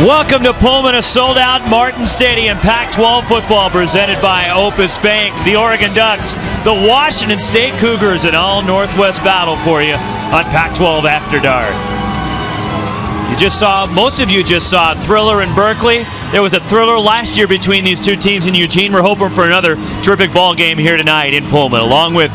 Welcome to Pullman, a sold-out Martin Stadium Pac-12 football presented by Opus Bank. The Oregon Ducks, the Washington State Cougars, an all-Northwest battle for you on Pac-12 After Dark. Most of you just saw a thriller in Berkeley. There was a thriller last year between these two teams in Eugene. We're hoping for another terrific ball game here tonight in Pullman, along with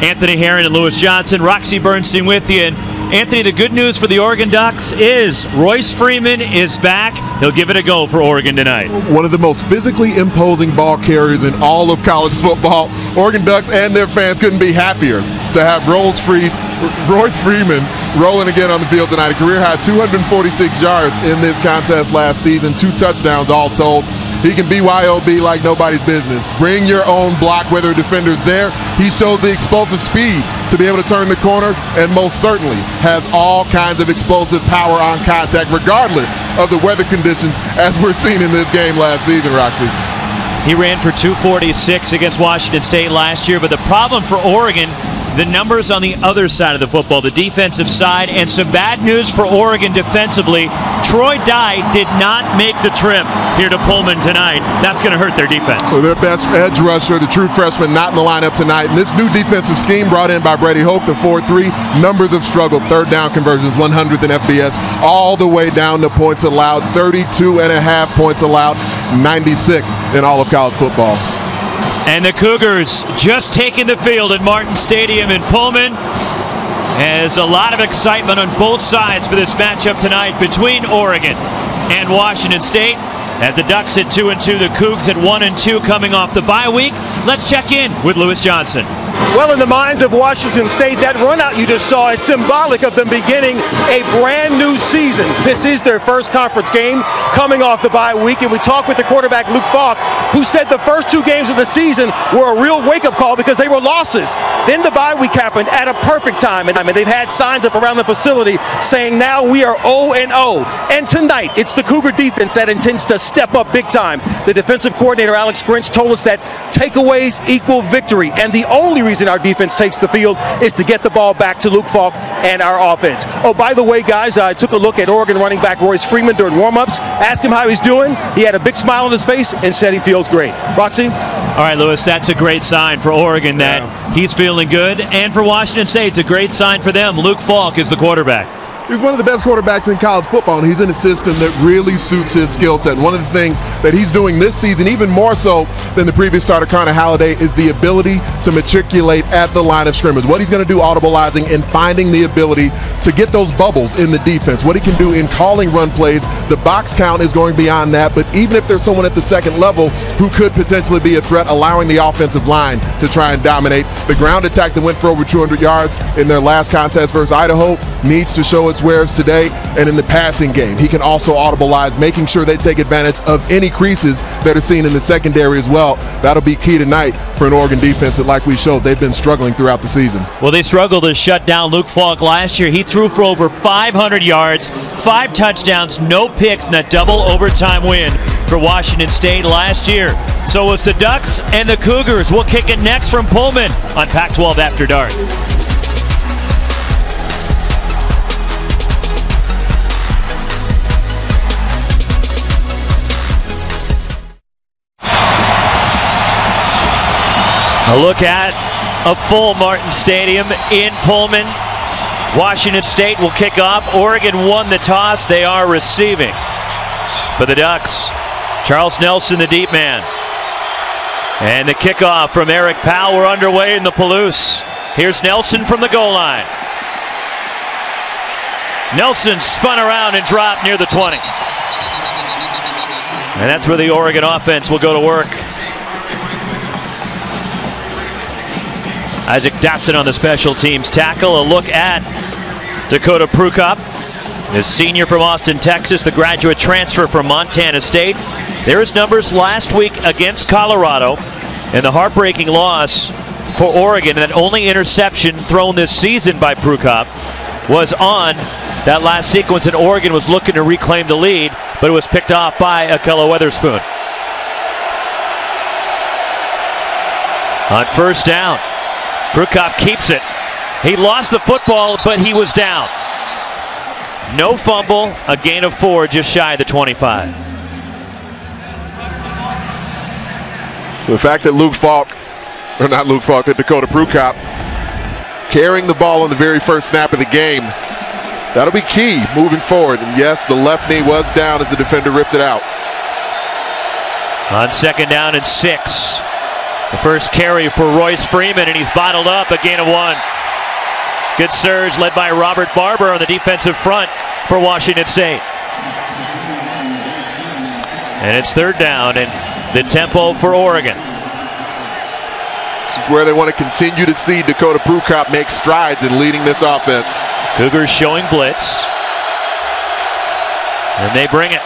Anthony Herron and Lewis Johnson. Roxy Bernstein with you. And Anthony, the good news for the Oregon Ducks is Royce Freeman is back. He'll give it a go for Oregon tonight. One of the most physically imposing ball carriers in all of college football. Oregon Ducks and their fans couldn't be happier to have Royce Freeman rolling again on the field tonight. A career-high 246 yards in this contest last season, 2 touchdowns all told. He can BYOB like nobody's business. Bring your own block, whether a defender's there. He shows the explosive speed to be able to turn the corner, and most certainly has all kinds of explosive power on contact, regardless of the weather conditions, as we're seeing in this game last season, Roxy. He ran for 246 against Washington State last year, but the problem for Oregon, the numbers on the other side of the football, the defensive side, and some bad news for Oregon defensively. Troy Dye did not make the trip here to Pullman tonight. That's going to hurt their defense. So their best edge rusher, the true freshman, not in the lineup tonight. And this new defensive scheme brought in by Brady Hoke, the 4-3, numbers have struggled. Third down conversions, 100th in FBS, all the way down to points allowed, 32.5 points allowed, 96th in all of college football. And the Cougars just taking the field at Martin Stadium in Pullman. There's a lot of excitement on both sides for this matchup tonight between Oregon and Washington State. As the Ducks at 2-2, the Cougs at 1-2 coming off the bye week. Let's check in with Lewis Johnson. Well, in the minds of Washington State, that run out you just saw is symbolic of them beginning a brand new season. This is their first conference game coming off the bye week, and we talked with the quarterback, Luke Falk, who said the first 2 games of the season were a real wake-up call because they were losses. Then the bye week happened at a perfect time, and they've had signs up around the facility saying now we are 0-0. And tonight, it's the Cougar defense that intends to step up big time. The defensive coordinator, Alex Grinch, told us that takeaways equal victory, and the only reason our defense takes the field is to get the ball back to Luke Falk and our offense. Oh, by the way, guys, I took a look at Oregon running back Royce Freeman during warm-ups, asked him how he's doing. He had a big smile on his face and said he feels great. Roxy? All right, Lewis, that's a great sign for Oregon that he's feeling good, and for Washington State, it's a great sign for them. Luke Falk is the quarterback. He's one of the best quarterbacks in college football, and he's in a system that really suits his skill set. And one of the things that he's doing this season, even more so than the previous starter, Connor Halliday, is the ability to matriculate at the line of scrimmage. What he's going to do audibleizing and finding the ability to get those bubbles in the defense. What he can do in calling run plays. The box count is going beyond that, but even if there's someone at the second level who could potentially be a threat, allowing the offensive line to try and dominate. The ground attack that went for over 200 yards in their last contest versus Idaho needs to show its wares today, and in the passing game he can also audibleize, making sure they take advantage of any creases that are seen in the secondary as well. That'll be key tonight for an Oregon defense that, like we showed, they've been struggling throughout the season. Well, they struggled to shut down Luke Falk last year. He threw for over 500 yards, 5 touchdowns, no picks, and a double overtime win for Washington State last year. So it's the Ducks and the Cougars. We'll kick it next from Pullman on Pac-12 After Dark. A look at a full Martin Stadium in Pullman. Washington State will kick off. Oregon won the toss. They are receiving for the Ducks. Charles Nelson, the deep man. And the kickoff from Eric Powell. We're underway in the Palouse. Here's Nelson from the goal line. Nelson spun around and dropped near the 20. And that's where the Oregon offense will go to work. Isaac Dotson on the special teams tackle. A look at Dakota Prukop, the senior from Austin, Texas, the graduate transfer from Montana State. There his numbers last week against Colorado, and the heartbreaking loss for Oregon. That only interception thrown this season by Prukop was on that last sequence, and Oregon was looking to reclaim the lead, but it was picked off by Akello Weatherspoon. On first down, Prukop keeps it. He lost the football, but he was down. No fumble, a gain of 4, just shy of the 25. The fact that that Dakota Prukop carrying the ball on the very first snap of the game, that'll be key moving forward. And yes, the left knee was down as the defender ripped it out. On 2nd down and 6. The first carry for Royce Freeman, and he's bottled up, a gain of 1. Good surge led by Robert Barber on the defensive front for Washington State. And it's 3rd down and the tempo for Oregon. This is where they want to continue to see Dakota Prukop make strides in leading this offense. Cougars showing blitz. And they bring it.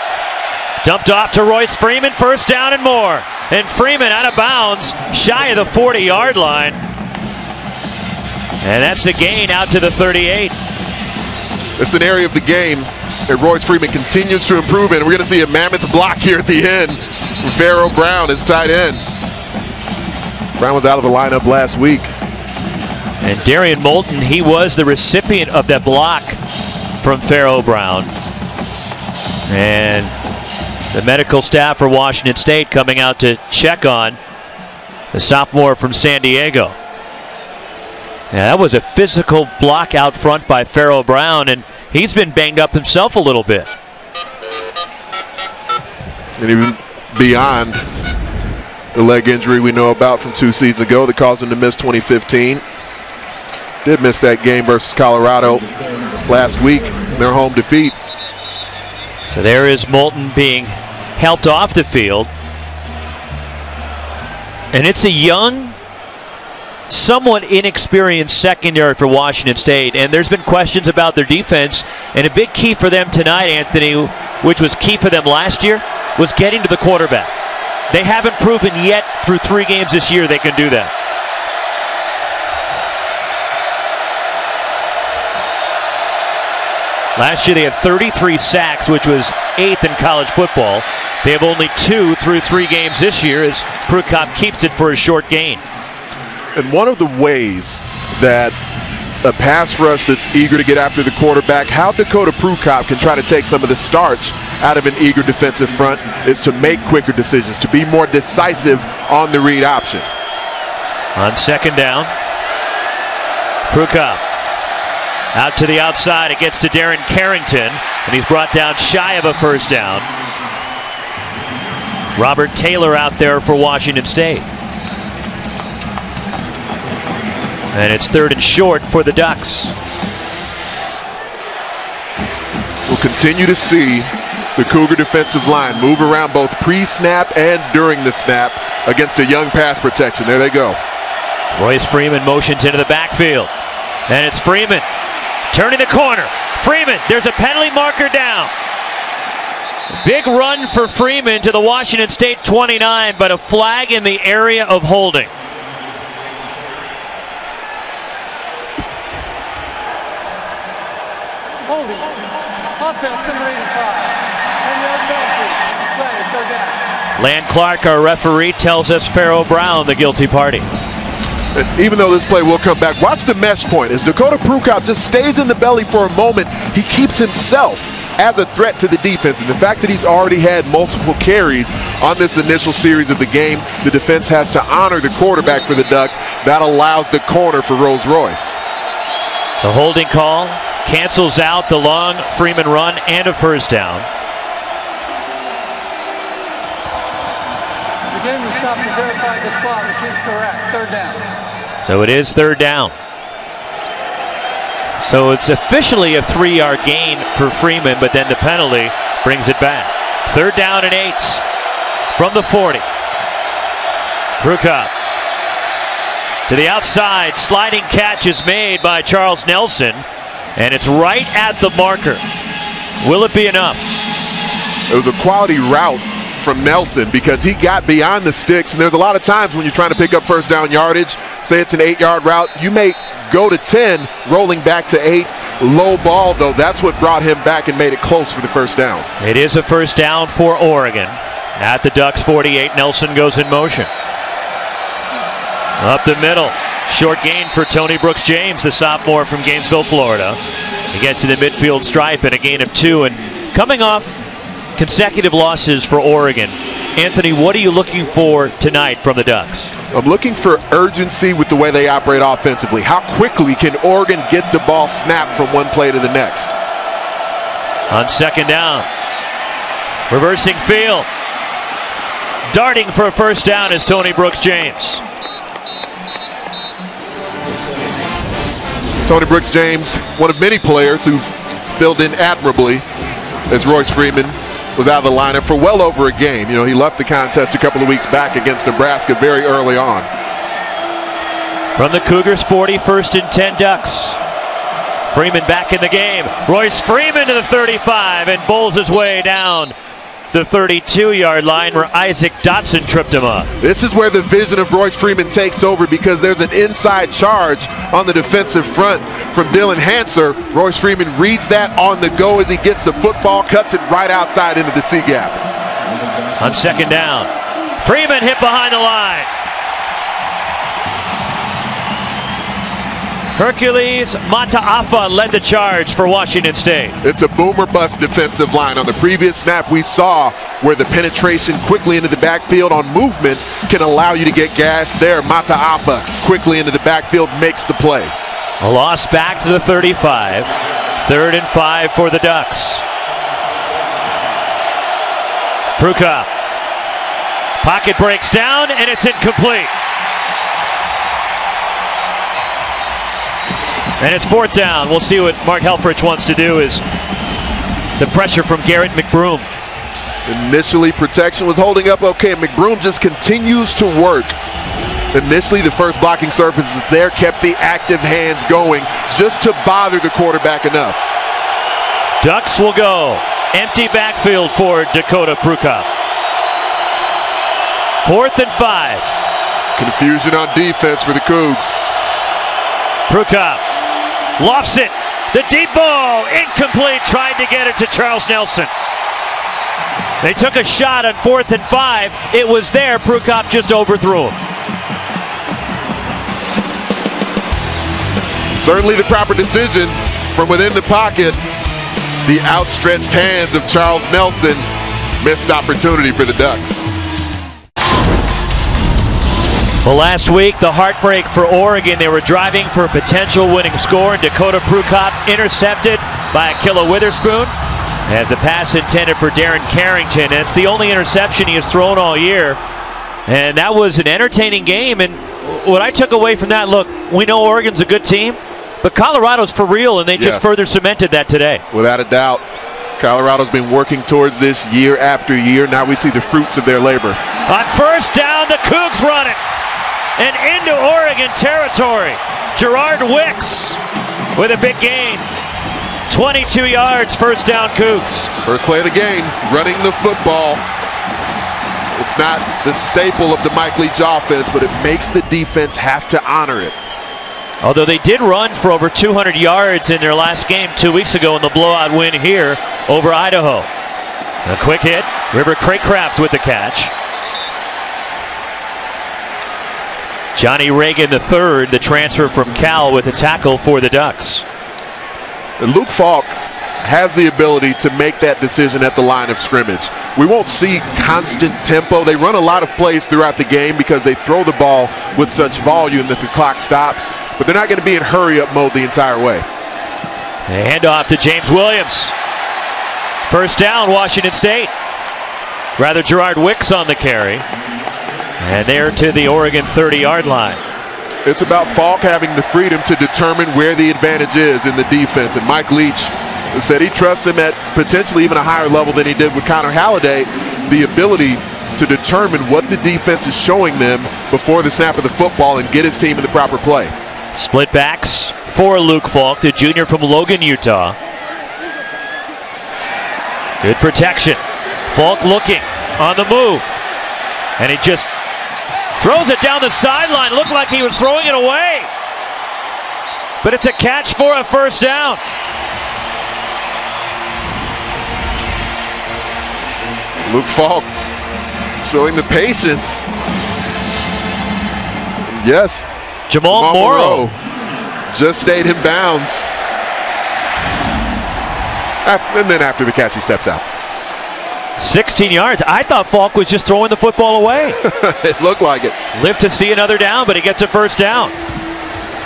Dumped off to Royce Freeman, 1st down and more. And Freeman out of bounds, shy of the 40-yard line. And that's a gain out to the 38. It's an area of the game that Royce Freeman continues to improve in. We're going to see a mammoth block here at the end from Pharaoh Brown, his tight end. Brown was out of the lineup last week. And Darian Moulton, he was the recipient of that block from Pharaoh Brown. And the medical staff for Washington State coming out to check on the sophomore from San Diego. Yeah, that was a physical block out front by Pharaoh Brown, and he's been banged up himself a little bit. And even beyond the leg injury we know about from 2 seasons ago that caused him to miss 2015. Did miss that game versus Colorado last week in their home defeat. So there is Moulton being helped off the field. And it's a young, somewhat inexperienced secondary for Washington State, and there's been questions about their defense, and a big key for them tonight, Anthony, which was key for them last year, was getting to the quarterback. They haven't proven yet through 3 games this year they can do that. Last year they had 33 sacks, which was 8th in college football. They have only 2 through 3 games this year as Prukop keeps it for a short gain. And one of the ways that a pass rush that's eager to get after the quarterback, how Dakota Prukop can try to take some of the starch out of an eager defensive front is to make quicker decisions, to be more decisive on the read option. On 2nd down, Prukop out to the outside. It gets to Darren Carrington, and he's brought down shy of a 1st down. Robert Taylor out there for Washington State. And it's 3rd and short for the Ducks. We'll continue to see the Cougar defensive line move around both pre-snap and during the snap against a young pass protection. There they go. Royce Freeman motions into the backfield. And it's Freeman turning the corner. Freeman, there's a penalty marker down. Big run for Freeman to the Washington State 29, but a flag in the area of holding. Holding. Offense, number 85. 10-yard penalty. Play, 3rd down. Lan Clark, our referee, tells us Pharaoh Brown the guilty party. And even though this play will come back, watch the mesh point. As Dakota Prukop just stays in the belly for a moment, he keeps himself as a threat to the defense. And the fact that he's already had multiple carries on this initial series of the game, the defense has to honor the quarterback for the Ducks. That allows the corner for Rolls-Royce. The holding call cancels out the long Freeman run and a 1st down. The game was stopped to verify the spot, which is correct. 3rd down. So it is 3rd down. So it's officially a 3-yard gain for Freeman, but then the penalty brings it back. 3rd down and 8 from the 40. Prukop to the outside. Sliding catch is made by Charles Nelson, and it's right at the marker. Will it be enough? It was a quality route from Nelson because he got beyond the sticks, and there's a lot of times when you're trying to pick up 1st down yardage, say it's an 8-yard route, you may go to 10, rolling back to 8. Low ball, though, that's what brought him back and made it close for the 1st down. It is a 1st down for Oregon. At the Ducks 48, Nelson goes in motion. Up the middle. Short gain for Tony Brooks-James, the sophomore from Gainesville, Florida. He gets to the midfield stripe and a gain of 2. And coming off consecutive losses for Oregon, Anthony, what are you looking for tonight from the Ducks? I'm looking for urgency with the way they operate offensively. How quickly can Oregon get the ball snapped from one play to the next? On second down, reversing field. Darting for a first down is Tony Brooks-James. Tony Brooks-James, one of many players who filled in admirably as Royce Freeman was out of the lineup for well over a game. You know, he left the contest a couple of weeks back against Nebraska very early on. From the Cougars 40, 1st and 10 Ducks. Freeman back in the game. Royce Freeman to the 35 and bowls his way down the 32-yard line where Isaac Dotson tripped him up. This is where the vision of Royce Freeman takes over because there's an inside charge on the defensive front from Dylan Hanser. Royce Freeman reads that on the go as he gets the football, cuts it right outside into the C-gap. On second down, Freeman hit behind the line. Hercules Mataafa led the charge for Washington State. It's a boom or bust defensive line. On the previous snap, we saw where the penetration quickly into the backfield on movement can allow you to get gashed there. Mataafa quickly into the backfield makes the play. A loss back to the 35. 3rd and 5 for the Ducks. Prukop. Pocket breaks down and it's incomplete. And it's 4th down. We'll see what Mark Helfrich wants to do is the pressure from Garrett McBroom. Initially, protection was holding up okay. McBroom just continues to work. Initially, the first blocking surfaces there kept the active hands going just to bother the quarterback enough. Ducks will go. Empty backfield for Dakota Prukop. 4th and 5. Confusion on defense for the Cougs. Prukop lofts it. The deep ball, incomplete. Tried to get it to Charles Nelson. They took a shot on 4th and 5. It was there. Prukop just overthrew him. Certainly the proper decision from within the pocket. The outstretched hands of Charles Nelson. Missed opportunity for the Ducks. Well, last week, the heartbreak for Oregon. They were driving for a potential winning score, and Dakota Prukop intercepted by Akilla Witherspoon as a pass intended for Darren Carrington. And it's the only interception he has thrown all year. And that was an entertaining game. And what I took away from that, look, we know Oregon's a good team, but Colorado's for real, and they just further cemented that today. Without a doubt. Colorado's been working towards this year after year. Now we see the fruits of their labor. On first down, the Cougs run it. And into Oregon territory. Gerard Wicks with a big gain. 22 yards, first down Cougs. First play of the game, running the football. It's not the staple of the Mike Leach offense, but it makes the defense have to honor it. Although they did run for over 200 yards in their last game 2 weeks ago in the blowout win here over Idaho. A quick hit. River Craycraft with the catch. Johnny Reagan III, the transfer from Cal, with a tackle for the Ducks. And Luke Falk has the ability to make that decision at the line of scrimmage. We won't see constant tempo. They run a lot of plays throughout the game because they throw the ball with such volume that the clock stops, but they're not going to be in hurry-up mode the entire way. A handoff to James Williams. First down, Washington State. Rather, Gerard Wicks on the carry. And they're to the Oregon 30-yard line. It's about Falk having the freedom to determine where the advantage is in the defense. And Mike Leach said he trusts him at potentially even a higher level than he did with Connor Halliday. The ability to determine what the defense is showing them before the snap of the football and get his team in the proper play. Split backs for Luke Falk, the junior from Logan, Utah. Good protection. Falk looking on the move. And he just throws it down the sideline. Looked like he was throwing it away. But it's a catch for a first down. Luke Falk showing the patience. Yes. Jamal Morrow just stayed in bounds. And then after the catch, he steps out. 16 yards. I thought Falk was just throwing the football away. It looked like it. Lived to see another down, but he gets a first down.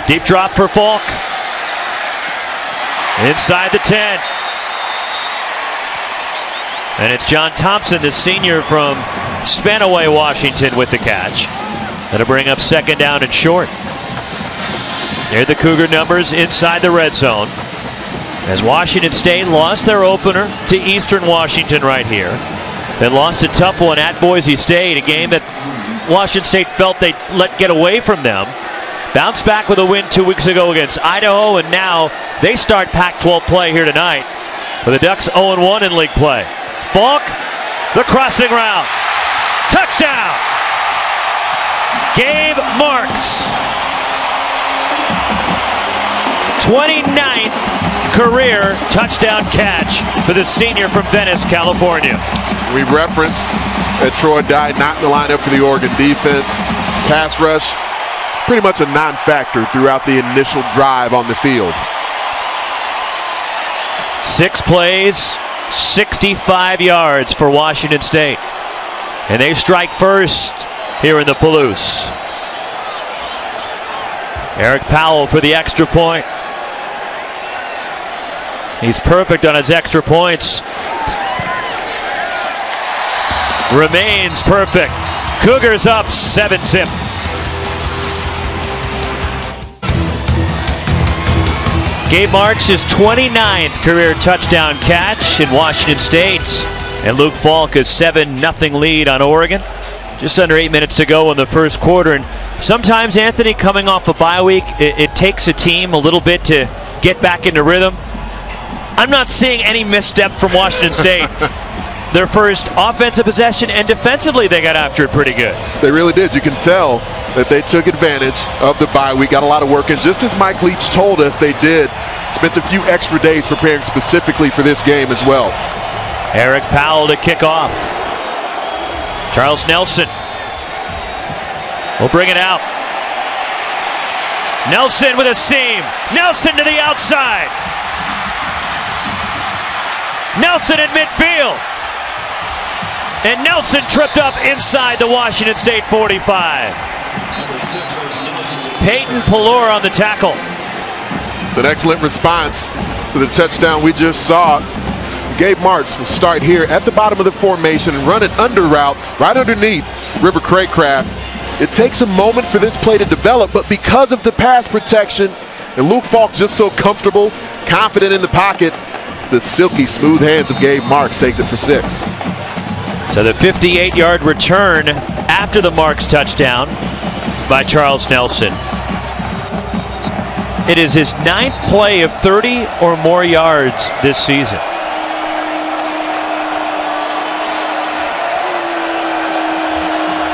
Deep drop for Falk. Inside the 10. And it's John Thompson, the senior from Spanaway, Washington, with the catch. That'll bring up second down and short. There are the Cougar numbers inside the red zone. As Washington State lost their opener to Eastern Washington right here. They lost a tough one at Boise State, a game that Washington State felt they'd let get away from them. Bounced back with a win 2 weeks ago against Idaho, and now they start Pac-12 play here tonight with the Ducks 0-1 in league play. Falk, the crossing route. Touchdown! Gabe Marks. 29th career touchdown catch for the senior from Venice, California. We referenced that Troy Dye not in the lineup for the Oregon defense. Pass rush, pretty much a non-factor throughout the initial drive on the field. 6 plays, 65 yards for Washington State. And they strike first here in the Palouse. Eric Powell for the extra point. He's perfect on his extra points. Remains perfect. Cougars up 7-zip. Gabe Marks' 29th career touchdown catch in Washington State. And Luke Falk is 7-0 lead on Oregon. Just under 8 minutes to go in the first quarter. And sometimes, Anthony, coming off a bye week, it takes a team a little bit to get back into rhythm. I'm not seeing any misstep from Washington State. Their first offensive possession, and defensively they got after it pretty good. They really did. You can tell that they took advantage of the bye week, got a lot of work in, just as Mike Leach told us they did. Spent a few extra days preparing specifically for this game as well. Eric Powell to kick off. Charles Nelson will bring it out. Nelson with a seam. Nelson to the outside. Nelson at midfield. And Nelson tripped up inside the Washington State 45. Peyton Pelor on the tackle. It's an excellent response to the touchdown we just saw. Gabe Marks will start here at the bottom of the formation and run an under route right underneath River Craycraft. It takes a moment for this play to develop, but because of the pass protection and Luke Falk just so comfortable, confident in the pocket, the silky smooth hands of Gabe Marks takes it for 6. So the 58-yard return after the Marks touchdown by Charles Nelson. It is his 9th play of 30 or more yards this season.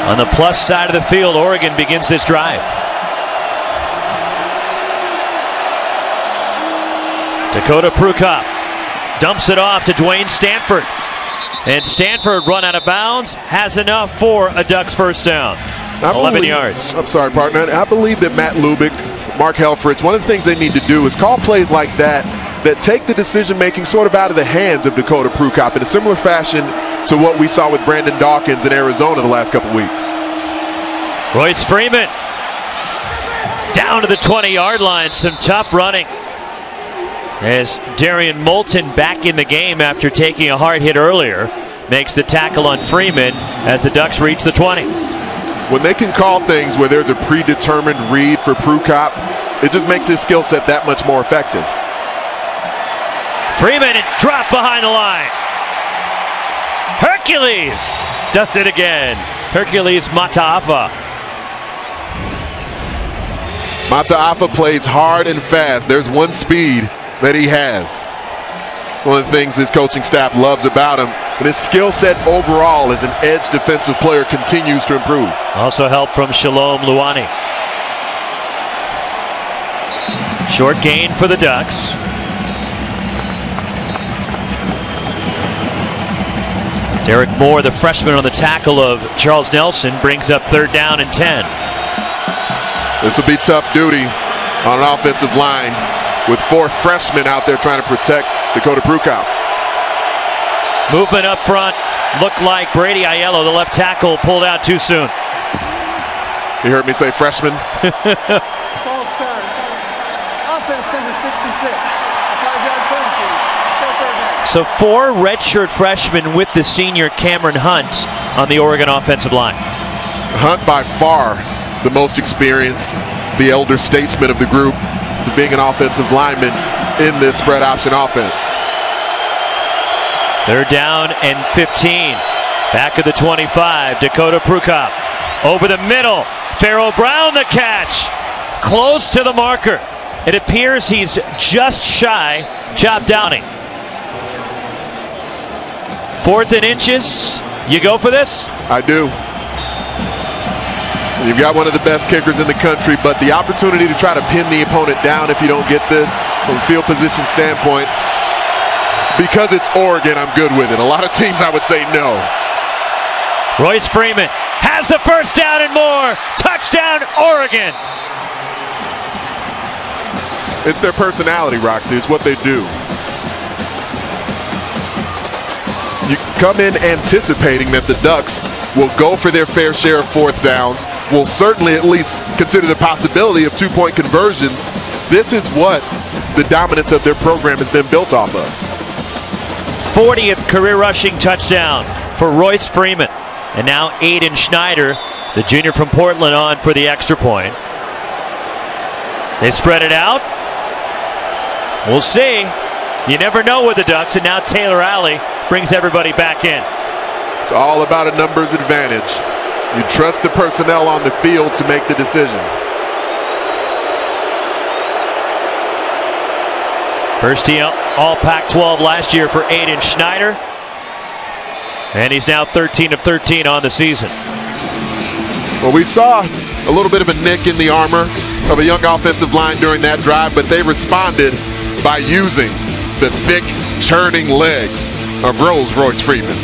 On the plus side of the field, Oregon begins this drive. Dakota Prukop dumps it off to Dwayne Stanford. And Stanford run out of bounds, has enough for a Ducks first down. 11 yards. I'm sorry, partner. I believe that Matt Lubick, Mark Helfrich, one of the things they need to do is call plays like that take the decision-making sort of out of the hands of Dakota Prukop in a similar fashion to what we saw with Brandon Dawkins in Arizona the last couple weeks. Royce Freeman down to the 20-yard line. Some tough running as Darian Moulton, back in the game after taking a hard hit earlier, makes the tackle on Freeman as the Ducks reach the 20. When they can call things where there's a predetermined read for Prukop, it just makes his skill set that much more effective. Freeman dropped behind the line. Hercules does it again. Hercules Mataafa. Mataafa plays hard and fast. There's one speed that he has. One of the things his coaching staff loves about him, and his skill set overall as an edge defensive player continues to improve. Also help from Shalom Luani. Short gain for the Ducks. Derek Moore, the freshman on the tackle of Charles Nelson, brings up 3rd down and 10. This will be tough duty on an offensive line with 4 freshmen out there trying to protect Dakota Prukop. Movement up front. Looked like Brady Aiello, the left tackle, pulled out too soon. You heard me say freshman? False start. Offense number 66. 5-yard penalty. Still third down. So 4 redshirt freshmen with the senior Cameron Hunt on the Oregon offensive line. Hunt by far the most experienced, the elder statesman of the group, for being an offensive lineman in this spread option offense. They're down and 15. Back of the 25, Dakota Prukop. Over the middle, Pharaoh Brown the catch. Close to the marker. It appears he's just shy. Chop Downey. 4th and inches. You go for this? I do. You've got one of the best kickers in the country, but the opportunity to try to pin the opponent down if you don't get this from a field position standpoint, because it's Oregon, I'm good with it. A lot of teams I would say no. Royce Freeman has the first down and more. Touchdown, Oregon. It's their personality, Roxy. It's what they do. You come in anticipating that the Ducks will go for their fair share of 4th downs, will certainly at least consider the possibility of 2-point conversions. This is what the dominance of their program has been built off of. 40th career rushing touchdown for Royce Freeman. And now Aiden Schneider, the junior from Portland, on for the extra point. They spread it out. We'll see. You never know with the Ducks, and now Taylor Alley brings everybody back in. It's all about a numbers advantage. You trust the personnel on the field to make the decision. First team all Pac-12 last year for Aiden Schneider. And he's now 13 of 13 on the season. Well, we saw a little bit of a nick in the armor of a young offensive line during that drive, but they responded by using the thick, churning legs of Royce Freeman.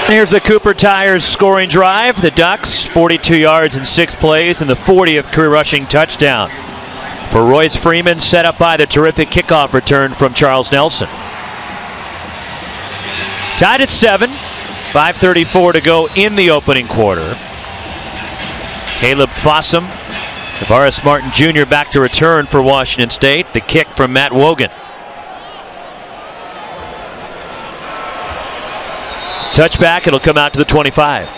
Here's the Cooper Tires scoring drive. The Ducks, 42 yards in 6 plays, and the 40th career rushing touchdown for Royce Freeman, set up by the terrific kickoff return from Charles Nelson. Tied at 7, 5:34 to go in the opening quarter. Caleb Fossum, Tavares Martin Jr. back to return for Washington State. The kick from Matt Wogan. Touchback, it'll come out to the 25.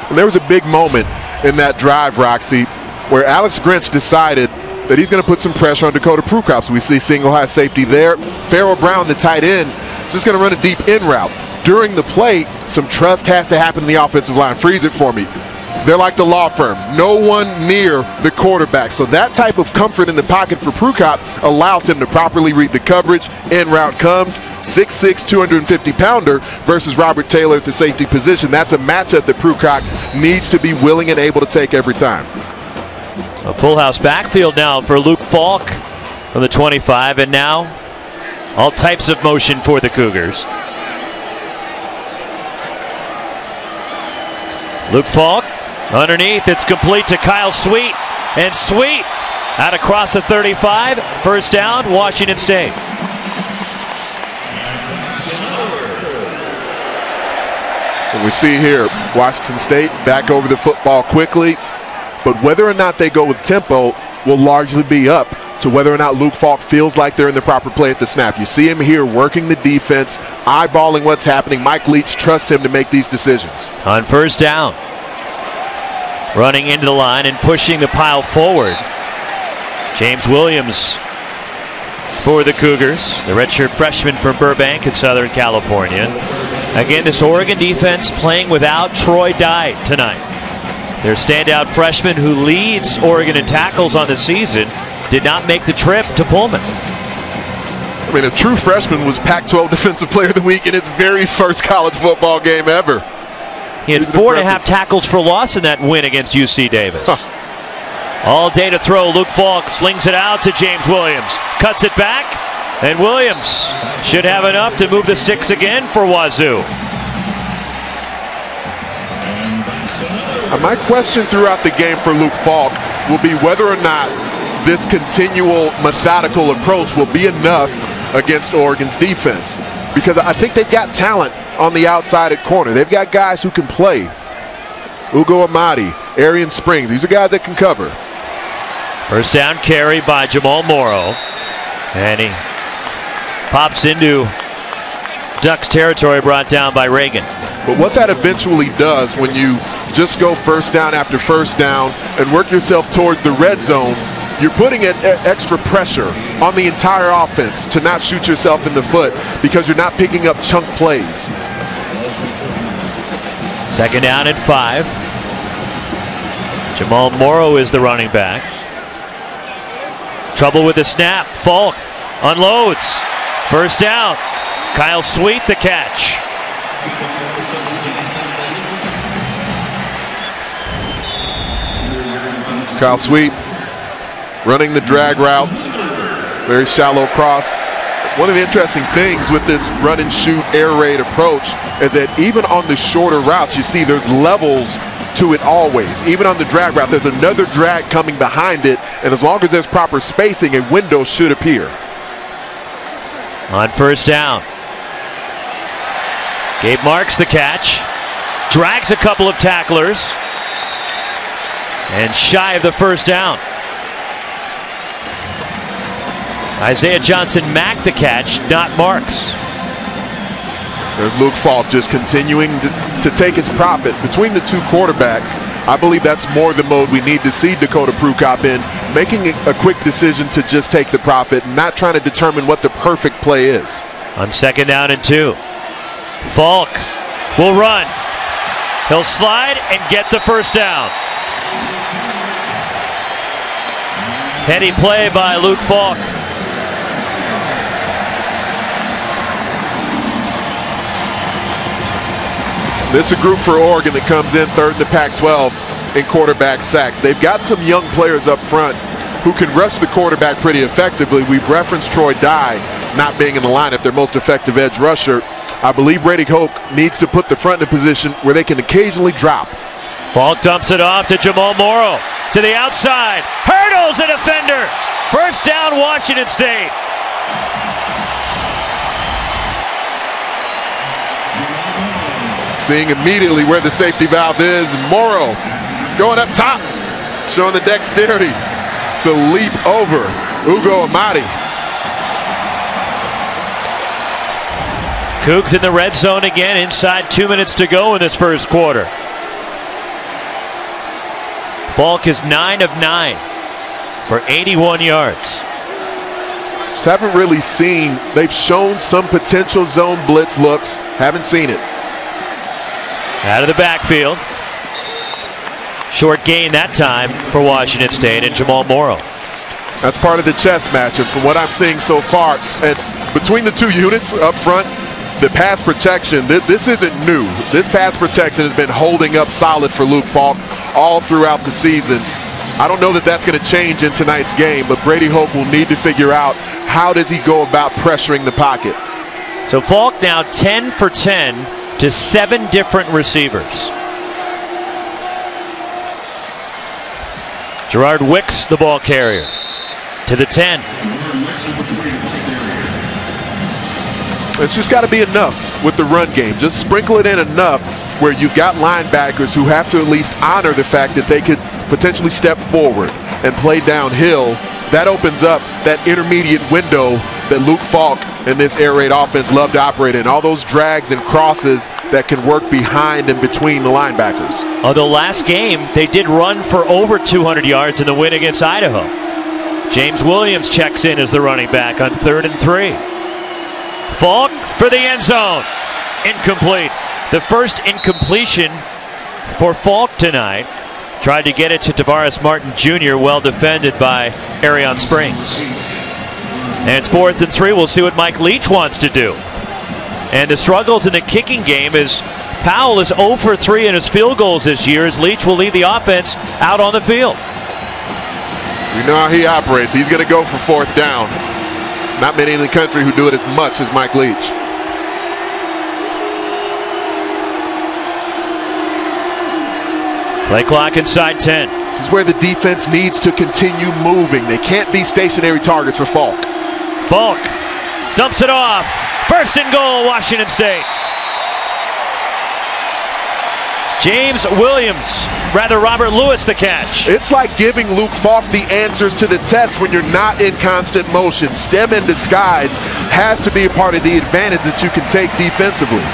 And there was a big moment in that drive, Roxy, where Alex Grinch decided that he's going to put some pressure on Dakota Prukop. So we see single high safety there. Pharaoh Brown, the tight end, just going to run a deep in route. During the play, some trust has to happen in the offensive line. Freeze it for me. They're like the law firm. No one near the quarterback. So that type of comfort in the pocket for Prukop allows him to properly read the coverage. In route comes 6'6", 250-pounder versus Robert Taylor at the safety position. That's a matchup that Prukop needs to be willing and able to take every time. So full house backfield now for Luke Falk from the 25, and now all types of motion for the Cougars. Luke Falk underneath, it's complete to Kyle Sweet, and Sweet out across the 35, first down, Washington State. And we see here Washington State back over the football quickly, but whether or not they go with tempo will largely be up to whether or not Luke Falk feels like they're in the proper play at the snap. You see him here working the defense, eyeballing what's happening. Mike Leach trusts him to make these decisions. On first down, running into the line and pushing the pile forward, James Williams for the Cougars, the redshirt freshman from Burbank in Southern California. Again, this Oregon defense playing without Troy Dye tonight. Their standout freshman who leads Oregon in tackles on the season did not make the trip to Pullman. I mean, a true freshman was Pac-12 Defensive Player of the Week in his very first college football game ever. He had 4.5 tackles for loss in that win against UC Davis. All day to throw. Luke Falk slings it out to James Williams. Cuts it back, and Williams should have enough to move the sticks again for Wazoo. My question throughout the game for Luke Falk will be whether or not this continual methodical approach will be enough against Oregon's defense. Because I think they've got talent on the outside at corner. They've got guys who can play. Ugo Amadi, Arian Springs, these are guys that can cover. First down carry by Jamal Morrow. And he pops into Ducks territory, brought down by Reagan. But what that eventually does when you just go first down after first down and work yourself towards the red zone, you're putting extra pressure on the entire offense to not shoot yourself in the foot because you're not picking up chunk plays. Second down and 5. Jamal Morrow is the running back. Trouble with the snap. Falk unloads. First down. Kyle Sweet the catch. Kyle Sweet running the drag route. Very shallow cross. One of the interesting things with this run and shoot air raid approach is that even on the shorter routes, you see there's levels to it always. Even on the drag route, there's another drag coming behind it, and as long as there's proper spacing, a window should appear. On first down, Gabe Marks the catch, drags a couple of tacklers, and shy of the first down. Isaiah Johnson-Mack the catch, not Marks. There's Luke Falk just continuing to take his profit between the two quarterbacks. I believe that's more the mode we need to see Dakota Prukop in, making a quick decision to just take the profit and not trying to determine what the perfect play is. On second down and 2, Falk will run. He'll slide and get the first down. Heady play by Luke Falk. This is a group for Oregon that comes in third in the Pac-12 in quarterback sacks. They've got some young players up front who can rush the quarterback pretty effectively. We've referenced Troy Dye not being in the lineup, their most effective edge rusher. I believe Brady Hoke needs to put the front in a position where they can occasionally drop. Falk dumps it off to Jamal Morrow to the outside. Hurdles a defender. First down, Washington State. Seeing immediately where the safety valve is, and Morrow going up top, showing the dexterity to leap over Ugo Amadi. Cougs in the red zone again, inside 2 minutes to go in this first quarter. Falk is 9 of 9 for 81 yards. Just haven't really seen, they've shown some potential zone blitz looks, haven't seen it. Out of the backfield. Short gain that time for Washington State and Jamal Morrow. That's part of the chess match, and from what I'm seeing so far, and between the two units up front, the pass protection, this isn't new. This pass protection has been holding up solid for Luke Falk all throughout the season. I don't know that that's going to change in tonight's game, but Brady Hoke will need to figure out how does he go about pressuring the pocket. So Falk now 10 for 10 to 7 different receivers. Gerard Wicks, the ball carrier, to the 10. It's just got to be enough with the run game. Just sprinkle it in enough where you've got linebackers who have to at least honor the fact that they could potentially step forward and play downhill. That opens up that intermediate window that Luke Falk and this air raid offense love to operate in. All those drags and crosses that can work behind and between the linebackers. Although last game, they did run for over 200 yards in the win against Idaho. James Williams checks in as the running back on 3rd and 3. Falk for the end zone. Incomplete. The first incompletion for Falk tonight. Tried to get it to Tavares Martin Jr., well defended by Arian Springs. And it's 4th and 3. We'll see what Mike Leach wants to do. And the struggles in the kicking game is Powell is 0 for 3 in his field goals this year as Leach will lead the offense out on the field. You know how he operates. He's going to go for 4th down. Not many in the country who do it as much as Mike Leach. Play clock inside 10. This is where the defense needs to continue moving. They can't be stationary targets for Falk. Falk dumps it off. First and goal, Washington State. Robert Lewis the catch. It's like giving Luke Falk the answers to the test when you're not in constant motion. Stem and disguise has to be a part of the advantage that you can take defensively.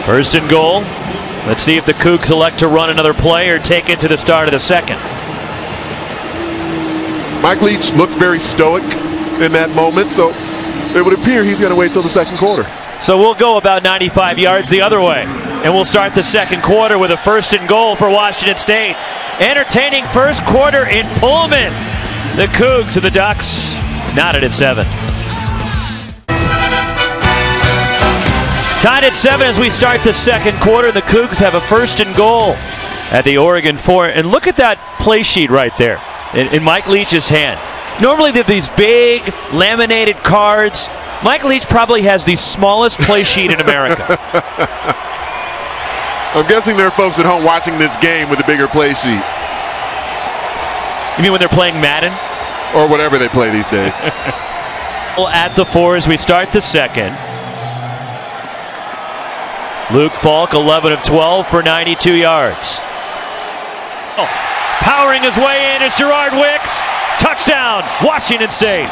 First and goal. Let's see if the Cougs elect to run another play or take it to the start of the second. Mike Leach looked very stoic in that moment, so it would appear he's going to wait till the second quarter. So we'll go about 95 yards the other way, and we'll start the second quarter with a first and goal for Washington State. Entertaining first quarter in Pullman. The Cougs and the Ducks knotted at 7. Tied at 7 as we start the second quarter. The Cougs have a first and goal at the Oregon 4. And look at that play sheet right there in Mike Leach's hand. Normally they have these big laminated cards. Mike Leach probably has the smallest play sheet in America. I'm guessing there are folks at home watching this game with a bigger play sheet. You mean when they're playing Madden? Or whatever they play these days. At the 4 as we start the second. Luke Falk, 11 of 12 for 92 yards. Oh, powering his way in is Gerard Wicks. Touchdown, Washington State.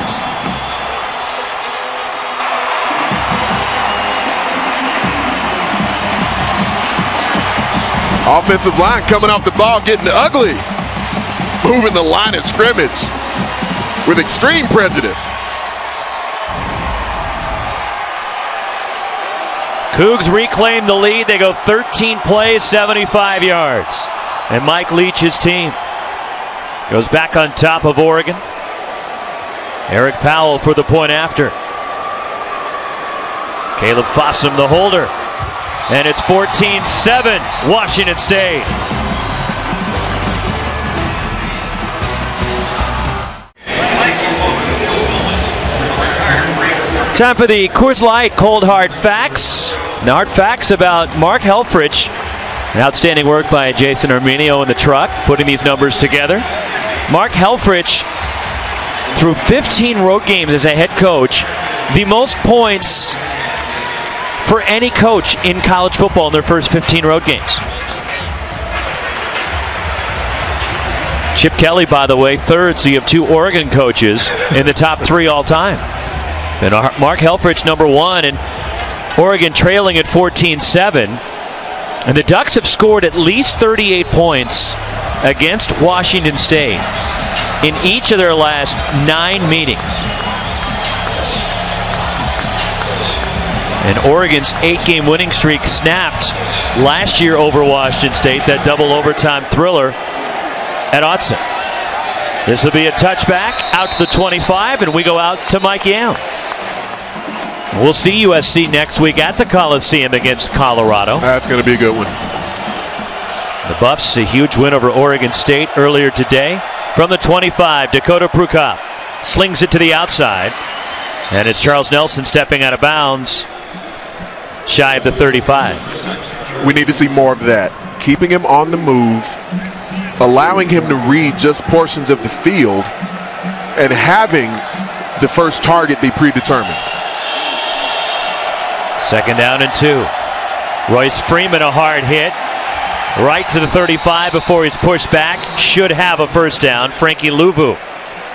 Offensive line coming off the ball, getting ugly. Moving the line of scrimmage with extreme prejudice. Cougs reclaim the lead. They go 13 plays, 75 yards. And Mike Leach's team goes back on top of Oregon. Eric Powell for the point after. Caleb Fossum, the holder. And it's 14-7, Washington State. Time for the Coors Light Cold Hard Facts. Now, hard facts about Mark Helfrich. Outstanding work by Jason Arminio in the truck, putting these numbers together. Mark Helfrich, through 15 road games as a head coach, the most points for any coach in college football in their first 15 road games. Chip Kelly, by the way, third, so you have 2 Oregon coaches in the top 3 all time. And Mark Helfrich, number 1, and Oregon trailing at 14-7. And the Ducks have scored at least 38 points against Washington State in each of their last 9 meetings. And Oregon's 8-game winning streak snapped last year over Washington State, that double overtime thriller at Autzen. This will be a touchback out to the 25, and we go out to Mike Young. We'll see USC next week at the Coliseum against Colorado. That's going to be a good one. The Buffs, a huge win over Oregon State earlier today. From the 25, Dakota Prukop slings it to the outside. And it's Charles Nelson stepping out of bounds, shy of the 35. We need to see more of that. Keeping him on the move, allowing him to read just portions of the field, and having the first target be predetermined. Second down and 2. Royce Freeman, a hard hit. Right to the 35 before he's pushed back. Should have a first down. Frankie Luvu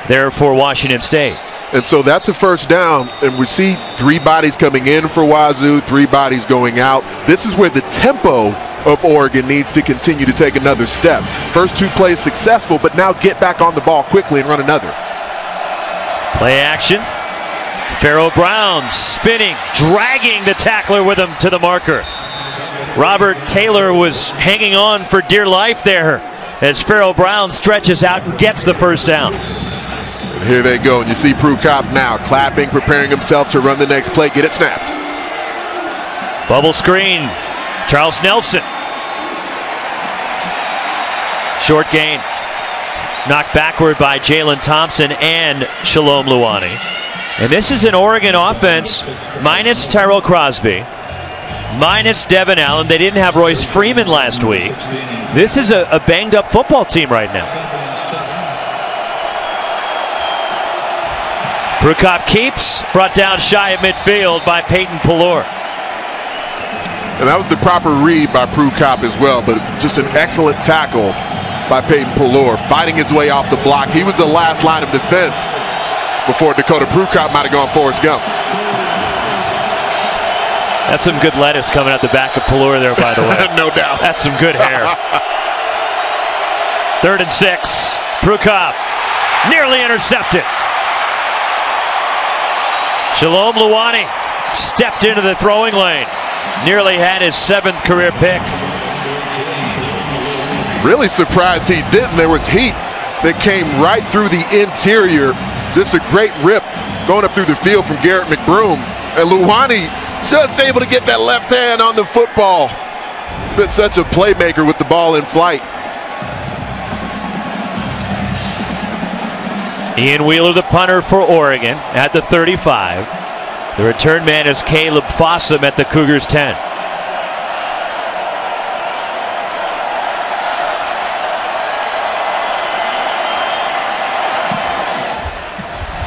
there for Washington State. And so that's a first down, and we see 3 bodies coming in for Wazoo, 3 bodies going out. This is where the tempo of Oregon needs to continue to take another step. First 2 plays successful, but now get back on the ball quickly and run another. Play action. Pharaoh Brown spinning, dragging the tackler with him to the marker. Robert Taylor was hanging on for dear life there as Pharaoh Brown stretches out and gets the first down. And here they go, and you see Prukop now clapping, preparing himself to run the next play. Get it snapped. Bubble screen. Charles Nelson. Short gain. Knocked backward by Jalen Thompson and Shalom Luani. And this is an Oregon offense minus Tyrell Crosby. minus Devin Allen. They didn't have Royce Freeman last week. This is a banged-up football team right now. Prukop keeps, brought down shy of midfield by Peyton Pallor. And that was the proper read by Prukop as well, but just an excellent tackle by Peyton Pallor, fighting his way off the block. He was the last line of defense before Dakota Prukop might have gone Forrest Gump. That's some good lettuce coming out the back of Pallor there, by the way. No doubt. That's some good hair. 3rd and 6. Prukop nearly intercepted. Shalom Luani stepped into the throwing lane. Nearly had his 7th career pick. Really surprised he didn't. There was heat that came right through the interior. Just a great rip going up through the field from Garrett McBroom. And Luani just able to get that left hand on the football. He's been such a playmaker with the ball in flight. Ian Wheeler, the punter for Oregon, at the 35. The return man is Caleb Fossum at the Cougars 10.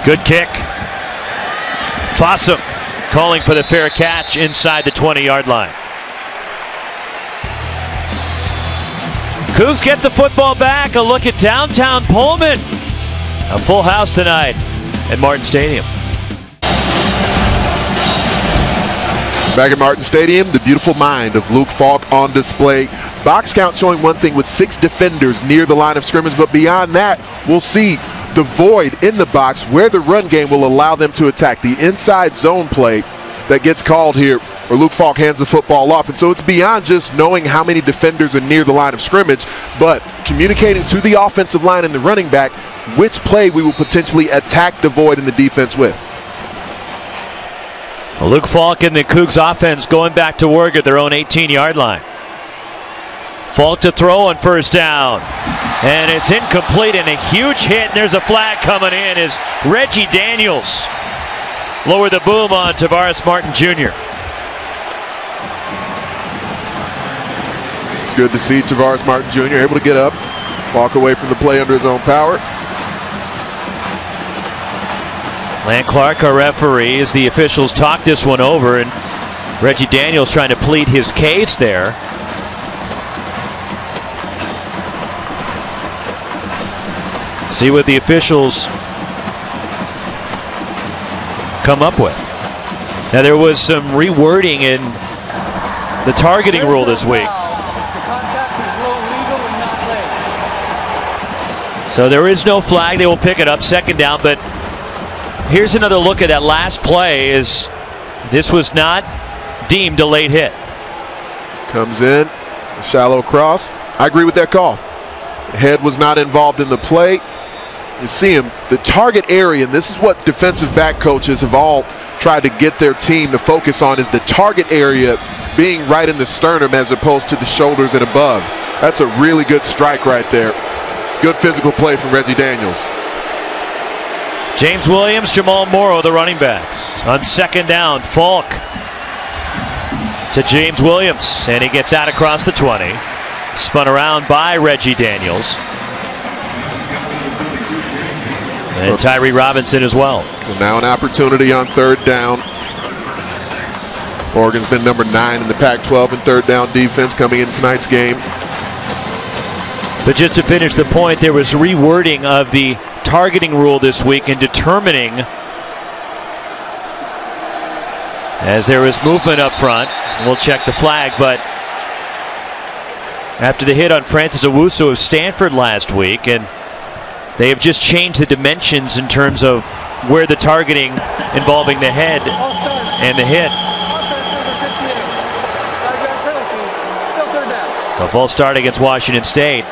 Good kick. Fossum calling for the fair catch inside the 20-yard line. Cougs get the football back. A look at downtown Pullman. A full house tonight at Martin Stadium. Back at Martin Stadium, the beautiful mind of Luke Falk on display. Box count showing one thing with 6 defenders near the line of scrimmage, but beyond that, we'll see the void in the box where the run game will allow them to attack. The inside zone play that gets called here, where Luke Falk hands the football off. And so it's beyond just knowing how many defenders are near the line of scrimmage, but communicating to the offensive line and the running back which play we will potentially attack the void in the defense with. Well, Luke Falk and the Cougs offense going back to work at their own 18-yard line. Falk to throw on 1st down. And it's incomplete and a huge hit. And there's a flag coming in as Reggie Daniels lowered the boom on Tavares Martin Jr. It's good to see Tavares Martin Jr. able to get up, walk away from the play under his own power. Lan Clark, our referee, as the officials talk this one over, and Reggie Daniels trying to plead his case there. See what the officials come up with. Now, there was some rewording in the targeting rule this week. So there is no flag. They will pick it up, 2nd down, but here's another look at that last play. Is this was not deemed a late hit. Comes in, a shallow cross. I agree with that call. Head was not involved in the play. You see him, the target area, and this is what defensive back coaches have all tried to get their team to focus on, is the target area being right in the sternum as opposed to the shoulders and above. That's a really good strike right there. Good physical play from Reggie Daniels. James Williams, Jamal Morrow, the running backs. On 2nd down, Falk to James Williams, and he gets out across the 20. Spun around by Reggie Daniels. And Tyree Robinson as well. And now an opportunity on 3rd down. Oregon's been number 9 in the Pac-12 in 3rd down defense coming in tonight's game. But just to finish the point, there was rewording of the targeting rule this week in determining, as there was movement up front. We'll check the flag, but after the hit on Francis Owusu of Stanford last week, and they have just changed the dimensions in terms of where the targeting involving the head and the hit. So false start against Washington State.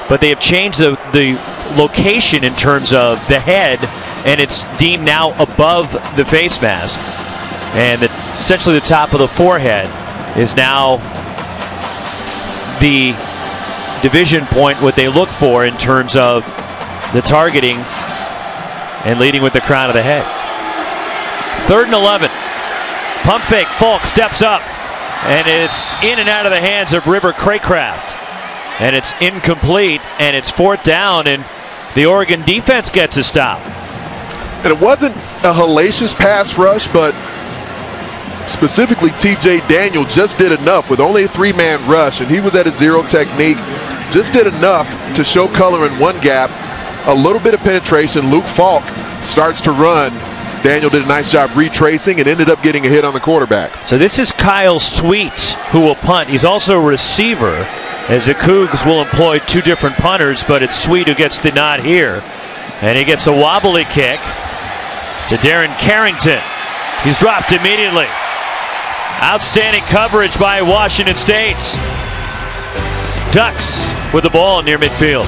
But they have changed the location in terms of the head, and it's deemed now above the face mask. And essentially the top of the forehead is now the division point, what they look for in terms of the targeting and leading with the crown of the head. 3rd and 11. Pump fake. Falk steps up and it's in and out of the hands of River Craycraft. And it's incomplete, and it's 4th down, and the Oregon defense gets a stop. And it wasn't a hellacious pass rush, but specifically T.J. Daniel just did enough with only a 3-man rush, and he was at a zero technique, just did enough to show color in one gap, a little bit of penetration. Luke Falk starts to run. Daniel did a nice job retracing and ended up getting a hit on the quarterback. So this is Kyle Sweet who will punt. He's also a receiver, as the Cougs will employ 2 different punters, but it's Sweet who gets the nod here. And he gets a wobbly kick to Darren Carrington. He's dropped immediately. Outstanding coverage by Washington State. Ducks with the ball near midfield.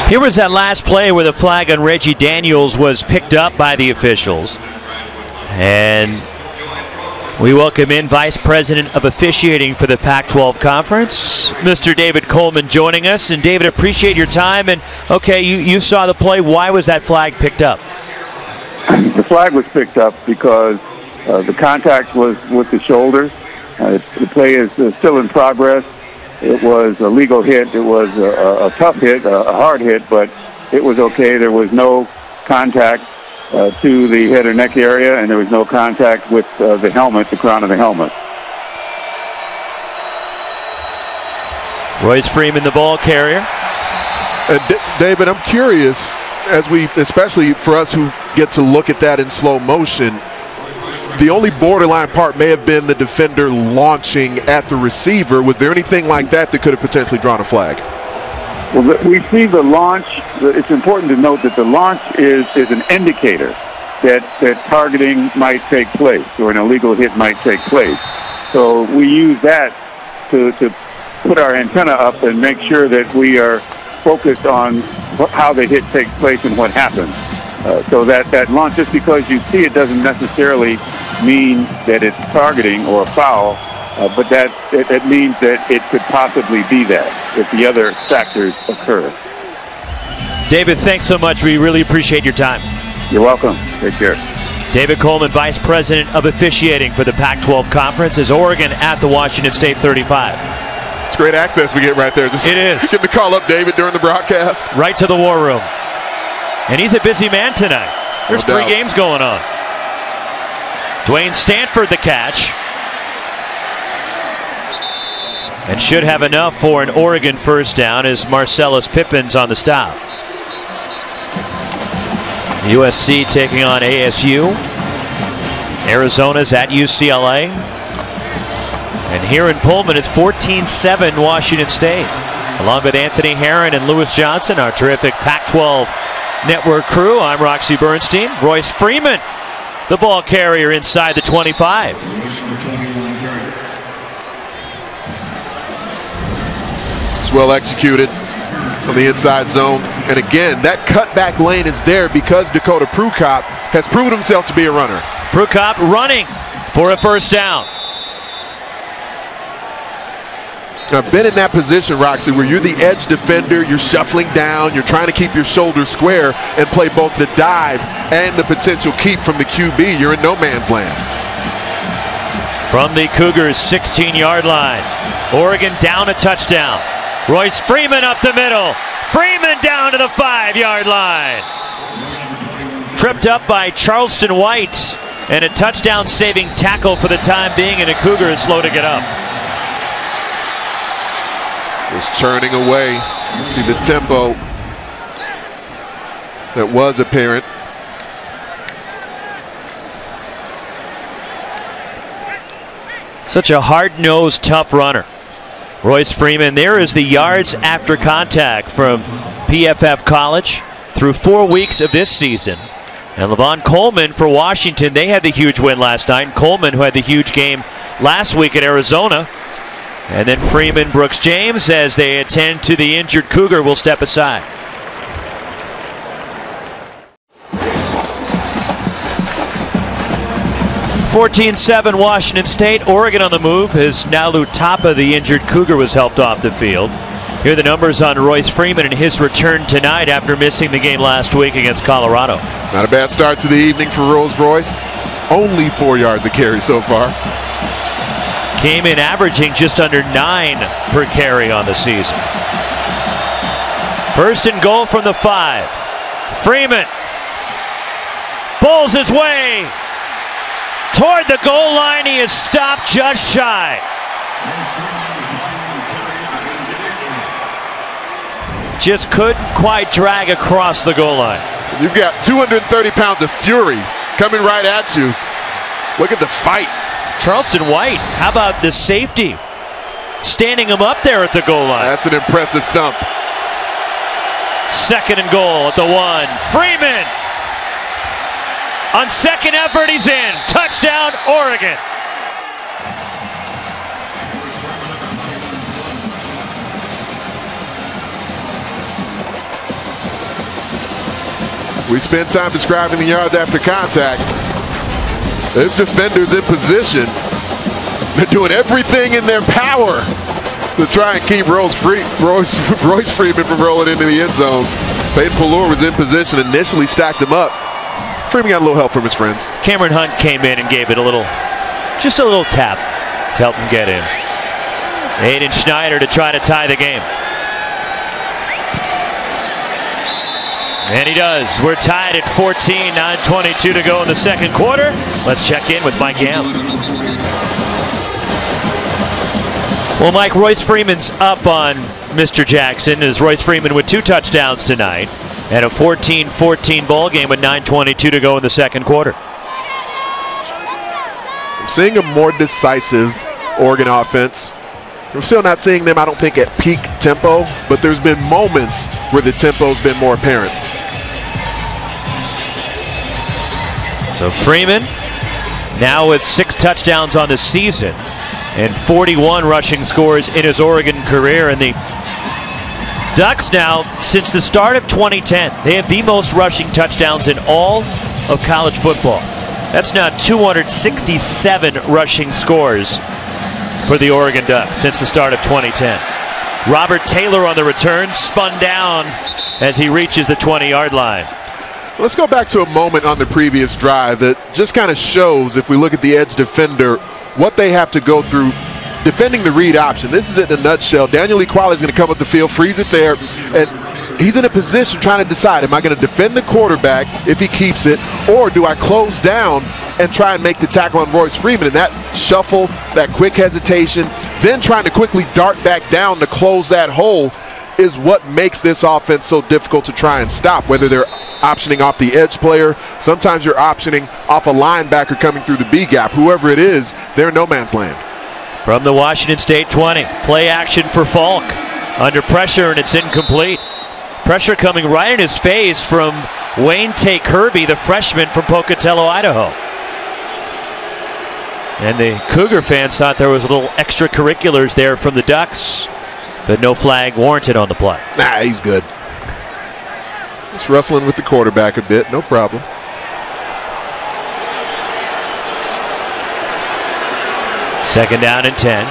Here was that last play where the flag on Reggie Daniels was picked up by the officials. And we welcome in Vice President of Officiating for the Pac-12 Conference, Mr. David Coleman, joining us. And David, appreciate your time. And okay, you saw the play. Why was that flag picked up? The flag was picked up because the contact was with the shoulders. The play is still in progress. It was a legal hit. It was a tough hit, a hard hit, but it was okay. There was no contact to the head or neck area, and there was no contact with the helmet, the crown of the helmet. Royce Freeman, the ball carrier. David, I'm curious, especially for us who get to look at that in slow motion, the only borderline part may have been the defender launching at the receiver. Was there anything like that that could have potentially drawn a flag? Well, we see the launch. It's important to note that the launch is an indicator that targeting might take place or an illegal hit might take place. So we use that to put our antenna up and make sure that we are focused on how the hit takes place and what happens. So that launch, just because you see it doesn't necessarily mean that it's targeting or a foul, but it means that it could possibly be that if the other factors occur. David, thanks so much. We really appreciate your time. You're welcome. Take care. David Coleman, Vice President of Officiating for the Pac-12 Conference, is Oregon at the Washington State 35. It's great access we get right there. It is. Get to call up David during the broadcast. Right to the war room. And he's a busy man tonight. There's 3 games going on. Dwayne Stanford the catch. And should have enough for an Oregon first down as Marcellus Pippins on the stop. USC taking on ASU. Arizona's at UCLA. And here in Pullman, it's 14-7 Washington State. Along with Anthony Herron and Lewis Johnson, our terrific Pac-12 Network crew, I'm Roxy Bernstein. Royce Freeman, the ball carrier inside the 25. It's well executed on the inside zone. And again, that cutback lane is there because Dakota Prukop has proven himself to be a runner. Prukop running for a first down. I've been in that position, Roxy, where you're the edge defender, you're shuffling down, you're trying to keep your shoulders square and play both the dive and the potential keep from the QB. You're in no man's land. From the Cougars' 16-yard line, Oregon down a touchdown. Royce Freeman up the middle. Freeman down to the 5-yard line. Tripped up by Charleston White, and a touchdown-saving tackle for the time being, and a Cougar is slow to get up. Was churning away. See the tempo that was apparent. Such a hard-nosed, tough runner. Royce Freeman, there is the yards after contact from PFF College through 4 weeks of this season. And Levon Coleman for Washington, they had the huge win last night. Coleman, who had the huge game last week at Arizona. And then Freeman, Brooks James, as they attend to the injured Cougar, will step aside. (14-7) Washington State. Oregon on the move as Nalu Tapa, the injured Cougar, was helped off the field. Here are the numbers on Royce Freeman and his return tonight after missing the game last week against Colorado. Not a bad start to the evening for Rolls-Royce. only 4 yards a carry so far. Came in averaging just under 9 per carry on the season. First and goal from the 5. Freeman bowls his way toward the goal line. He is stopped just shy. Just couldn't quite drag across the goal line. You've got 230 pounds of fury coming right at you. Look at the fight. Charleston White, how about the safety? Standing him up there at the goal line. That's an impressive thump. Second and goal at the 1. Freeman! On second effort, he's in. Touchdown, Oregon. We spent time describing the yards after contact. There's defenders in position. They're doing everything in their power to try and keep Royce Freeman from rolling into the end zone. Peyton Pallure was in position, initially stacked him up. Freeman got a little help from his friends. Cameron Hunt came in and gave it just a little tap to help him get in. Aiden Schneider to try to tie the game. And he does. We're tied at 14, 9:22 to go in the second quarter. Let's check in with Mike Yam. Well, Mike, Royce Freeman's up on Mr. Jackson as Royce Freeman with 2 touchdowns tonight and a 14-14 ball game with 9:22 to go in the second quarter. I'm seeing a more decisive Oregon offense. We're still not seeing them, I don't think, at peak tempo, but there's been moments where the tempo's been more apparent. So Freeman now with 6 touchdowns on the season and 41 rushing scores in his Oregon career. And the Ducks now, since the start of 2010, they have the most rushing touchdowns in all of college football. That's now 267 rushing scores for the Oregon Ducks since the start of 2010. Robert Taylor on the return, spun down as he reaches the 20-yard line. Let's go back to a moment on the previous drive that just kind of shows, if we look at the edge defender, what they have to go through defending the read option. This is it in a nutshell. Daniel Equali is going to come up the field, freeze it there, and he's in a position trying to decide, am I going to defend the quarterback if he keeps it, or do I close down and try and make the tackle on Royce Freeman? And that shuffle, that quick hesitation, then trying to quickly dart back down to close that hole is what makes this offense so difficult to try and stop, whether they're optioning off the edge player, sometimes you're optioning off a linebacker coming through the B gap. Whoever it is, they're in no man's land. From the Washington State 20, play action for Falk. Under pressure, and it's incomplete. Pressure coming right in his face from Wayne Tay Kirby, the freshman from Pocatello, Idaho. And the Cougar fans thought there was a little extracurriculars there from the Ducks, but no flag warranted on the play. Nah, he's good. Just wrestling with the quarterback a bit, no problem. Second down and 10.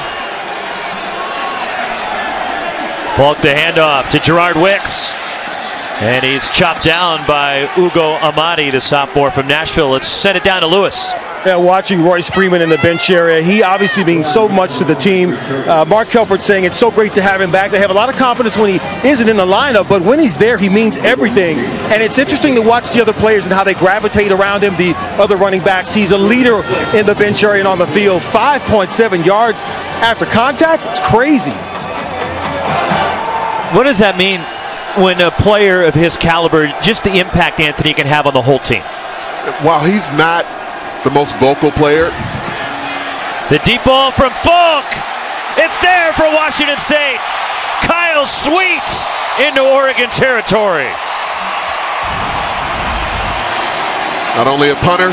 Falk the handoff to Gerard Wicks. And he's chopped down by Ugo Amadi, the sophomore from Nashville. Let's send it down to Lewis. Yeah, watching Royce Freeman in the bench area, he obviously means so much to the team. Mark Kelford saying it's so great to have him back. They have a lot of confidence when he isn't in the lineup, but when he's there, he means everything. And it's interesting to watch the other players and how they gravitate around him, the other running backs. He's a leader in the bench area and on the field. 5.7 yards after contact. It's crazy. What does that mean when a player of his caliber, just the impact Anthony can have on the whole team? While he's not the most vocal player. The deep ball from Falk. It's there for Washington State. Kyle Sweet into Oregon territory. Not only a punter,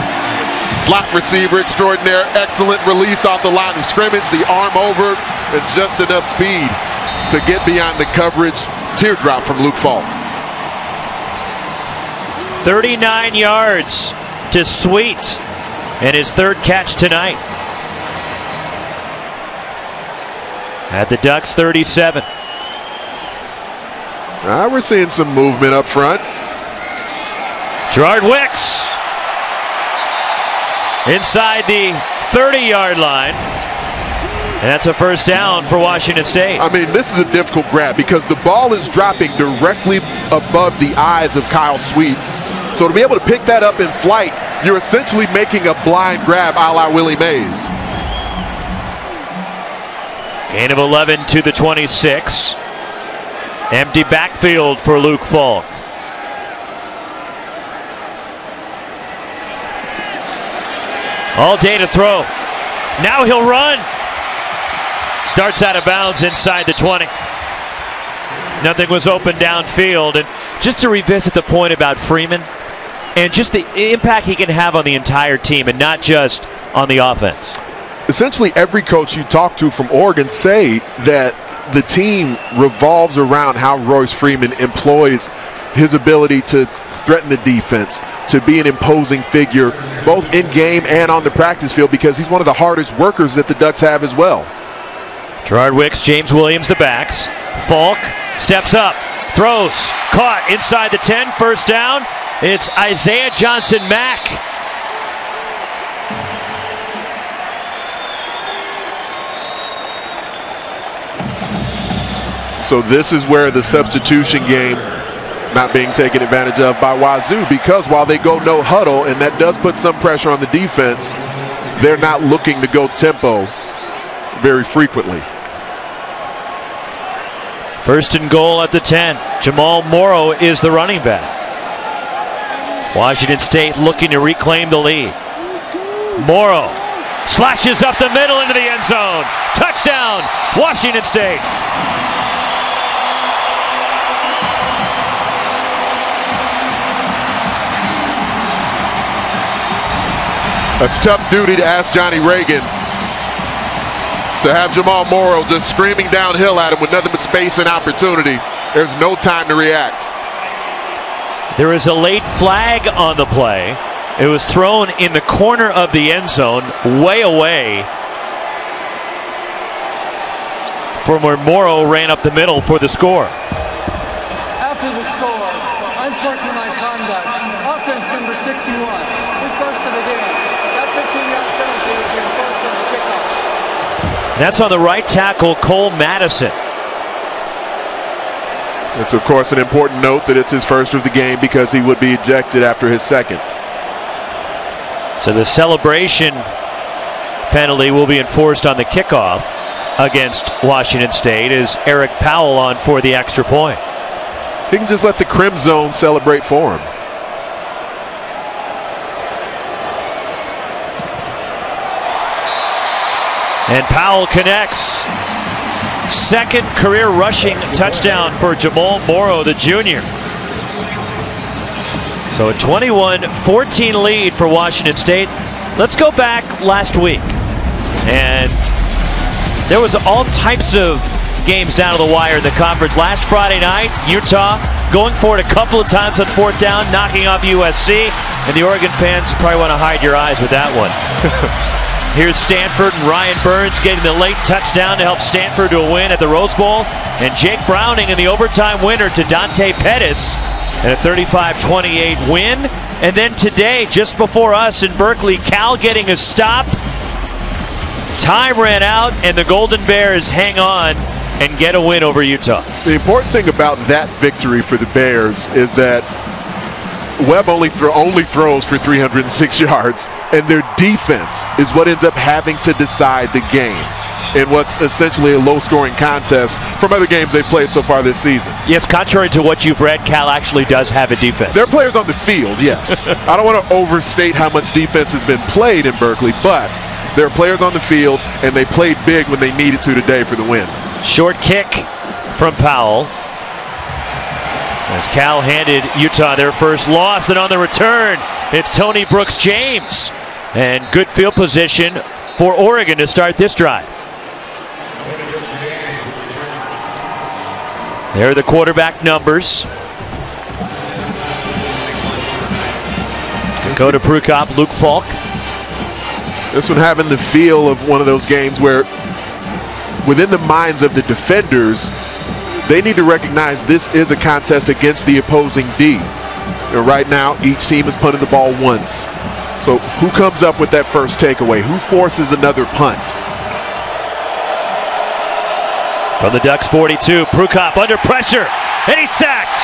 slot receiver extraordinaire, excellent release off the line of scrimmage, the arm over, and just enough speed to get beyond the coverage. Teardrop from Luke Falk. 39 yards to Sweet. And his third catch tonight. At the Ducks 37. We're seeing some movement up front. Gerard Wicks. inside the 30-yard line. And that's a first down for Washington State. I mean, this is a difficult grab because the ball is dropping directly above the eyes of Kyle Sweet. So to be able to pick that up in flight, you're essentially making a blind grab a la Willie Mays. Gain of 11 to the 26. Empty backfield for Luke Falk. All day to throw. Now he'll run. Darts out of bounds inside the 20. Nothing was open downfield. And just to revisit the point about Freeman and just the impact he can have on the entire team and not just on the offense. Essentially every coach you talk to from Oregon say that the team revolves around how Royce Freeman employs his ability to threaten the defense, to be an imposing figure both in game and on the practice field, because he's one of the hardest workers that the Ducks have as well. Gerard Wicks, James Williams, the backs. Falk steps up, throws, caught inside the 10, first down. It's Isaiah Johnson-Mack. So this is where the substitution game not being taken advantage of by Wazoo, because while they go no huddle, and that does put some pressure on the defense, they're not looking to go tempo very frequently. First and goal at the 10. Jamal Morrow is the running back. Washington State looking to reclaim the lead. Morrow slashes up the middle into the end zone. Touchdown, Washington State. That's tough duty to ask Johnny Reagan to have Jamal Morrow just screaming downhill at him with nothing but space and opportunity. There's no time to react. There is a late flag on the play. It was thrown in the corner of the end zone, way away from where Morrow ran up the middle for the score. After the score, unsportsmanlike conduct, offense number 61, his first of the game. That 15-yard penalty will be enforced on the kickoff. That's on the right tackle, Cole Madison. It's, of course, an important note that it's his first of the game because he would be ejected after his second. So the celebration penalty will be enforced on the kickoff against Washington State as Eric Powell on for the extra point. He can just let the Crim Zone celebrate for him. And Powell connects. Second career rushing touchdown for Jamal Morrow, the junior. So a 21-14 lead for Washington State. Let's go back last week. And there was all types of games down to the wire in the conference. Last Friday night, Utah going for it a couple of times on fourth down, knocking off USC. And the Oregon fans probably want to hide your eyes with that one. Here's Stanford and Ryan Burns getting the late touchdown to help Stanford to a win at the Rose Bowl. And Jake Browning in the overtime winner to Dante Pettis and a 35-28 win. And then today, just before us in Berkeley, Cal getting a stop. Time ran out, and the Golden Bears hang on and get a win over Utah. The important thing about that victory for the Bears is that Webb only throws for 306 yards, and their defense is what ends up having to decide the game in what's essentially a low-scoring contest from other games they've played so far this season. Yes, contrary to what you've read, Cal actually does have a defense. There are players on the field, yes. I don't want to overstate how much defense has been played in Berkeley, but there are players on the field, and they played big when they needed to today for the win. Short kick from Powell, as Cal handed Utah their first loss, and on the return, it's Tony Brooks-James. And good field position for Oregon to start this drive. There are the quarterback numbers. Dakota Prukop, Luke Falk. This one having the feel of one of those games where within the minds of the defenders, they need to recognize this is a contest against the opposing D. And right now, each team is punting the ball once. So who comes up with that first takeaway? Who forces another punt? From the Ducks 42, Prukop under pressure, and he's sacked.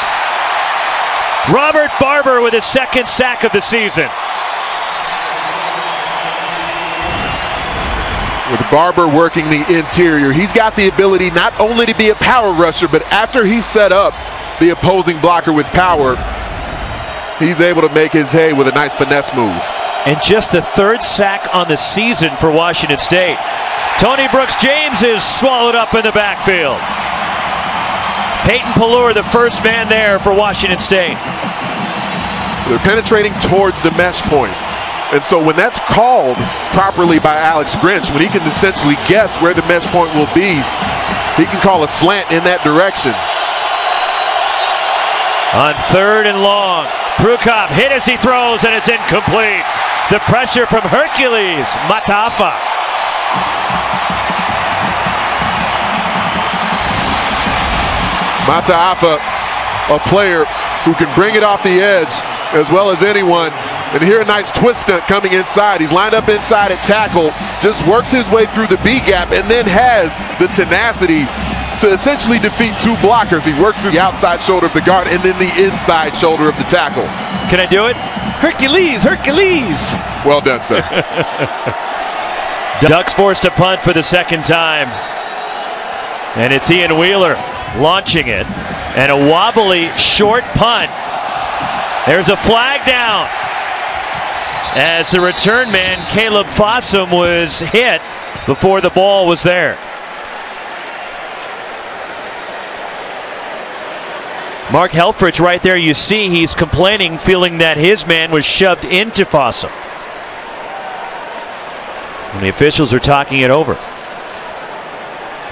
Robert Barber with his second sack of the season. With Barber working the interior, he's got the ability not only to be a power rusher, but after he's set up the opposing blocker with power, he's able to make his hay with a nice finesse move. And just the third sack on the season for Washington State. Tony Brooks-James is swallowed up in the backfield. Peyton Pallure, the first man there for Washington State. They're penetrating towards the mesh point. And so when that's called properly by Alex Grinch, when he can essentially guess where the mesh point will be, he can call a slant in that direction. On 3rd and long, Prukop hit as he throws, and it's incomplete. The pressure from Hercules Mataafa. Mataafa, a player who can bring it off the edge as well as anyone. And here a nice twist stunt coming inside. He's lined up inside at tackle, just works his way through the B gap, and then has the tenacity to essentially defeat two blockers. He works through the outside shoulder of the guard and then the inside shoulder of the tackle. Can I do it? Hercules, Hercules! Well done, sir. Ducks forced a punt for the second time. And it's Ian Wheeler launching it. And a wobbly short punt. There's a flag down as the return man, Caleb Fossum, was hit before the ball was there. Mark Helfrich right there, you see he's complaining, feeling that his man was shoved into Fossum. And the officials are talking it over.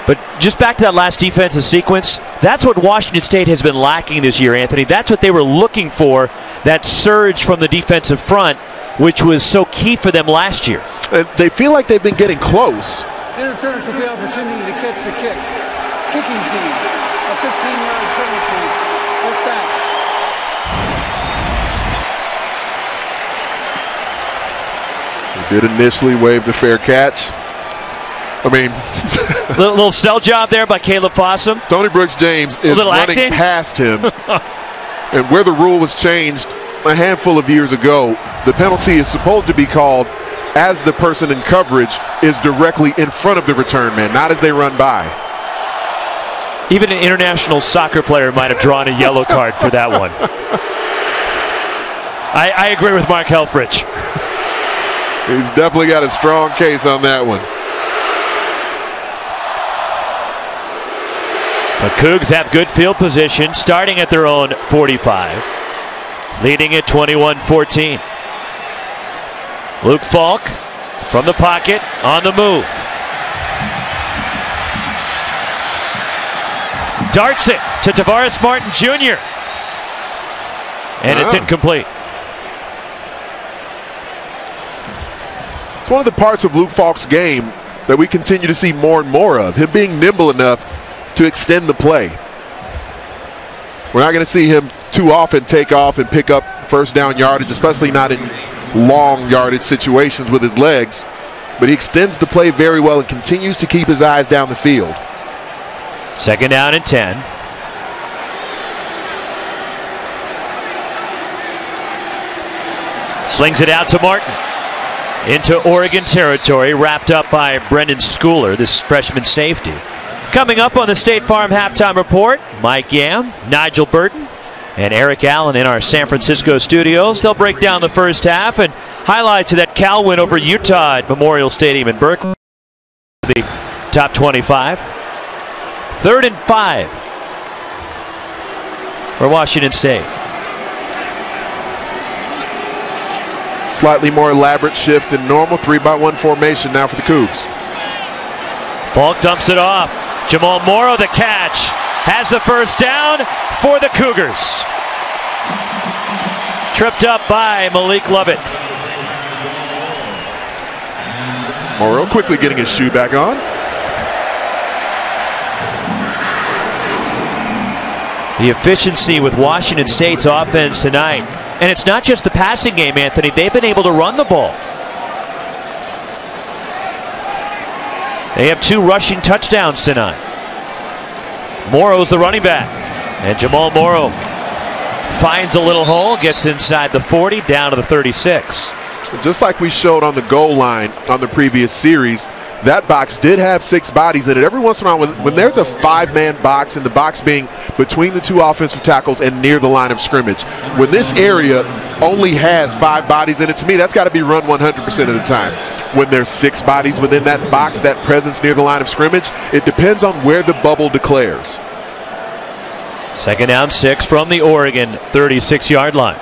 But just back to that last defensive sequence, that's what Washington State has been lacking this year, Anthony. That's what they were looking for, that surge from the defensive front, which was so key for them last year. And they feel like they've been getting close. Interference with the opportunity to catch the kick. Kicking team, a 15-yard penalty. First down. He did initially wave the fair catch. I mean, little sell job there by Caleb Fossum. Tony Brooks-James is running acting past him. And where the rule was changed a handful of years ago, the penalty is supposed to be called as the person in coverage is directly in front of the return man, not as they run by. Even an international soccer player might have drawn a yellow card for that one. I agree with Mark Helfrich. He's definitely got a strong case on that one. The Cougs have good field position, starting at their own 45, leading at 21-14. Luke Falk from the pocket, on the move. Darts it to Tavares Martin Jr. And it's incomplete. It's one of the parts of Luke Falk's game that we continue to see more and more of, him being nimble enough to extend the play. We're not going to see him too often take off and pick up first down yardage, especially not in long yardage situations with his legs, but he extends the play very well and continues to keep his eyes down the field. Second down and 10. Slings it out to Martin. Into Oregon territory, wrapped up by Brendan Schooler, this freshman safety. Coming up on the State Farm Halftime Report, Mike Yam, Nigel Burton, and Eric Allen in our San Francisco studios. They'll break down the first half and highlights of that Cal win over Utah at Memorial Stadium in Berkeley. The top 25. 3rd and 5 for Washington State. Slightly more elaborate shift than normal. 3-by-1 formation now for the Cougs. Falk dumps it off. Jamal Morrow, the catch, has the first down for the Cougars. Tripped up by Malik Lovett. Morrow quickly getting his shoe back on. The efficiency with Washington State's offense tonight. And it's not just the passing game, Anthony. They've been able to run the ball. They have 2 rushing touchdowns tonight. Morrow's the running back. And Jamal Morrow finds a little hole, gets inside the 40, down to the 36. Just like we showed on the goal line on the previous series, that box did have 6 bodies in it. Every once in a while, when there's a 5-man box, and the box being between the 2 offensive tackles and near the line of scrimmage, when this area only has 5 bodies in it, to me, that's got to be run 100% of the time. When there's 6 bodies within that box, that presence near the line of scrimmage, it depends on where the bubble declares. 2nd down 6 from the Oregon 36-yard line.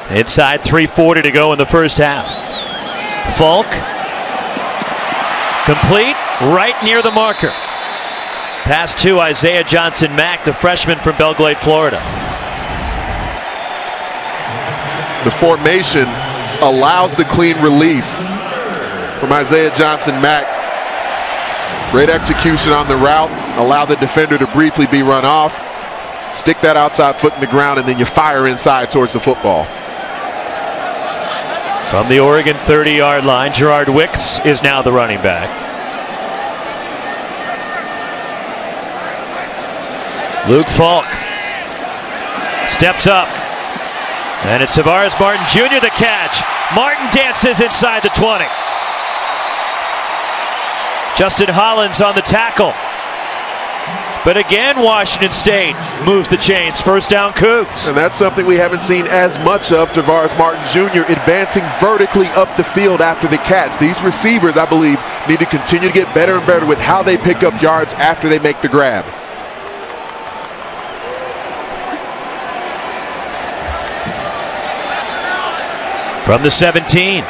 Inside 3:40 to go in the first half. Falk. Complete, right near the marker. Pass to Isaiah Johnson-Mack, the freshman from Belgrade, Florida. The formation allows the clean release from Isaiah Johnson-Mack. Great execution on the route. Allow the defender to briefly be run off. Stick that outside foot in the ground, and then you fire inside towards the football. From the Oregon 30-yard line, Gerard Wicks is now the running back. Luke Falk steps up. And it's Tavares Martin Jr. the catch. Martin dances inside the 20. Justin Hollins on the tackle. But again, Washington State moves the chains. First down, Cougs. And that's something we haven't seen as much of. Tavares Martin Jr. advancing vertically up the field after the catch. These receivers, I believe, need to continue to get better and better with how they pick up yards after they make the grab. From the 17.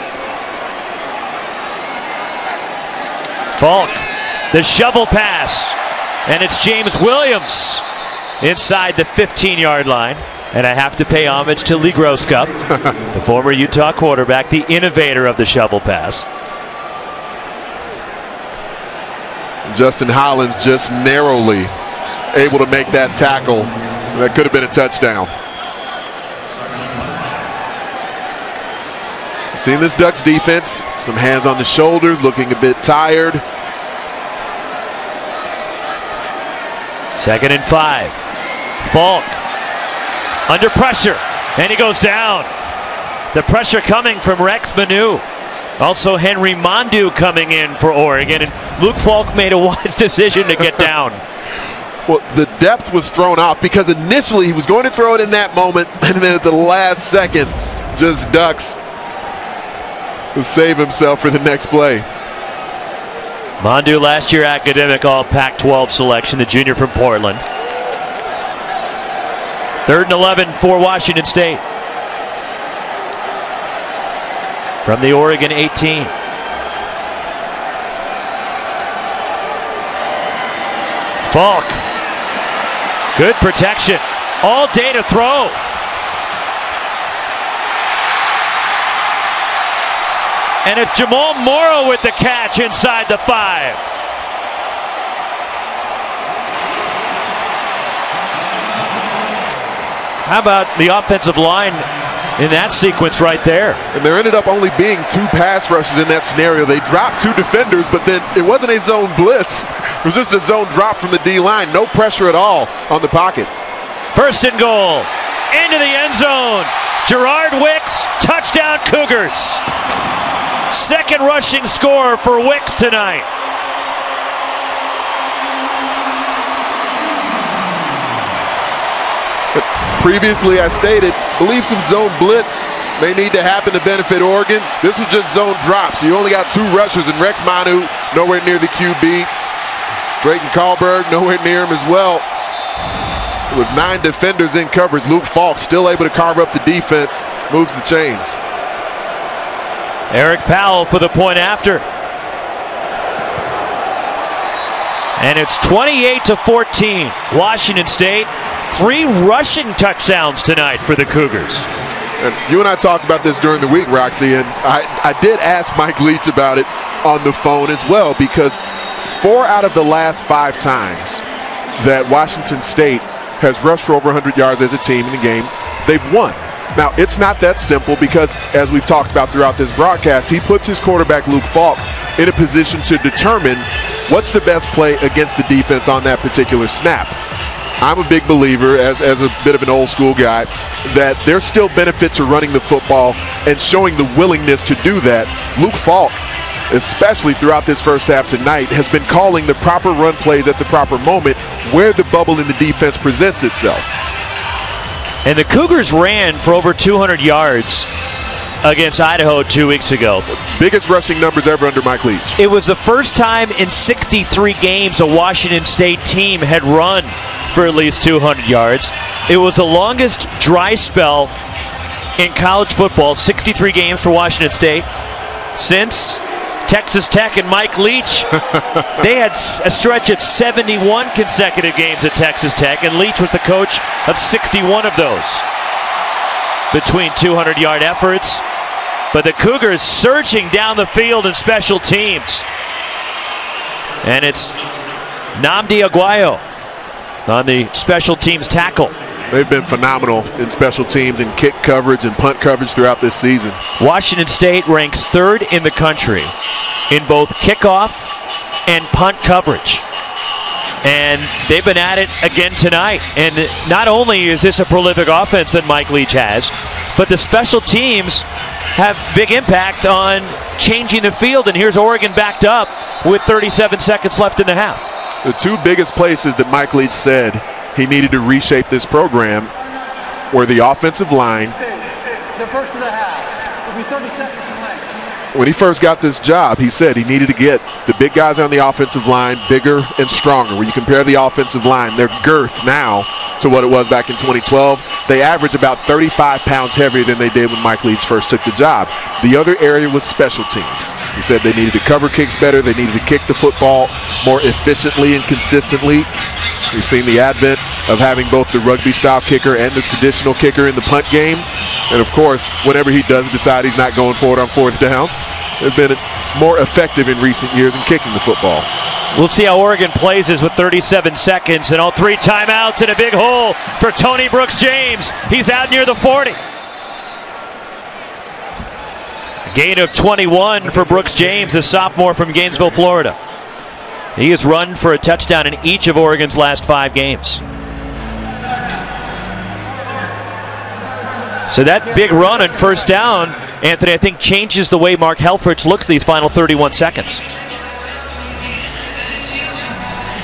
Falk, the shovel pass. And it's James Williams inside the 15-yard line. And I have to pay homage to Lee Groscup, the former Utah quarterback, the innovator of the shovel pass. Justin Hollins just narrowly able to make that tackle. That could have been a touchdown. Seeing this Ducks defense, some hands on the shoulders, looking a bit tired. 2nd and 5. Falk under pressure, and he goes down. The pressure coming from Rex Manu. Also Henry Mondu coming in for Oregon, and Luke Falk made a wise decision to get down. Well, the depth was thrown off because initially he was going to throw it in that moment, and then at the last second, just ducks to save himself for the next play. Mondu, last year academic all Pac-12 selection, the junior from Portland. 3rd and 11 for Washington State. From the Oregon 18. Falk. Good protection. All day to throw. And it's Jamal Morrow with the catch inside the 5. How about the offensive line in that sequence right there? And there ended up only being 2 pass rushes in that scenario. They dropped 2 defenders, but then it wasn't a zone blitz. It was just a zone drop from the D-line. No pressure at all on the pocket. 1st and goal. Into the end zone. Gerard Wicks, touchdown Cougars. 2nd rushing score for Wicks tonight. Previously, I stated, believe some zone blitz may need to happen to benefit Oregon. This was just zone drop, so you only got 2 rushers, and Rex Manu nowhere near the QB. Drayton Kahlberg nowhere near him as well. With 9 defenders in coverage, Luke Falk still able to carve up the defense, moves the chains. Eric Powell for the point after. And it's 28-14. Washington State, 3 rushing touchdowns tonight for the Cougars. And you and I talked about this during the week, Roxy, and I did ask Mike Leach about it on the phone as well, because 4 out of the last 5 times that Washington State has rushed for over 100 yards as a team in the game, they've won. Now, it's not that simple because, as we've talked about throughout this broadcast, he puts his quarterback, Luke Falk, in a position to determine what's the best play against the defense on that particular snap. I'm a big believer, as a bit of an old school guy, that there's still benefit to running the football and showing the willingness to do that. Luke Falk, especially throughout this first half tonight, has been calling the proper run plays at the proper moment where the bubble in the defense presents itself. And the Cougars ran for over 200 yards against Idaho 2 weeks ago. Biggest rushing numbers ever under Mike Leach. It was the first time in 63 games a Washington State team had run for at least 200 yards. It was the longest dry spell in college football, 63 games for Washington State, since Texas Tech and Mike Leach. They had a stretch at 71 consecutive games at Texas Tech, and Leach was the coach of 61 of those between 200-yard efforts. But the Cougars surging down the field in special teams. And it's Nnamdi Aguayo on the special teams tackle. They've been phenomenal in special teams and kick coverage and punt coverage throughout this season. Washington State ranks 3rd in the country in both kickoff and punt coverage. And they've been at it again tonight. And not only is this a prolific offense that Mike Leach has, but the special teams have big impact on changing the field. And here's Oregon backed up with 37 seconds left in the half. The two biggest places that Mike Leach said he needed to reshape this program were the offensive line. The first of the half. It'll be 30 seconds in length. When he first got this job, he said he needed to get the big guys on the offensive line bigger and stronger. When you compare the offensive line, their girth now to what it was back in 2012, they average about 35 pounds heavier than they did when Mike Leach first took the job. The other area was special teams. He said they needed to cover kicks better. They needed to kick the football more efficiently and consistently. We've seen the advent of having both the rugby-style kicker and the traditional kicker in the punt game. And, of course, whenever he does decide he's not going for it on 4th down, they've been more effective in recent years in kicking the football. We'll see how Oregon plays this with 37 seconds and all 3 timeouts and a big hole for Tony Brooks-James. He's out near the 40. A gain of 21 for Brooks-James, a sophomore from Gainesville, Florida. He has run for a touchdown in each of Oregon's last 5 games. So that big run on 1st down, Anthony, I think changes the way Mark Helfrich looks these final 31 seconds.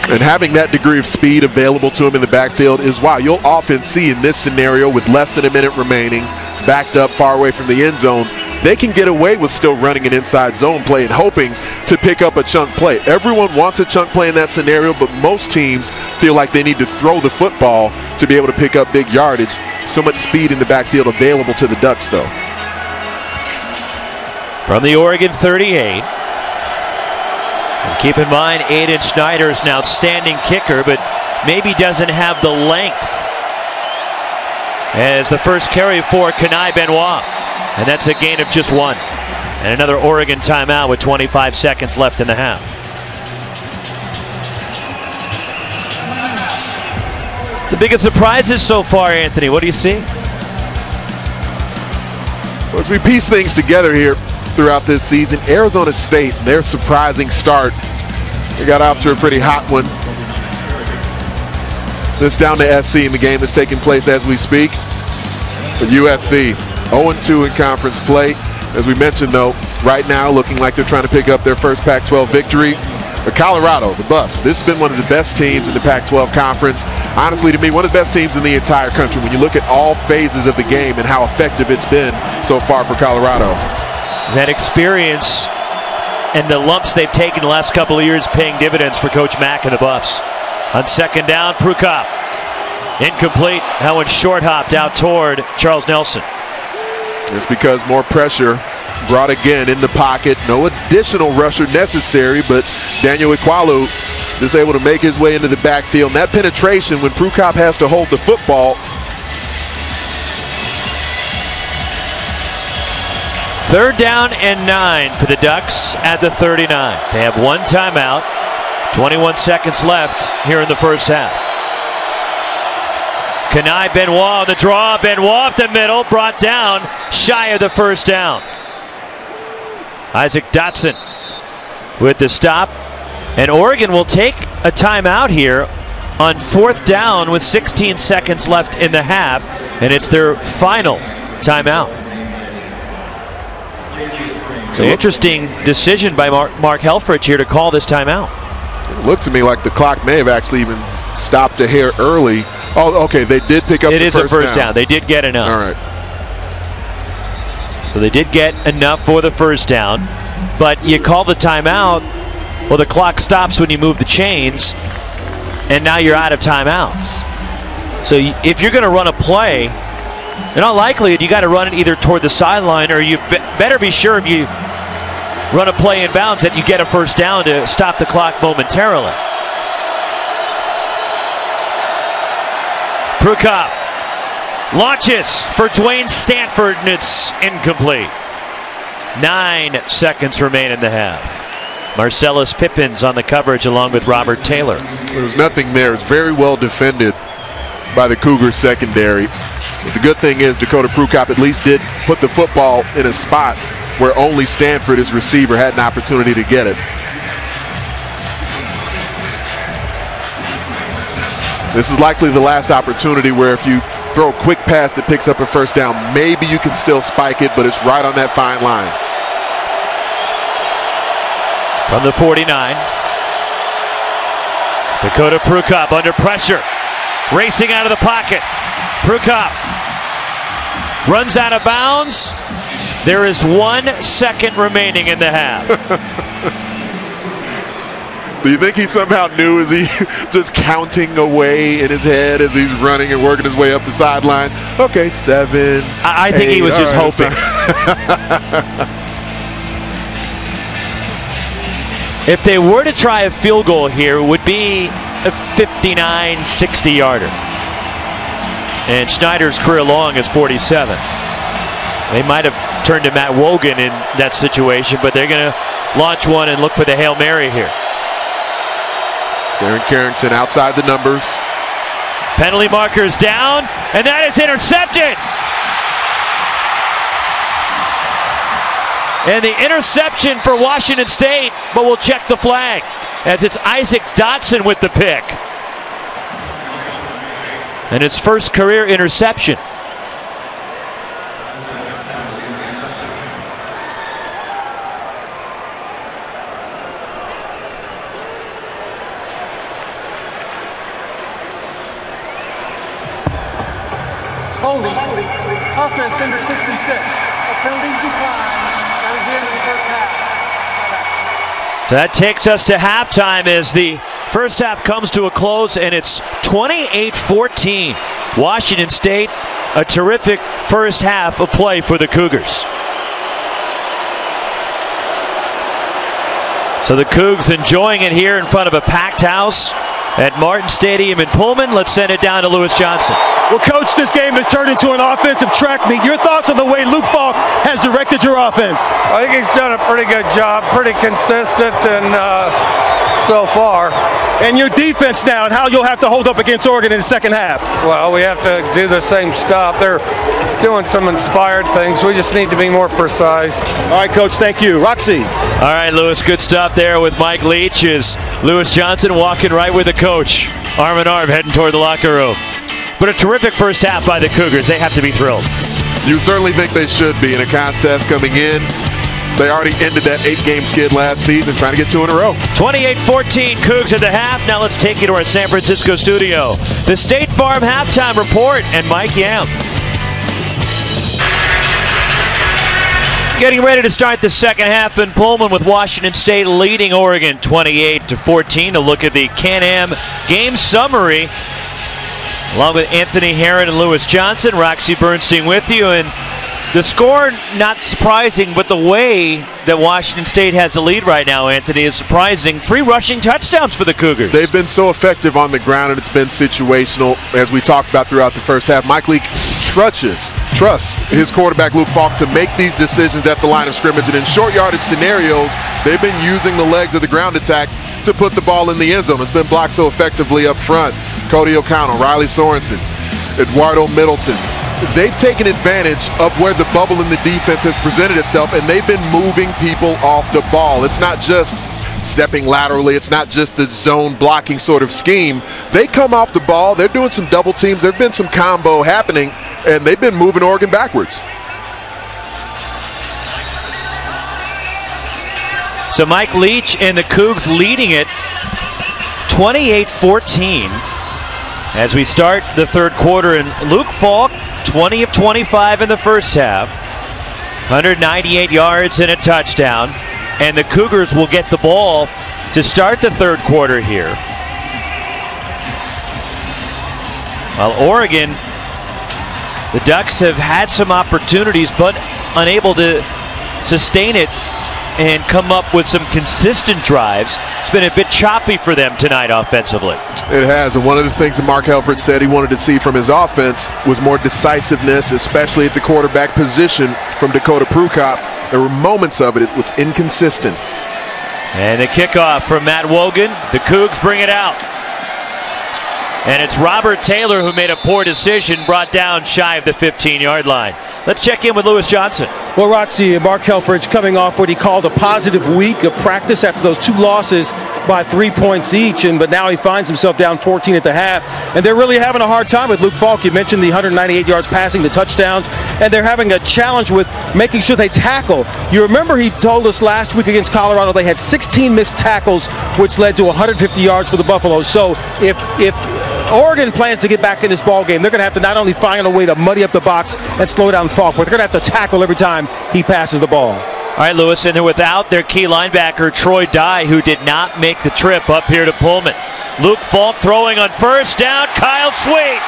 And having that degree of speed available to him in the backfield is why you'll often see in this scenario with less than a minute remaining, backed up far away from the end zone, they can get away with still running an inside zone play and hoping to pick up a chunk play. Everyone wants a chunk play in that scenario, but most teams feel like they need to throw the football to be able to pick up big yardage. So much speed in the backfield available to the Ducks, though. From the Oregon 38. And keep in mind, Aiden Schneider is an outstanding kicker, but maybe doesn't have the length as the first carry for Kenai Benoit. And that's a gain of just 1. And another Oregon timeout with 25 seconds left in the half. The biggest surprises so far, Anthony, what do you see? Well, as we piece things together here throughout this season, Arizona State, their surprising start. They got off to a pretty hot one. This down to SC in the game that's taking place as we speak. But USC 0-2 in conference play. As we mentioned, though, right now looking like they're trying to pick up their first Pac-12 victory. But Colorado, the Buffs, this has been one of the best teams in the Pac-12 conference. Honestly, to me, one of the best teams in the entire country when you look at all phases of the game and how effective it's been so far for Colorado. That experience and the lumps they've taken the last couple of years paying dividends for Coach Mack and the Buffs. On 2nd down, Prukop. Incomplete. That one short hopped out toward Charles Nelson. It's because more pressure brought again in the pocket. No additional rusher necessary, but Daniel Ikwalu is able to make his way into the backfield. And that penetration when Prukop has to hold the football. 3rd down and 9 for the Ducks at the 39. They have 1 timeout. 21 seconds left here in the first half. Kenai Benoit on the draw. Benoit up the middle, brought down, shy of the first down. Isaac Dotson with the stop. And Oregon will take a timeout here on 4th down with 16 seconds left in the half. And it's their final timeout. So interesting decision by Mark Helfrich here to call this timeout. It looked to me like the clock may have actually even stopped a hair early. Oh, okay, they did pick up the first down. It is a first down. They did get enough. All right. So they did get enough for the first down. But you call the timeout, well, the clock stops when you move the chains, and now you're out of timeouts. So if you're going to run a play, in all likelihood, you got to run it either toward the sideline, or you better be sure if you run a play in bounds that you get a first down to stop the clock momentarily. Prukop launches for Dwayne Stanford, and it's incomplete. 9 seconds remain in the half. Marcellus Pippins on the coverage along with Robert Taylor. There was nothing there. It's very well defended by the Cougars secondary. But the good thing is Dakota Prukop at least did put the football in a spot where only Stanford, his receiver, had an opportunity to get it. This is likely the last opportunity where if you throw a quick pass that picks up a first down, maybe you can still spike it, but it's right on that fine line. From the 49, Dakota Prukop under pressure, racing out of the pocket. Prukop runs out of bounds. There is 1 second remaining in the half. Do you think he somehow knew? Is he just counting away in his head as he's running and working his way up the sideline? Okay, 7. I think 8. he was just hoping. If they were to try a field goal here, it would be a 59, 60-yarder. And Schneider's career long is 47. They might have turned to Matt Wogan in that situation, but they're going to launch one and look for the Hail Mary here. Darren Carrington outside the numbers. Penalty markers down, and that is intercepted. And the interception for Washington State, but we'll check the flag as it's Isaac Dotson with the pick. And his first career interception. Holding. Offense number 66. Penalties decline. That is the end of the first half. So that takes us to halftime as the first half comes to a close, and it's 28-14. Washington State, a terrific first half of play for the Cougars. So the Cougs enjoying it here in front of a packed house at Martin Stadium in Pullman. Let's send it down to Lewis Johnson. Well, Coach, this game has turned into an offensive track meet. Your thoughts on the way Luke Falk has directed your offense? I think he's done a pretty good job, pretty consistent, and so far. And your defense now, and how you'll have to hold up against Oregon in the second half. Well, we have to do the same stuff. They're doing some inspired things. We just need to be more precise. All right, Coach, thank you. Roxy. All right, Lewis, good stuff there with Mike Leach as Lewis Johnson walking right with the coach. Arm in arm heading toward the locker room. But a terrific first half by the Cougars. They have to be thrilled. You certainly think they should be in a contest coming in. They already ended that 8-game skid last season, trying to get 2 in a row. 28-14 Cougs at the half. Now let's take you to our San Francisco studio. The State Farm Halftime Report and Mike Yam. Getting ready to start the second half in Pullman with Washington State leading Oregon 28-14. To look at the Can-Am game summary, along with Anthony Herron and Lewis Johnson. Roxy Bernstein with you, and the score not surprising, but the way that Washington State has a lead right now, Anthony, is surprising. 3 rushing touchdowns for the Cougars. They've been so effective on the ground, and it's been situational, as we talked about throughout the first half. Mike Leach trusts his quarterback Luke Falk to make these decisions at the line of scrimmage, and in short yardage scenarios, they've been using the legs of the ground attack to put the ball in the end zone. It's been blocked so effectively up front. Cody O'Connell, Riley Sorensen, Eduardo Middleton. They've taken advantage of where the bubble in the defense has presented itself, and they've been moving people off the ball. It's not just stepping laterally. It's not just the zone blocking sort of scheme. They come off the ball. They're doing some double teams. There's been some combo happening, and they've been moving Oregon backwards. So Mike Leach and the Cougs leading it 28-14 as we start the third quarter. And Luke Falk, 20 of 25 in the first half, 198 yards and a touchdown. And the Cougars will get the ball to start the third quarter here. While Oregon, the Ducks have had some opportunities but unable to sustain it and come up with some consistent drives. It's been a bit choppy for them tonight offensively. It has, and one of the things that Mark Helfrich said he wanted to see from his offense was more decisiveness, especially at the quarterback position from Dakota Prukop. There were moments of it. It was inconsistent. And the kickoff from Matt Wogan. The Cougs bring it out. And it's Robert Taylor who made a poor decision, brought down shy of the 15-yard line. Let's check in with Lewis Johnson. Well, Roxy, Mark Helfrich coming off what he called a positive week of practice after those two losses by 3 points each, but now he finds himself down 14 at the half, and they're really having a hard time with Luke Falk. You mentioned the 198 yards passing, the touchdowns, and they're having a challenge with making sure they tackle. You remember he told us last week against Colorado they had 16 missed tackles, which led to 150 yards for the Buffaloes. So if Oregon plans to get back in this ball game, they're going to have to not only find a way to muddy up the box and slow down Falk, but they're going to have to tackle every time he passes the ball. All right, Lewis, and they're without their key linebacker, Troy Dye, who did not make the trip up here to Pullman. Luke Falk throwing on first down. Kyle Sweet.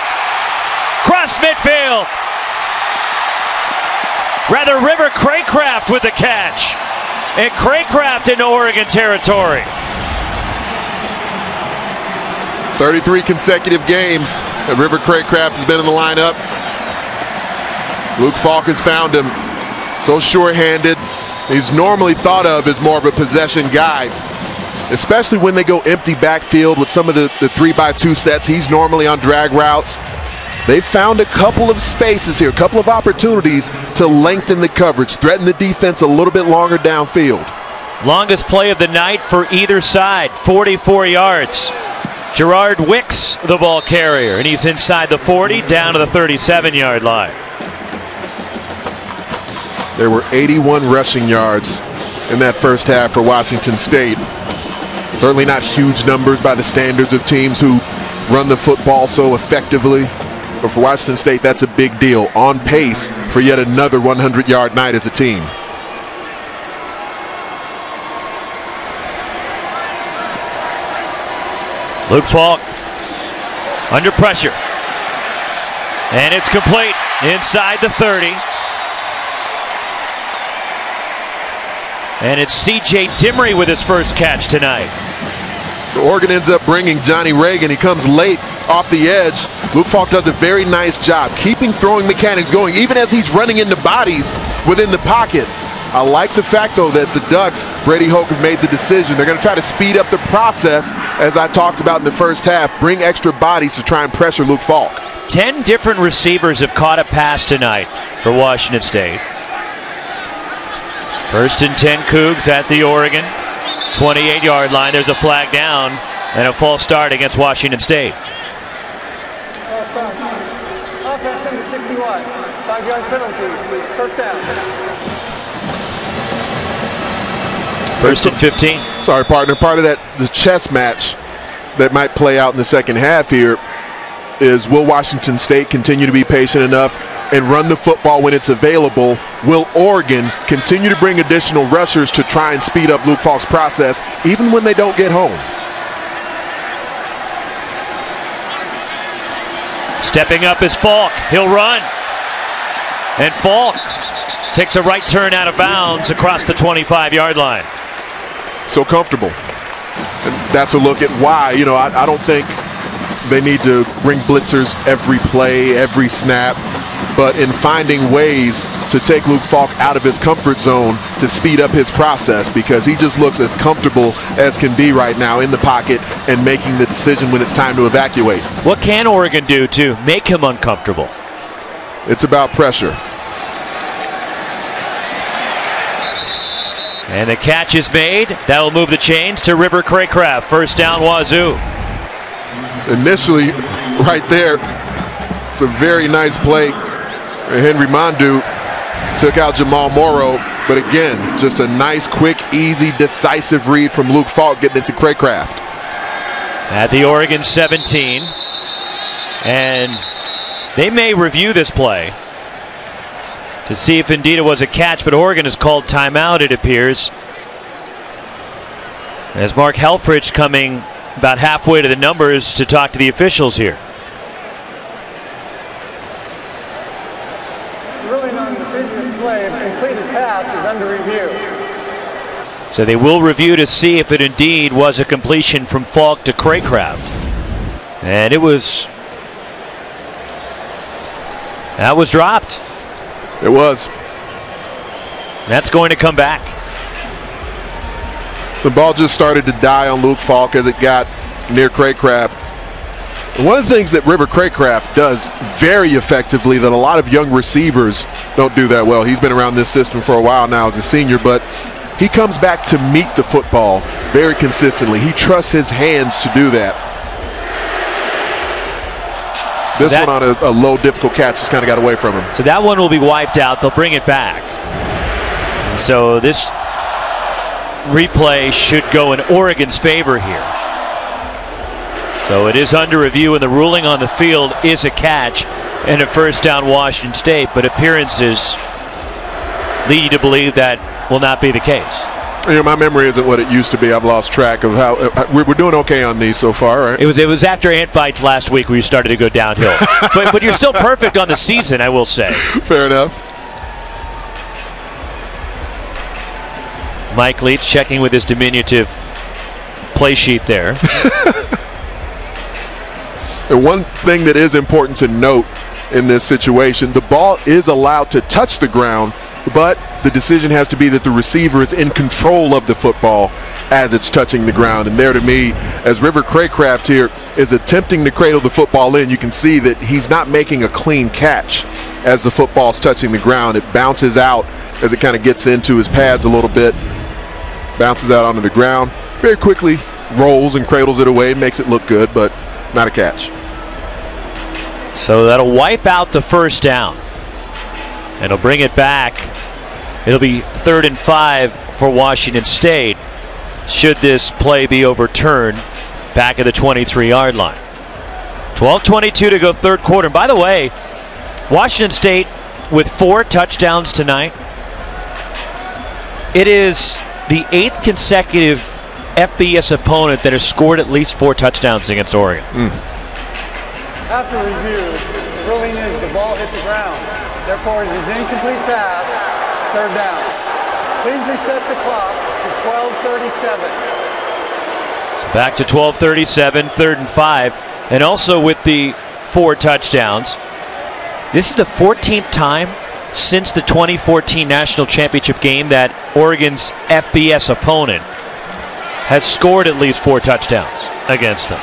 Cross midfield. Rather, River Craycraft with the catch. And Craycraft into Oregon territory. 33 consecutive games that River Craycraft has been in the lineup. Luke Falk has found him. So sure-handed. He's normally thought of as more of a possession guy, especially when they go empty backfield with some of the 3x2 sets. He's normally on drag routes. They've found a couple of spaces here, a couple of opportunities to lengthen the coverage, threaten the defense a little bit longer downfield. Longest play of the night for either side, 44 yards. Gerard Wicks, the ball carrier, and he's inside the 40, down to the 37-yard line. There were 81 rushing yards in that first half for Washington State. Certainly not huge numbers by the standards of teams who run the football so effectively. But for Washington State, that's a big deal. On pace for yet another 100-yard night as a team. Luke Falk under pressure. And it's complete inside the 30. And it's C.J. Dimry with his first catch tonight. Oregon ends up bringing Johnny Reagan. He comes late off the edge. Luke Falk does a very nice job keeping throwing mechanics going, even as he's running into bodies within the pocket. I like the fact, though, that the Ducks, Brady Hoke, have made the decision. They're going to try to speed up the process, as I talked about in the first half, bring extra bodies to try and pressure Luke Falk. 10 different receivers have caught a pass tonight for Washington State. First and 10 Cougs at the Oregon 28-yard line. There's a flag down and a false start against Washington State. Offense number 61. 5-yard penalty. First down. First and 15. Sorry, partner. Part of the chess match that might play out in the second half here is, will Washington State continue to be patient enough and run the football when it's available? Will Oregon continue to bring additional rushers to try and speed up Luke Falk's process even when they don't get home? Stepping up is Falk. He'll run. And Falk takes a right turn out of bounds across the 25-yard line. So comfortable. And that's a look at why, I don't think they need to bring blitzers every play, every snap. but in finding ways to take Luke Falk out of his comfort zone to speed up his process, because he just looks as comfortable as can be right now in the pocket and making the decision when it's time to evacuate. What can Oregon do to make him uncomfortable? It's about pressure. And the catch is made. That'll move the chains to River Cracraft. First down, Wazoo. Initially, right there, it's a very nice play. Henry Mondu took out Jamal Morrow, but again, just a nice, quick, easy, decisive read from Luke Falk getting into Cracraft. At the Oregon 17. And they may review this play to see if indeed it was a catch, but Oregon has called timeout, it appears, as Mark Helfrich coming about halfway to the numbers to talk to the officials here. Ruling on the previous play of completed pass is under review. So they will review to see if it indeed was a completion from Falk to Cracraft. And that was dropped. It was. That's going to come back. The ball just started to die on Luke Falk as it got near Cracraft. One of the things that River Cracraft does very effectively that a lot of young receivers don't do that well. He's been around this system for a while now as a senior, but he comes back to meet the football very consistently. He trusts his hands to do that. This one on a low, difficult catch just kind of got away from him. So that one will be wiped out. They'll bring it back. And so this replay should go in Oregon's favor here. So it is under review, and the ruling on the field is a catch and a first down Washington State, but appearances lead you to believe that will not be the case. You know, my memory isn't what it used to be. I've lost track of how we're doing okay on these so far, right? It was after Ant Bites last week where you started to go downhill. but you're still perfect on the season, I will say. Fair enough. Mike Leach checking with his diminutive play sheet there. And one thing that is important to note in this situation, the ball is allowed to touch the ground, but the decision has to be that the receiver is in control of the football as it's touching the ground. And there, to me, as River Cracraft here is attempting to cradle the football in, you can see that he's not making a clean catch as the football's touching the ground. It bounces out as it kind of gets into his pads a little bit, bounces out onto the ground, very quickly rolls and cradles it away, makes it look good, but not a catch. So that'll wipe out the first down. It'll bring it back. It'll be 3rd and 5 for Washington State should this play be overturned back at the 23-yard line. 12:22 to go third quarter. And by the way, Washington State with 4 touchdowns tonight. It is the 8th consecutive FBS opponent that has scored at least 4 touchdowns against Oregon. After review, the ruling is the ball hit the ground. Therefore, it is incomplete pass, 3rd down. Please reset the clock to 12:37. So back to 12:37, 3rd and 5. And also with the 4 touchdowns, this is the 14th time since the 2014 National Championship game that Oregon's FBS opponent has scored at least 4 touchdowns against them.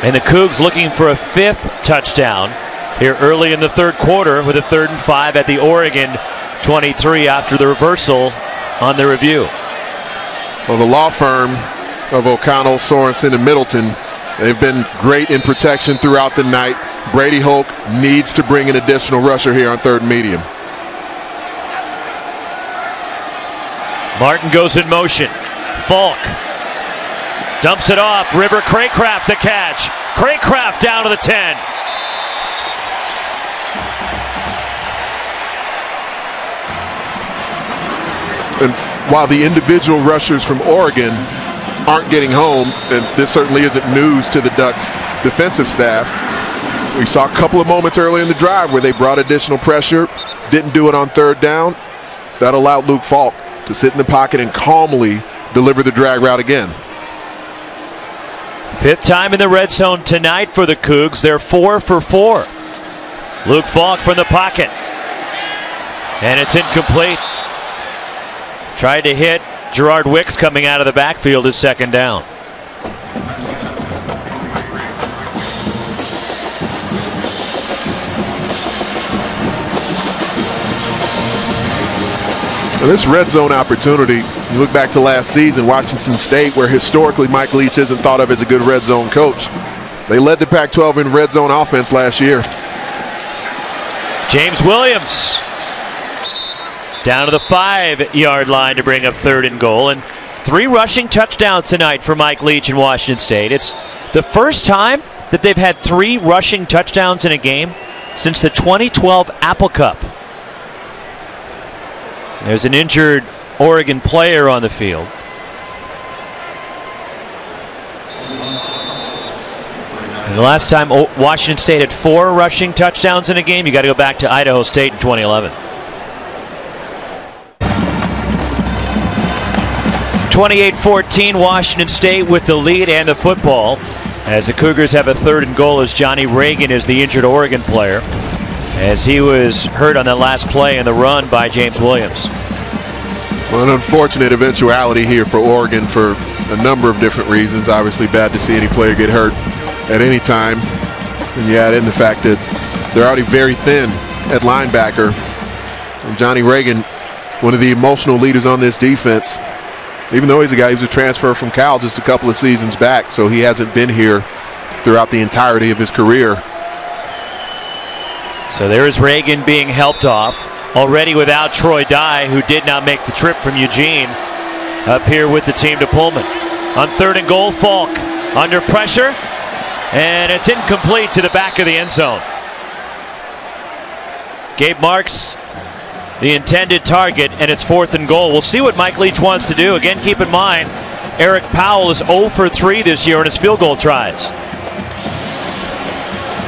And the Cougs looking for a 5th touchdown here early in the third quarter with a 3rd and 5 at the Oregon 23 after the reversal on the review. Well, the law firm of O'Connell, Sorensen, and Middleton, they've been great in protection throughout the night. Brady Hoke needs to bring an additional rusher here on 3rd and medium. Martin goes in motion. Falk dumps it off. River Cracraft the catch. Cracraft down to the 10. And while the individual rushers from Oregon aren't getting home, and this certainly isn't news to the Ducks defensive staff, we saw a couple of moments early in the drive where they brought additional pressure, didn't do it on 3rd down. That allowed Luke Falk to sit in the pocket and calmly deliver the drag route again. Fifth time in the red zone tonight for the Cougs. They're 4 for 4. Luke Falk from the pocket. And it's incomplete. Tried to hit Gerard Wicks coming out of the backfield as second down. This red zone opportunity, you look back to last season, Washington State, where historically Mike Leach isn't thought of as a good red zone coach. They led the Pac-12 in red zone offense last year. James Williams down to the 5-yard line to bring up 3rd and goal. And 3 rushing touchdowns tonight for Mike Leach in Washington State. It's the first time that they've had 3 rushing touchdowns in a game since the 2012 Apple Cup. There's an injured Oregon player on the field. And the last time Washington State had 4 rushing touchdowns in a game, you got to go back to Idaho State in 2011. 28-14, Washington State with the lead and the football, as the Cougars have a 3rd and goal, as Johnny Reagan is the injured Oregon player, as he was hurt on that last play in the run by James Williams. Well, an unfortunate eventuality here for Oregon for a number of different reasons. Obviously bad to see any player get hurt at any time. And you add in the fact that they're already very thin at linebacker. And Johnny Reagan, one of the emotional leaders on this defense, even though he's a guy who's a transfer from Cal just a couple of seasons back, so he hasn't been here throughout the entirety of his career. So there's Reagan being helped off, already without Troy Dye, who did not make the trip from Eugene up here with the team to Pullman. On 3rd and goal, Falk under pressure, and it's incomplete to the back of the end zone. Gabe Marks, the intended target, and it's 4th and goal. We'll see what Mike Leach wants to do. Again, keep in mind, Eric Powell is 0 for 3 this year in his field goal tries.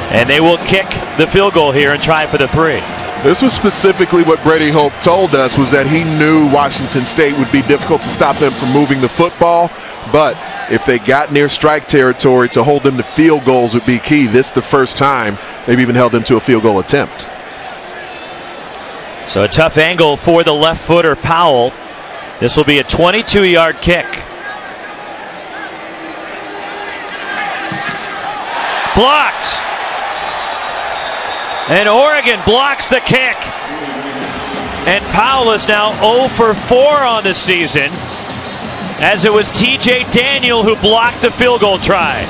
And they will kick the field goal here and try for the 3. This was specifically what Brady Hope told us, was that he knew Washington State would be difficult to stop them from moving the football, but if they got near strike territory, to hold them to field goals would be key. This is the first time they've even held them to a field goal attempt. So a tough angle for the left footer Powell. This will be a 22-yard kick. Blocked. And Oregon blocks the kick. And Powell is now 0 for 4 on the season, as it was T.J. Daniel who blocked the field goal try.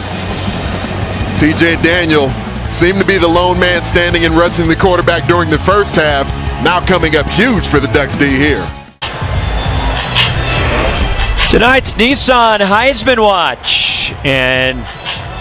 T.J. Daniel seemed to be the lone man standing and rushing the quarterback during the first half, now coming up huge for the Ducks D here. Tonight's Nissan Heisman Watch, and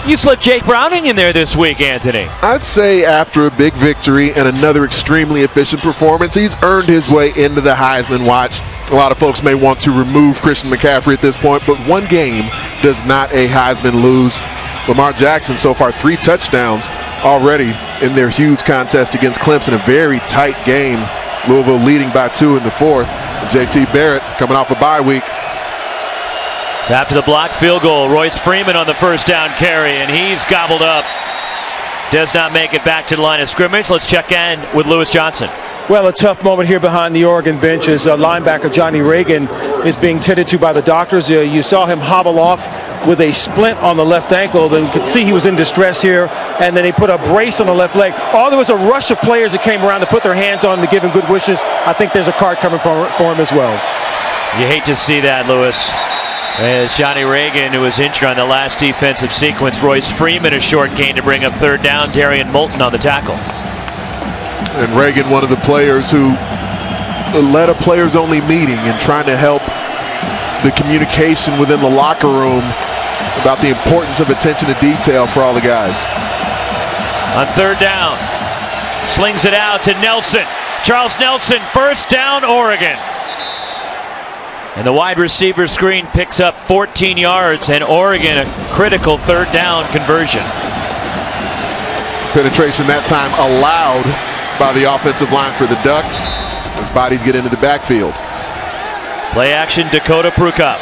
you slipped Jake Browning in there this week, Anthony. I'd say after a big victory and another extremely efficient performance, he's earned his way into the Heisman Watch. A lot of folks may want to remove Christian McCaffrey at this point, but one game does not a Heisman lose. Lamar Jackson so far 3 touchdowns already in their huge contest against Clemson, a very tight game. Louisville leading by 2 in the 4th. JT Barrett coming off a bye week. So after the blocked field goal, Royce Freeman on the first down carry, and he's gobbled up. Does not make it back to the line of scrimmage. Let's check in with Lewis Johnson. Well, a tough moment here behind the Oregon bench as linebacker Johnny Reagan is being tended to by the doctors. You saw him hobble off with a splint on the left ankle. Then you could see he was in distress here, and then he put a brace on the left leg. There was a rush of players that came around to put their hands on him to give him good wishes. I think there's a card coming for him as well. You hate to see that, Lewis. As Johnny Reagan, who was injured on the last defensive sequence, Royce Freeman a short gain to bring up 3rd down. Darian Moulton on the tackle. And Reagan, one of the players who led a players-only meeting and trying to help the communication within the locker room about the importance of attention to detail for all the guys. On 3rd down, slings it out to Nelson. Charles Nelson, 1st down, Oregon. And the wide receiver screen picks up 14 yards, and Oregon a critical 3rd down conversion. Penetration that time allowed by the offensive line for the Ducks as bodies get into the backfield. Play action, Dakota Prukop.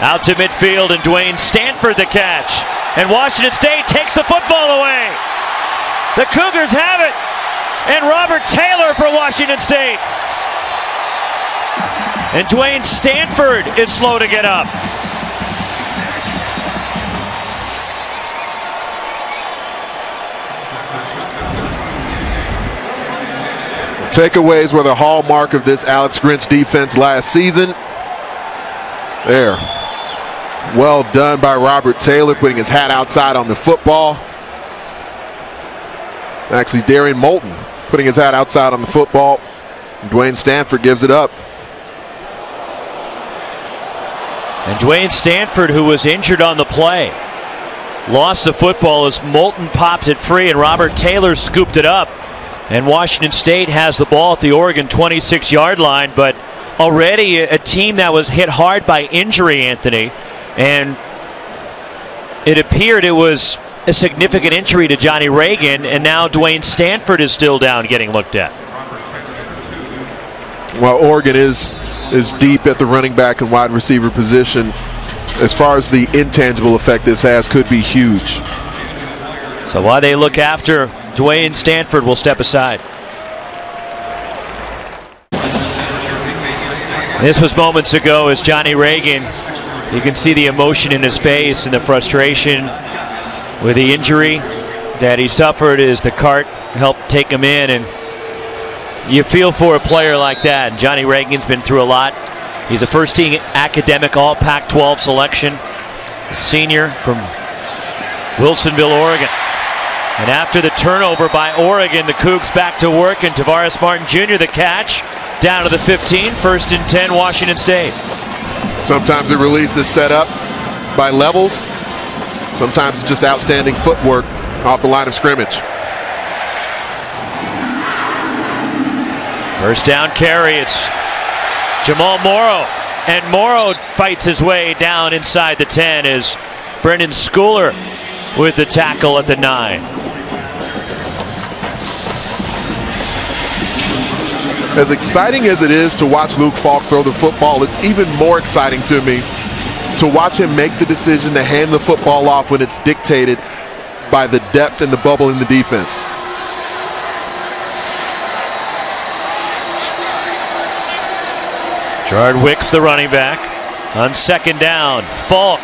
Out to midfield, and Dwayne Stanford the catch. And Washington State takes the football away. The Cougars have it. And Robert Taylor for Washington State. And Dwayne Stanford is slow to get up. Takeaways were the hallmark of this Alex Grinch defense last season. There. Well done by Robert Taylor, putting his hat outside on the football. Actually, Darian Moulton putting his hat outside on the football. Dwayne Stanford gives it up. And Dwayne Stanford, who was injured on the play, lost the football as Moulton popped it free and Robert Taylor scooped it up. And Washington State has the ball at the Oregon 26-yard line, but already a team that was hit hard by injury, Anthony. And it appeared it was a significant injury to Johnny Reagan, and now Dwayne Stanford is still down getting looked at. Well, Oregon is deep at the running back and wide receiver position. As far as the intangible effect this has, could be huge. So while they look after Dwayne Stanford, will step aside. This was moments ago as Johnny Reagan, you can see the emotion in his face and the frustration with the injury that he suffered as the cart helped take him in. And you feel for a player like that. And Johnny Reagan's been through a lot. He's a first-team academic all Pac-12 selection, a senior from Wilsonville, Oregon. And after the turnover by Oregon, the Cougs back to work, and Tavares Martin Jr. the catch down to the 15, 1st and 10, Washington State. Sometimes the release is set up by levels. Sometimes it's just outstanding footwork off the line of scrimmage. First down carry, it's Jamal Morrow. And Morrow fights his way down inside the 10 as Brendan Schooler with the tackle at the 9. As exciting as it is to watch Luke Falk throw the football, it's even more exciting to me to watch him make the decision to hand the football off when it's dictated by the depth and the bubble in the defense. Gerard Wicks, the running back, on second down. Falk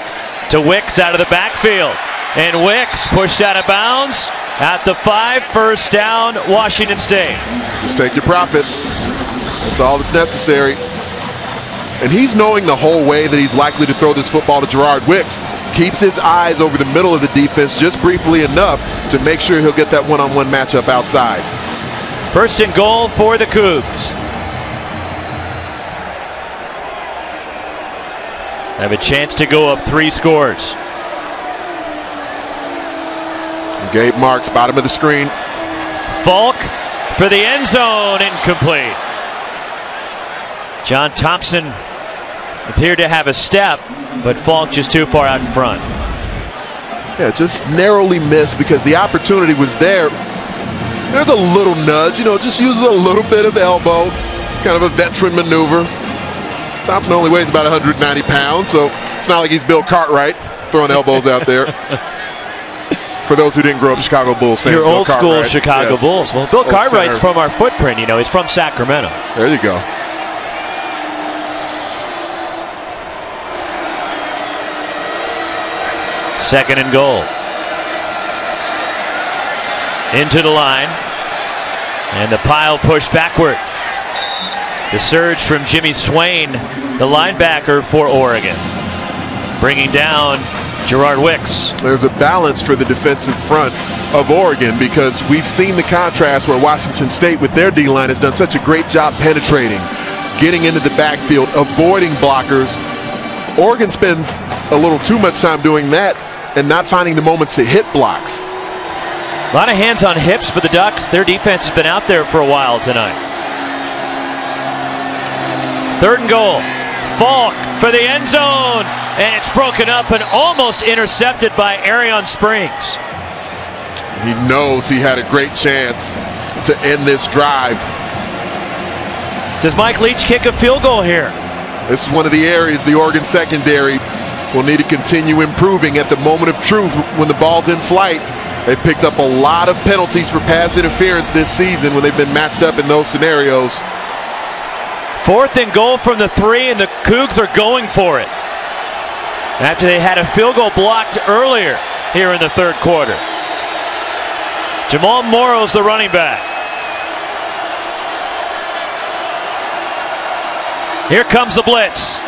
to Wicks out of the backfield. And Wicks pushed out of bounds at the 5, 1st down, Washington State. Just take your profit. That's all that's necessary. And he's knowing the whole way that he's likely to throw this football to Gerard Wicks. Keeps his eyes over the middle of the defense just briefly enough to make sure he'll get that one-on-one matchup outside. 1st and goal for the Cougs. Have a chance to go up 3 scores. Gabe Marks, bottom of the screen. Falk for the end zone, incomplete. John Thompson appeared to have a step, but Falk just too far out in front. Yeah, just narrowly missed because the opportunity was there. There's a little nudge, just uses a little bit of elbow. It's kind of a veteran maneuver. Thompson only weighs about 190 pounds, so it's not like he's Bill Cartwright throwing elbows out there. For those who didn't grow up Chicago Bulls fans. Your old school Chicago Bulls. Well, Bill Cartwright's from our footprint, he's from Sacramento. There you go. Second and goal. Into the line. And the pile pushed backward. The surge from Jimmy Swain, the linebacker for Oregon. Bringing down Gerard Wicks. There's a balance for the defensive front of Oregon because we've seen the contrast where Washington State with their D-line has done such a great job penetrating, getting into the backfield, avoiding blockers. Oregon spends a little too much time doing that and not finding the moments to hit blocks. A lot of hands on hips for the Ducks. Their defense has been out there for a while tonight. 3rd and goal. Falk for the end zone, and it's broken up and almost intercepted by Arion Springs. He knows he had a great chance to end this drive. Does Mike Leach kick a field goal here? This is one of the areas the Oregon secondary will need to continue improving at the moment of truth when the ball's in flight. They've picked up a lot of penalties for pass interference this season when they've been matched up in those scenarios. 4th and goal from the 3, and the Cougs are going for it after they had a field goal blocked earlier here in the 3rd quarter. Jamal Morrow's the running back. Here comes the blitz.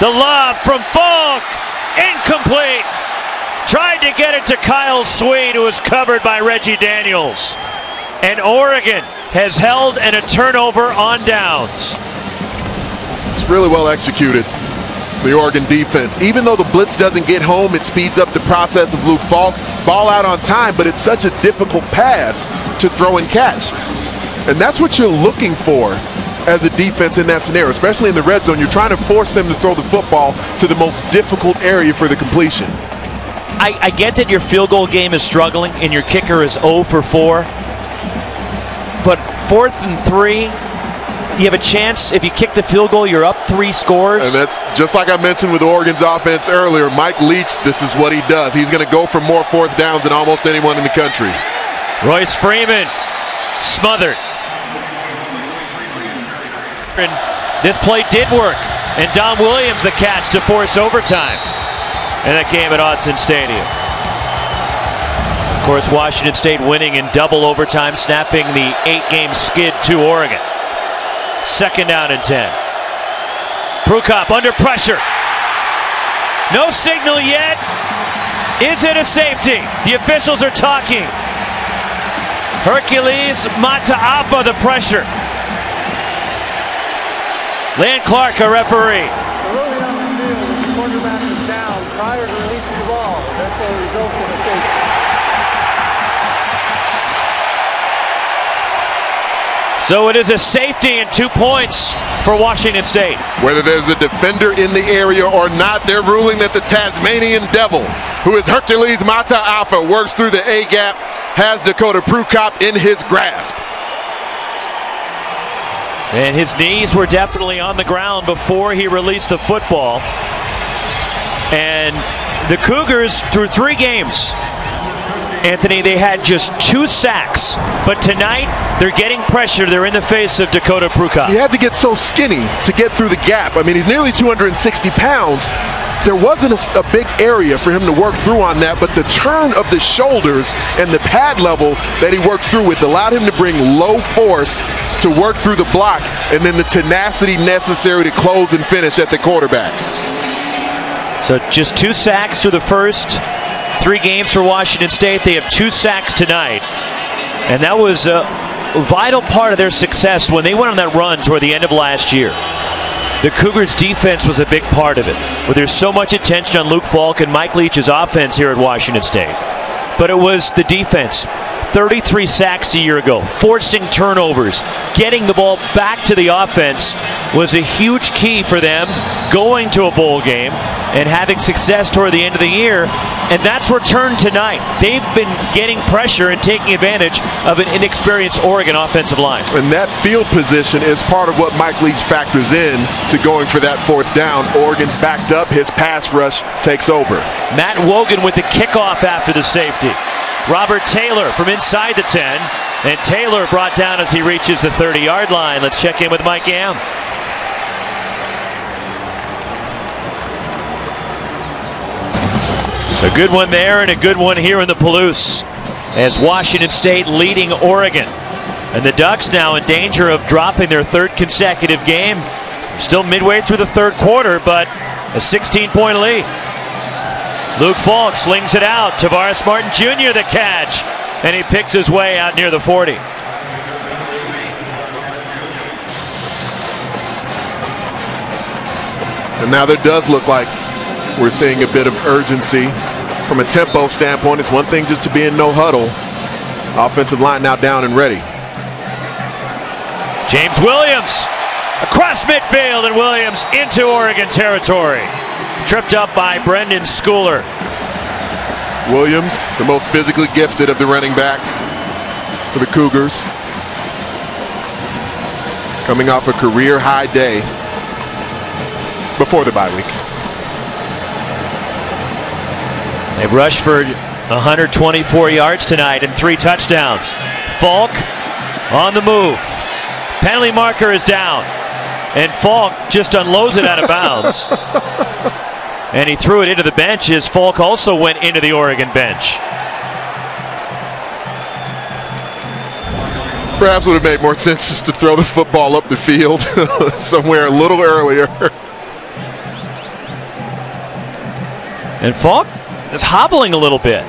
The lob from Falk, incomplete. Tried to get it to Kyle Sweet, who was covered by Reggie Daniels. And Oregon has held and a turnover on downs. It's really well executed, the Oregon defense. Even though the blitz doesn't get home, it speeds up the process of Luke Falk. Ball out on time, but it's such a difficult pass to throw and catch. And that's what you're looking for as a defense in that scenario, especially in the red zone. You're trying to force them to throw the football to the most difficult area for the completion. I get that your field goal game is struggling and your kicker is 0 for 4. But 4th and 3, you have a chance. If you kick the field goal, you're up 3 scores. And that's just like I mentioned with Oregon's offense earlier. Mike Leach, this is what he does. He's going to go for more 4th downs than almost anyone in the country. Royce Freeman smothered. And this play did work. And Don Williams the catch to force overtime. And that game at Autzen Stadium. Of course, Washington State winning in double overtime, snapping the 8-game skid to Oregon. 2nd down and 10. Prukop under pressure. No signal yet. Is it a safety? The officials are talking. Hercules Mataafa the pressure. Land Clark, a referee. Early on the field, if the quarterback is down prior to releasing the ball, that's what results in a safety. So it is a safety and 2 points for Washington State. Whether there's a defender in the area or not, they're ruling that the Tasmanian Devil, who is Hercules Mataafa, works through the A-gap, has Dakota Prukop in his grasp. And his knees were definitely on the ground before he released the football. And the Cougars, through 3 games, Anthony, they had just 2 sacks. But tonight, they're getting pressure. They're in the face of Dakota Prukop. He had to get so skinny to get through the gap. I mean, he's nearly 260 pounds. There wasn't a big area for him to work through on that, but the turn of the shoulders and the pad level that he worked through with allowed him to bring low force to work through the block, and then the tenacity necessary to close and finish at the quarterback. So just 2 sacks through the first 3 games for Washington State. They have 2 sacks tonight. And that was a vital part of their success when they went on that run toward the end of last year. The Cougars' defense was a big part of it, where there's so much attention on Luke Falk and Mike Leach's offense here at Washington State. But it was the defense. 33 sacks a year ago, forcing turnovers, getting the ball back to the offense was a huge key for them going to a bowl game and having success toward the end of the year. And that's returned tonight. They've been getting pressure and taking advantage of an inexperienced Oregon offensive line. And that field position is part of what Mike Leach factors in to going for that 4th down. Oregon's backed up, his pass rush takes over. Matt Wogan with the kickoff after the safety. Robert Taylor from inside the 10, and Taylor brought down as he reaches the 30-yard line. Let's check in with Mike Yam. So a good one there and a good one here in the Palouse as Washington State leading Oregon. And the Ducks now in danger of dropping their 3rd consecutive game. Still midway through the 3rd quarter, but a 16-point lead. Luke Falk slings it out. Tavares Martin Jr. the catch. And he picks his way out near the 40. And now there does look like we're seeing a bit of urgency from a tempo standpoint. It's one thing just to be in no huddle. Offensive line now down and ready. James Williams across midfield, and Williams into Oregon territory. Tripped up by Brendan Schooler. Williams, the most physically gifted of the running backs for the Cougars. Coming off a career high day before the bye week. They rushed for 124 yards tonight and 3 touchdowns. Falk on the move. Penalty marker is down. And Falk just unloads it out of bounds. And he threw it into the bench as Falk also went into the Oregon bench. Perhaps would have made more sense just to throw the football up the field somewhere a little earlier. And Falk is hobbling a little bit.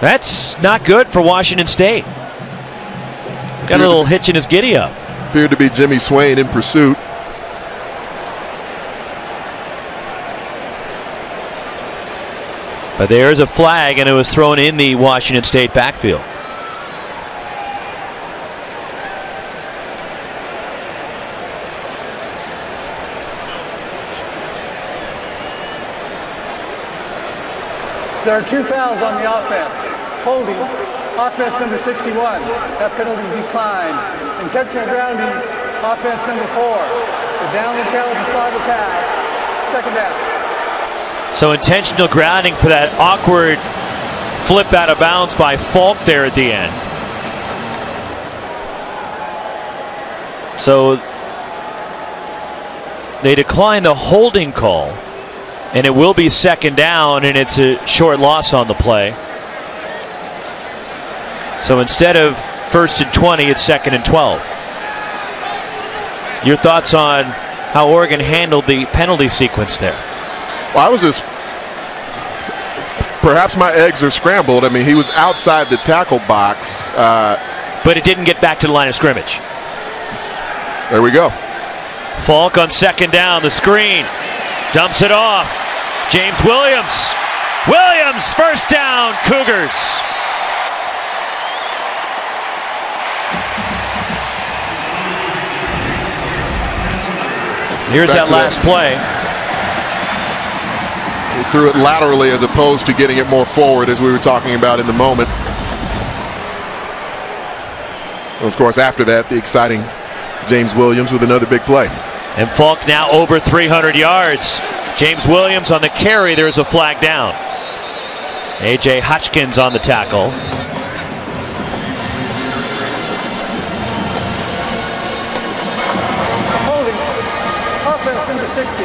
That's not good for Washington State. Got a little hitch in his giddy up. Appeared to be Jimmy Swain in pursuit. But there's a flag, and it was thrown in the Washington State backfield. There are 2 fouls on the offense. Holding, offense number 61. That penalty declined. Intentional grounding, offense number 4. The downward challenge spot of the pass. Second down. So intentional grounding for that awkward flip out of bounds by Falk there at the end. So they decline the holding call, and it will be second down, and it's a short loss on the play. So instead of 1st and 20, it's 2nd and 12. Your thoughts on how Oregon handled the penalty sequence there? Well, I was just, perhaps my eggs are scrambled. I mean, he was outside the tackle box. But it didn't get back to the line of scrimmage. There we go. Falk on 2nd down, the screen. Dumps it off. James Williams. Williams, 1st down, Cougars. Here's that last play. He threw it laterally as opposed to getting it more forward, as we were talking about in the moment. And of course, after that, the exciting James Williams with another big play. And Falk now over 300 yards. James Williams on the carry. There's a flag down. A.J. Hotchkins on the tackle. Offense number 60.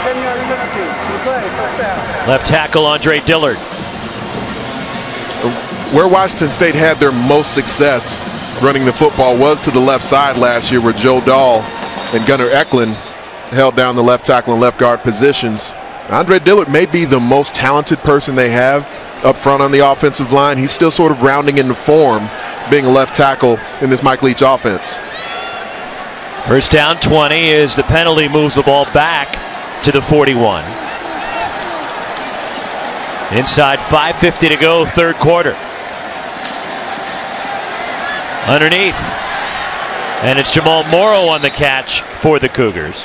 10-yard penalty. Play, 1st down. Left tackle Andre Dillard. Where Washington State had their most success running the football was to the left side last year, where Joe Dahl and Gunnar Eklund held down the left tackle and left guard positions. Andre Dillard may be the most talented person they have up front on the offensive line. He's still sort of rounding into form, being a left tackle in this Mike Leach offense. 1st down 20 as the penalty moves the ball back to the 41. Inside 5:50 to go, 3rd quarter. Underneath. And it's Jamal Morrow on the catch for the Cougars.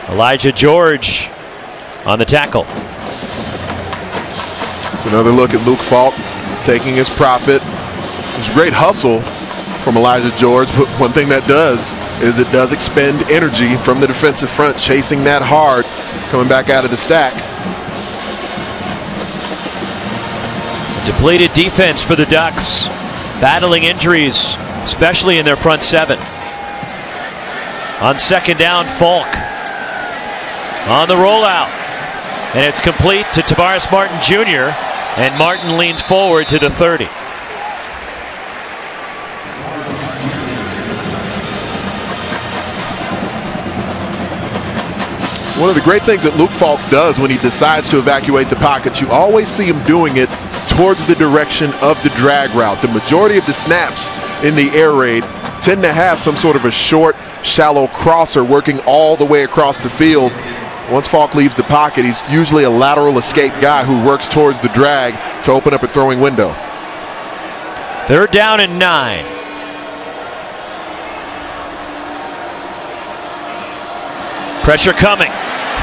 Elijah George on the tackle. It's another look at Luke Falk taking his profit. It's great hustle from Elijah George, but one thing that does is it does expend energy from the defensive front, chasing that hard, coming back out of the stack. Depleted defense for the Ducks, battling injuries, especially in their front 7. On 2nd down, Falk on the rollout, and it's complete to Tavares Martin Jr., and Martin leans forward to the 30. One of the great things that Luke Falk does when he decides to evacuate the pocket, you always see him doing it towards the direction of the drag route. The majority of the snaps in the air raid tend to have some sort of a short, shallow crosser working all the way across the field. Once Falk leaves the pocket, he's usually a lateral escape guy who works towards the drag to open up a throwing window. 3rd down and 9. Pressure coming.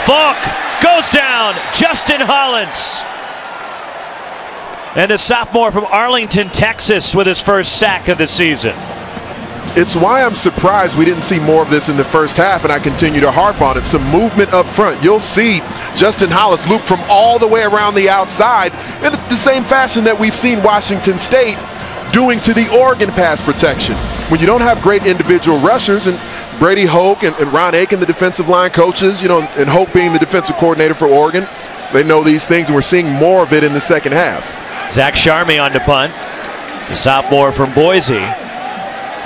Falk goes down. Justin Hollins. And the sophomore from Arlington, Texas, with his first sack of the season. it's why I'm surprised we didn't see more of this in the first half, and I continue to harp on it. Some movement up front. You'll see Justin Hollis loop from all the way around the outside in the same fashion that we've seen Washington State doing to the Oregon pass protection. When you don't have great individual rushers, and Brady Hoke and Ron Aiken, the defensive line coaches, and Hoke being the defensive coordinator for Oregon, they know these things, and we're seeing more of it in the second half. Zach Charmy on the punt. The sophomore from Boise.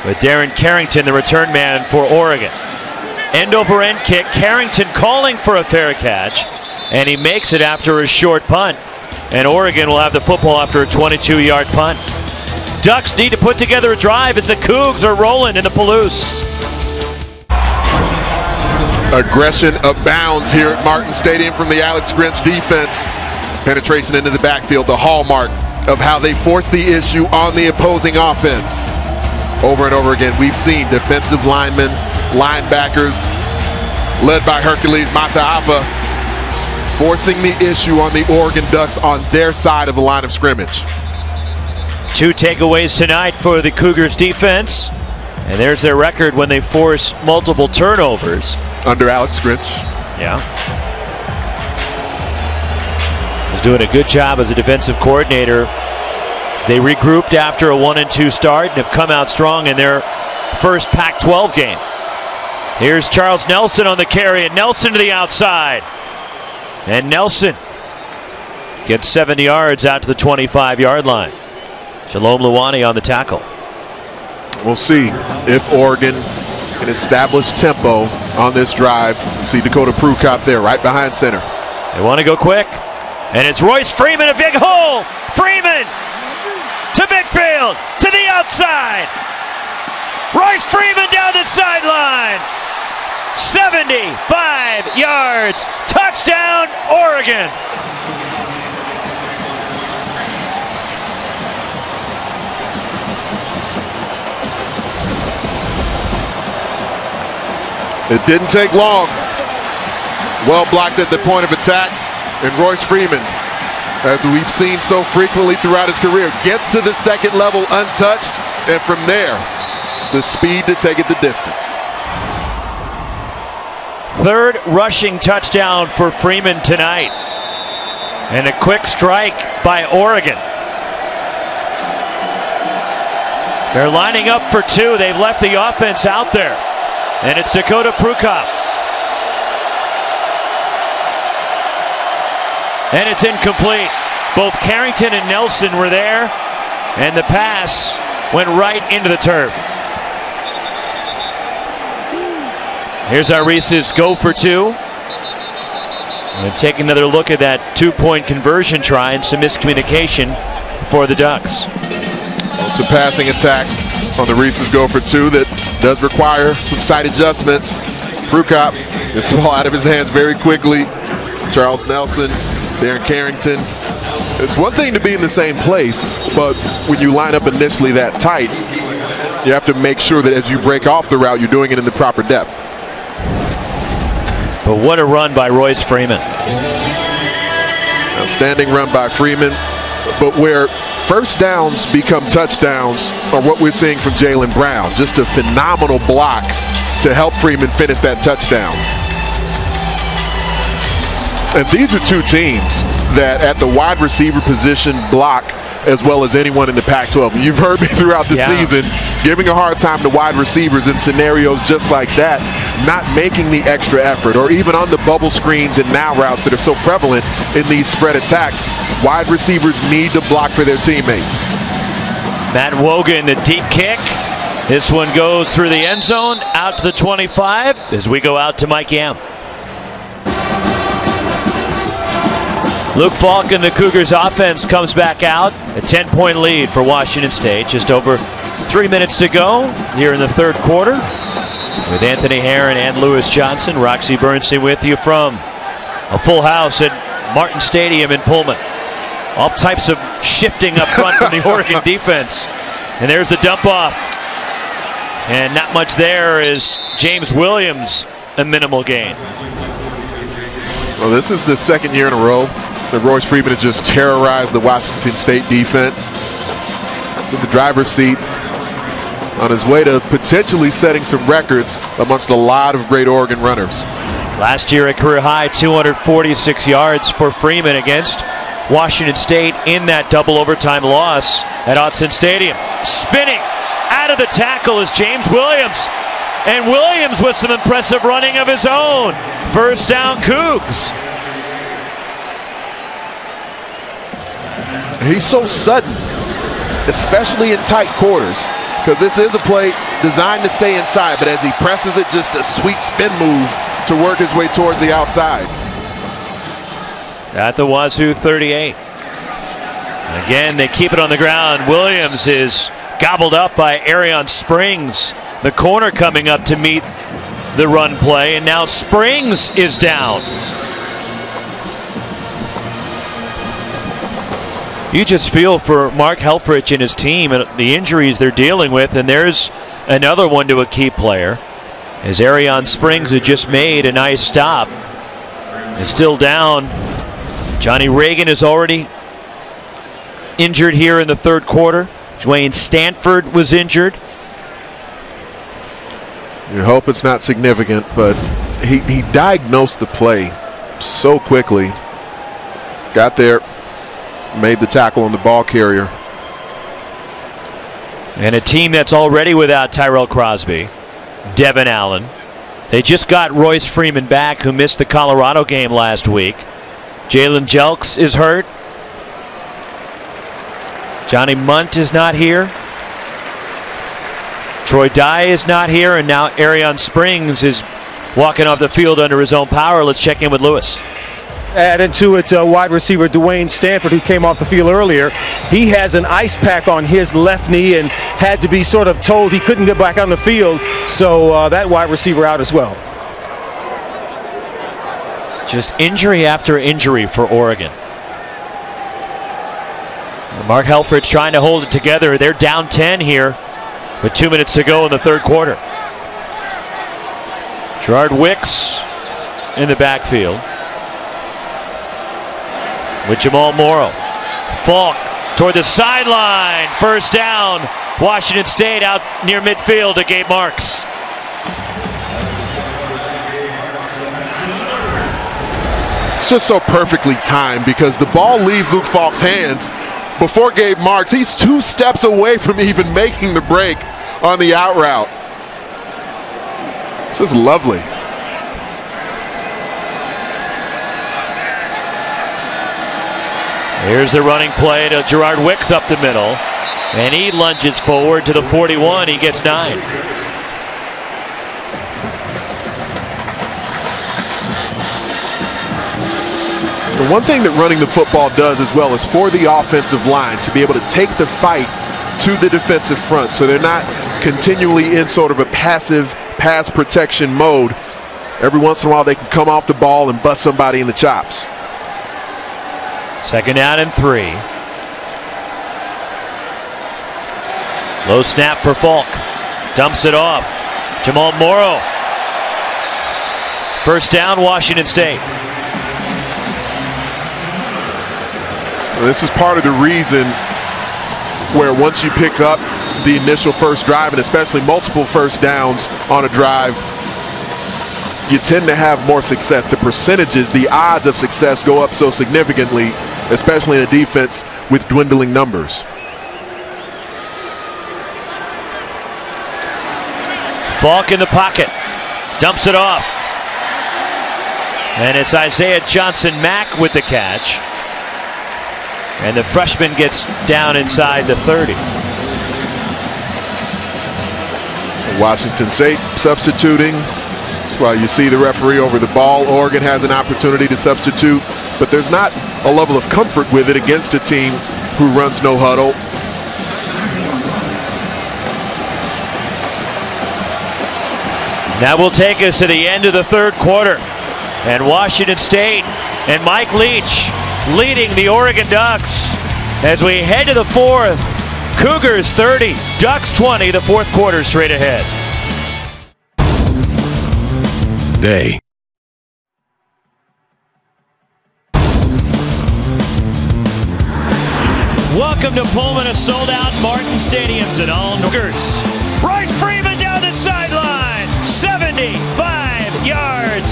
With Darren Carrington, the return man for Oregon. End-over-end kick. Carrington calling for a fair catch, and he makes it after a short punt. And Oregon will have the football after a 22-yard punt. Ducks need to put together a drive as the Cougs are rolling in the Palouse. Aggression abounds here at Martin Stadium from the Alex Grinch defense. Penetration into the backfield, the hallmark of how they force the issue on the opposing offense. Over and over again, we've seen defensive linemen, linebackers, led by Hercules Mataafa, forcing the issue on the Oregon Ducks on their side of the line of scrimmage. 2 takeaways tonight for the Cougars defense. And there's their record when they force multiple turnovers. Under Alex Grinch. Yeah. He's doing a good job as a defensive coordinator. As they regrouped after a 1-2 start and have come out strong in their first Pac-12 game. Here's Charles Nelson on the carry, and Nelson to the outside. And Nelson gets 7 yards out to the 25-yard line. Shalom Luani on the tackle. We'll see if Oregon can establish tempo on this drive. You see Dakota Prukop there right behind center. They want to go quick. And it's Royce Freeman, a big hole. Freeman to midfield, to the outside. Royce Freeman down the sideline. 75 yards. Touchdown, Oregon. It didn't take long. Well blocked at the point of attack. And Royce Freeman, as we've seen so frequently throughout his career, gets to the second level untouched. And from there, the speed to take it the distance. 3rd rushing touchdown for Freeman tonight. And a quick strike by Oregon. They're lining up for 2. They've left the offense out there. And it's Dakota Prukop. And it's incomplete. Both Carrington and Nelson were there, and the pass went right into the turf. Here's our Reese's go for 2. And take another look at that 2-point conversion try and some miscommunication for the Ducks. Well, it's a passing attack on the Reese's go for 2 that does require some sight adjustments. Prukop gets the ball out of his hands very quickly. Charles Nelson, Darren Carrington. It's one thing to be in the same place, but when you line up initially that tight, you have to make sure that as you break off the route, you're doing it in the proper depth. But what a run by Royce Freeman. Outstanding run by Freeman, but where first downs become touchdowns are what we're seeing from Jaylen Brown. Just a phenomenal block to help Freeman finish that touchdown. And these are 2 teams that at the wide receiver position block as well as anyone in the Pac-12. You've heard me throughout the season giving a hard time to wide receivers in scenarios just like that, not making the extra effort, or even on the bubble screens and now routes that are so prevalent in these spread attacks. Wide receivers need to block for their teammates. Matt Wogan, the deep kick. This one goes through the end zone, out to the 25 as we go out to Mike Yam. Luke Falk and the Cougars offense comes back out. A 10-point lead for Washington State. Just over 3 minutes to go here in the 3rd quarter. With Anthony Herron and Lewis Johnson. Roxy Bernstein with you from a full house at Martin Stadium in Pullman. All types of shifting up front from the Oregon defense. And there's the dump off. And not much there is James Williams, a minimal gain. Well, this is the 2nd year in a row that Royce Freeman has just terrorized the Washington State defense. To the driver's seat on his way to potentially setting some records amongst a lot of great Oregon runners. Last year, a career high 246 yards for Freeman against Washington State in that double overtime loss at Autzen Stadium. Spinning out of the tackle is James Williams. And Williams with some impressive running of his own. First down, Cougs. He's so sudden, especially in tight quarters, because this is a play designed to stay inside, but as he presses it, just a sweet spin move to work his way towards the outside. At the Wazoo 38. Again, they keep it on the ground. Williams is gobbled up by Arion Springs. The corner coming up to meet the run play, and now Springs is down. You just feel for Mark Helfrich and his team and the injuries they're dealing with, and there's another one to a key player. As Arion Springs, who just made a nice stop, is still down. Johnny Reagan is already injured here in the third quarter. Dwayne Stanford was injured. You hope it's not significant, but he diagnosed the play so quickly. Got there, made the tackle on the ball carrier. And a team that's already without Tyrell Crosby, Devin Allen. They just got Royce Freeman back, who missed the Colorado game last week. Jalen Jelks is hurt. Johnny Munt is not here. Troy Dye is not here, and now Arion Springs is walking off the field under his own power. Let's check in with Lewis. Adding to it, wide receiver Dwayne Stanford, who came off the field earlier. He has an ice pack on his left knee and had to be sort of told he couldn't get back on the field, so that wide receiver out as well. Just injury after injury for Oregon. Mark Helfrich trying to hold it together. They're down 10 here with 2 minutes to go in the third quarter. Gerard Wicks in the backfield with Jamal Morrow. Falk toward the sideline. First down. Washington State out near midfield to Gabe Marks. It's just so perfectly timed because the ball leaves Luke Falk's hands before Gabe Marks. He's 2 steps away from even making the break on the out route. This is lovely. Here's the running play to Gerard Wicks up the middle, and he lunges forward to the 41. He gets 9. The one thing that running the football does as well is for the offensive line to be able to take the fight to the defensive front, so they're not continually in sort of a passive pass protection mode. Every once in a while they can come off the ball and bust somebody in the chops. Second down and 3. Low snap for Falk. Dumps it off. Jamal Morrow. First down, Washington State. This is part of the reason where once you pick up the initial first drive, and especially multiple first downs on a drive, you tend to have more success. The percentages, the odds of success go up so significantly, especially in a defense with dwindling numbers. Falk in the pocket. Dumps it off. And it's Isaiah Johnson-Mack with the catch. And the freshman gets down inside the 30. Washington State substituting. That's why you see the referee over the ball. Oregon has an opportunity to substitute, but there's not a level of comfort with it against a team who runs no huddle. That will take us to the end of the third quarter. And Washington State and Mike Leach leading the Oregon Ducks as we head to the fourth. Cougars 30, Ducks 20, the fourth quarter straight ahead. Day. Welcome to Pullman, a sold-out Martin Stadium and all Cougars. Bryce Freeman down the sideline, 75 yards.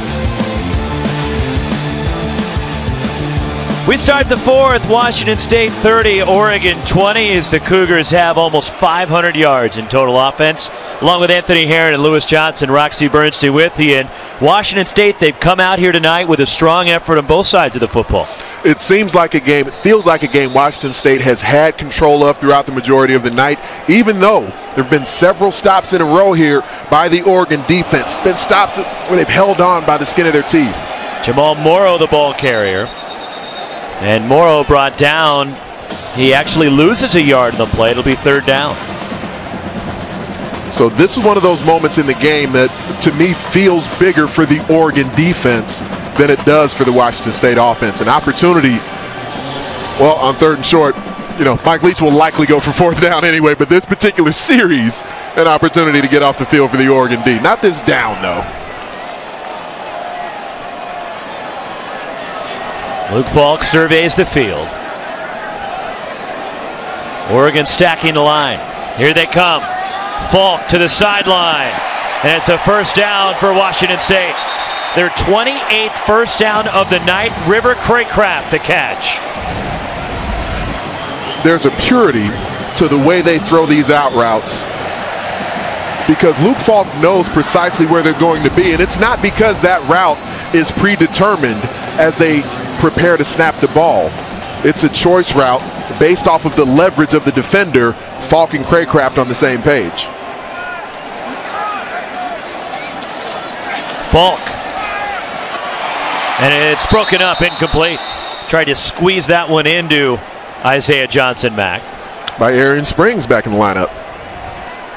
We start the fourth. Washington State 30, Oregon 20, as the Cougars have almost 500 yards in total offense. Along with Anthony Herron and Lewis Johnson, Roxy Bernstein with you. And Washington State, they've come out here tonight with a strong effort on both sides of the football. It seems like a game, it feels like a game Washington State has had control of throughout the majority of the night, even though there have been several stops in a row here by the Oregon defense. It's been stops where they've held on by the skin of their teeth. Jamal Morrow, the ball carrier. And Morrow brought down. He actually loses a yard in the play. It'll be third down. So this is one of those moments in the game that, to me, feels bigger for the Oregon defense than it does for the Washington State offense. An opportunity, well, on third and short, you know, Mike Leach will likely go for fourth down anyway, but this particular series, an opportunity to get off the field for the Oregon D. Not this down, though. Luke Falk surveys the field. Oregon stacking the line. Here they come. Falk to the sideline. And it's a first down for Washington State. Their 28th first down of the night. River Craycraft the catch. There's a purity to the way they throw these out routes, because Luke Falk knows precisely where they're going to be, and it's not because that route is predetermined as they prepare to snap the ball. It's a choice route based off of the leverage of the defender. Falk and Craycraft on the same page. Falk. And it's broken up, incomplete. Tried to squeeze that one into Isaiah Johnson-Mack. By Arian Springs back in the lineup.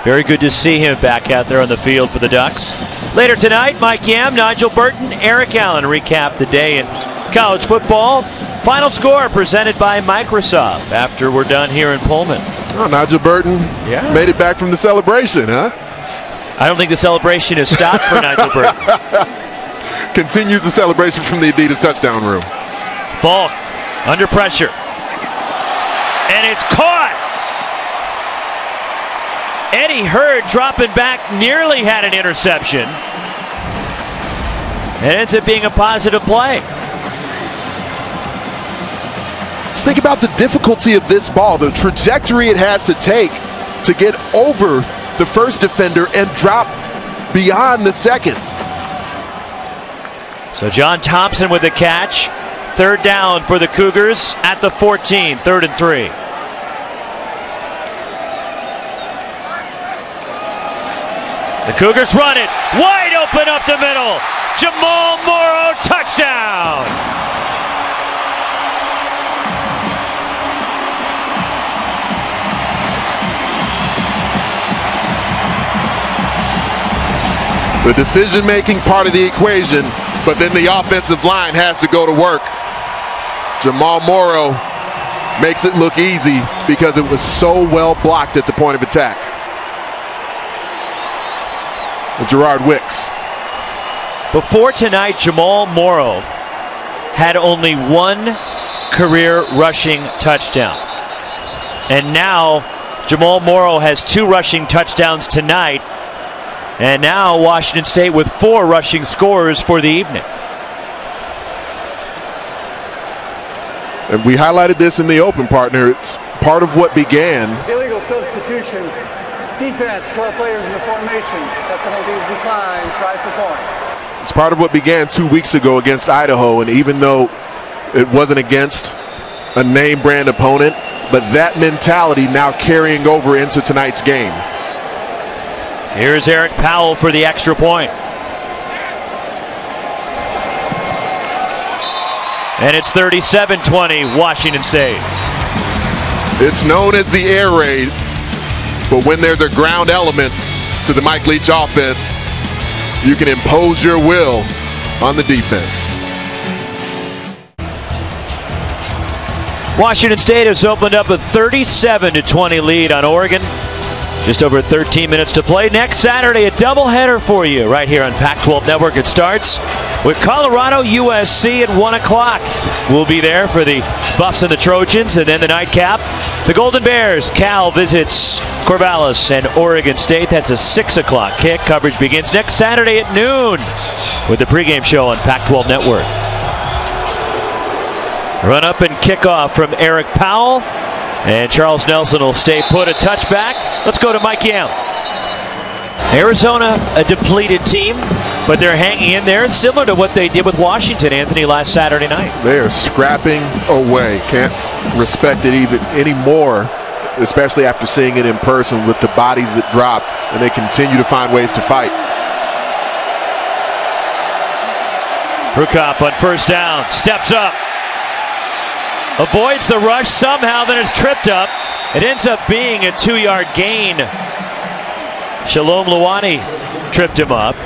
Very good to see him back out there on the field for the Ducks. Later tonight, Mike Yam, Nigel Burton, Eric Allen recap the day in college football. Final score presented by Microsoft after we're done here in Pullman. Oh, Nigel Burton made it back from the celebration, huh? I don't think the celebration has stopped for Nigel Burton. Continues the celebration from the Adidas touchdown room. Falk under pressure. And it's caught. Eddie Hurd dropping back nearly had an interception. It ends up being a positive play. Just think about the difficulty of this ball, the trajectory it had to take to get over the first defender and drop beyond the second. So John Thompson with the catch. Third down for the Cougars at the 14, 3rd and 3. The Cougars run it, wide open up the middle. Jamal Morrow, touchdown. The decision-making part of the equation, but then the offensive line has to go to work. Jamal Morrow makes it look easy because it was so well blocked at the point of attack. Gerard Wicks. Before tonight, Jamal Morrow had only one career rushing touchdown. And now Jamal Morrow has 2 rushing touchdowns tonight. And now Washington State with 4 rushing scores for the evening. And we highlighted this in the open, partner. It's part of what began. Illegal substitution. Defense, 12 players in the formation. That penalty is declined. Try for point. It's part of what began 2 weeks ago against Idaho. And even though it wasn't against a name brand opponent, but that mentality now carrying over into tonight's game. Here's Eric Powell for the extra point. And it's 37-20, Washington State. It's known as the air raid, but when there's a ground element to the Mike Leach offense, you can impose your will on the defense. Washington State has opened up a 37-20 lead on Oregon. Just over 13 minutes to play. Next Saturday, a doubleheader for you right here on Pac-12 Network. It starts with Colorado USC at 1 o'clock. We'll be there for the Buffs and the Trojans, and then the nightcap. The Golden Bears. Cal visits Corvallis and Oregon State. That's a 6 o'clock kick. Coverage begins next Saturday at noon with the pregame show on Pac-12 Network. Run up and kickoff from Eric Powell. And Charles Nelson will stay put. A touchback. Let's go to Mike Yam. Arizona, a depleted team, but they're hanging in there, similar to what they did with Washington, Anthony, last Saturday night. They are scrapping away. Can't respect it even anymore, especially after seeing it in person with the bodies that drop, and they continue to find ways to fight. Prukop on first down, steps up. Avoids the rush somehow, then it's tripped up. It ends up being a 2-yard gain. Shalom Luani tripped him up.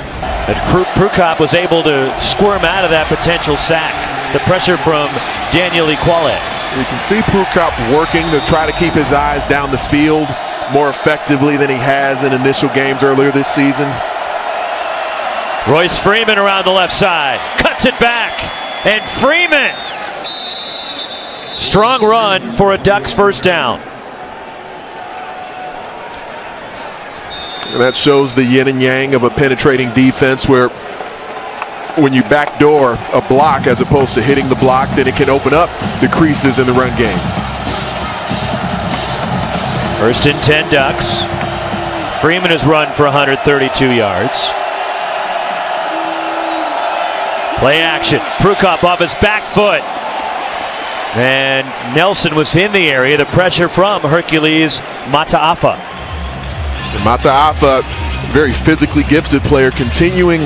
But Prukop was able to squirm out of that potential sack. The pressure from Daniel Equale. You can see Prukop working to try to keep his eyes down the field more effectively than he has in initial games earlier this season. Royce Freeman around the left side. Cuts it back. And Freeman. Strong run for a Ducks first down. And that shows the yin and yang of a penetrating defense, where when you backdoor a block as opposed to hitting the block, then it can open up the creases in the run game. First and 10 Ducks. Freeman has run for 132 yards. Play action. Prukop off his back foot. And Nelson was in the area. The pressure from Hercules Mataafa. And Mataafa, very physically gifted player, continuing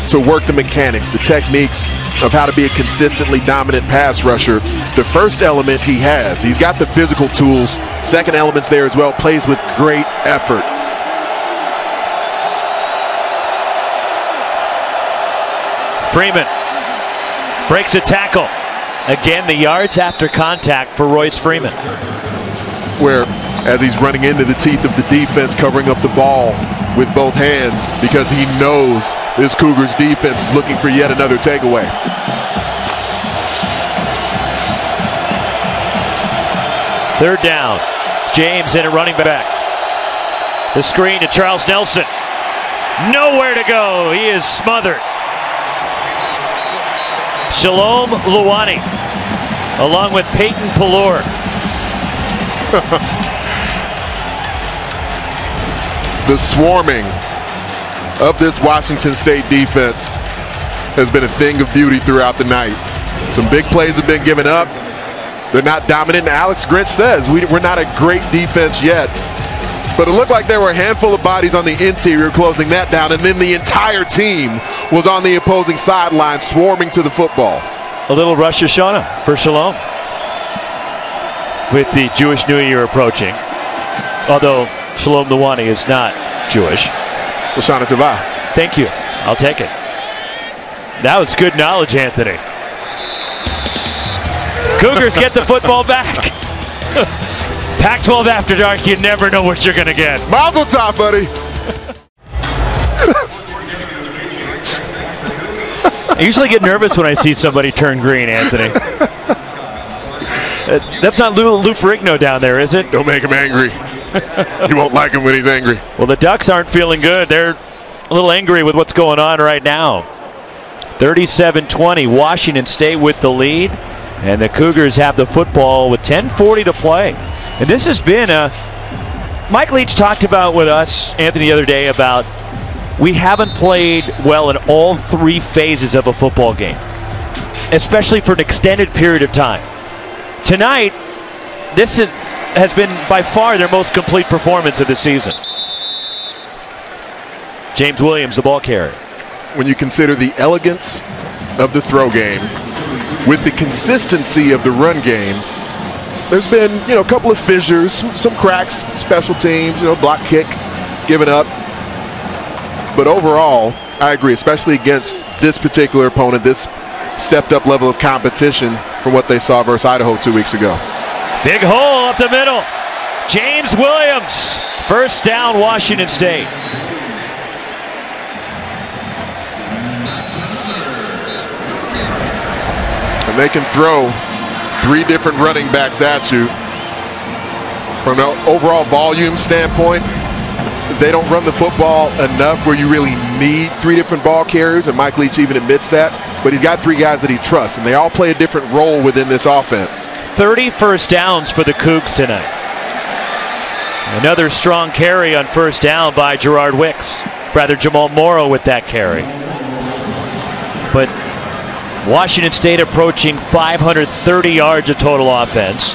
to work the mechanics, the techniques of how to be a consistently dominant pass rusher. The first element he has. He's got the physical tools. Second element's there as well. Plays with great effort. Freeman breaks a tackle. Again, the yards after contact for Royce Freeman. Where, as he's running into the teeth of the defense, covering up the ball with both hands because he knows this Cougars defense is looking for yet another takeaway. Third down. It's James in at running back. The screen to Charles Nelson. Nowhere to go. He is smothered. Shalom Luani, along with Peyton Pallor. The swarming of this Washington State defense has been a thing of beauty throughout the night. Some big plays have been given up. They're not dominant. Alex Grinch says we're not a great defense yet. But it looked like there were a handful of bodies on the interior closing that down, and then the entire team was on the opposing sideline swarming to the football. A little Rosh Hashanah for Shalom with the Jewish New Year approaching. Although Shalom Luani is not Jewish. Hoshana Tova. Thank you. I'll take it. That was good knowledge, Anthony. Cougars get the football back. Pac-12 After Dark, you never know what you're going to get. Mazel tov, buddy. I usually get nervous when I see somebody turn green, Anthony. That's not Lou Ferrigno down there, is it? Don't make him angry. You won't like him when he's angry. Well, the Ducks aren't feeling good. They're a little angry with what's going on right now. 37-20, Washington State with the lead. And the Cougars have the football with 10:40 to play. And this has been Mike Leach talked about with us, Anthony, the other day about we haven't played well in all three phases of a football game, especially for an extended period of time. Tonight, this has been by far their most complete performance of the season. James Williams, the ball carrier. When you consider the elegance of the throw game with the consistency of the run game, there's been, a couple of fissures, some cracks, special teams, block kick given up. But overall, I agree, especially against this particular opponent, this stepped up level of competition from what they saw versus Idaho 2 weeks ago. Big hole up the middle. James James Williams. First down, Washington State. And they can throw 3 different running backs at you. From an overall volume standpoint, they don't run the football enough where you really need 3 different ball carriers, and Mike Leach even admits that. But he's got 3 guys that he trusts, and they all play a different role within this offense. 30 first downs for the Cougs tonight. Another strong carry on first down by Gerard Wicks. Rather, Jamal Morrow with that carry. But Washington State approaching 530 yards of total offense.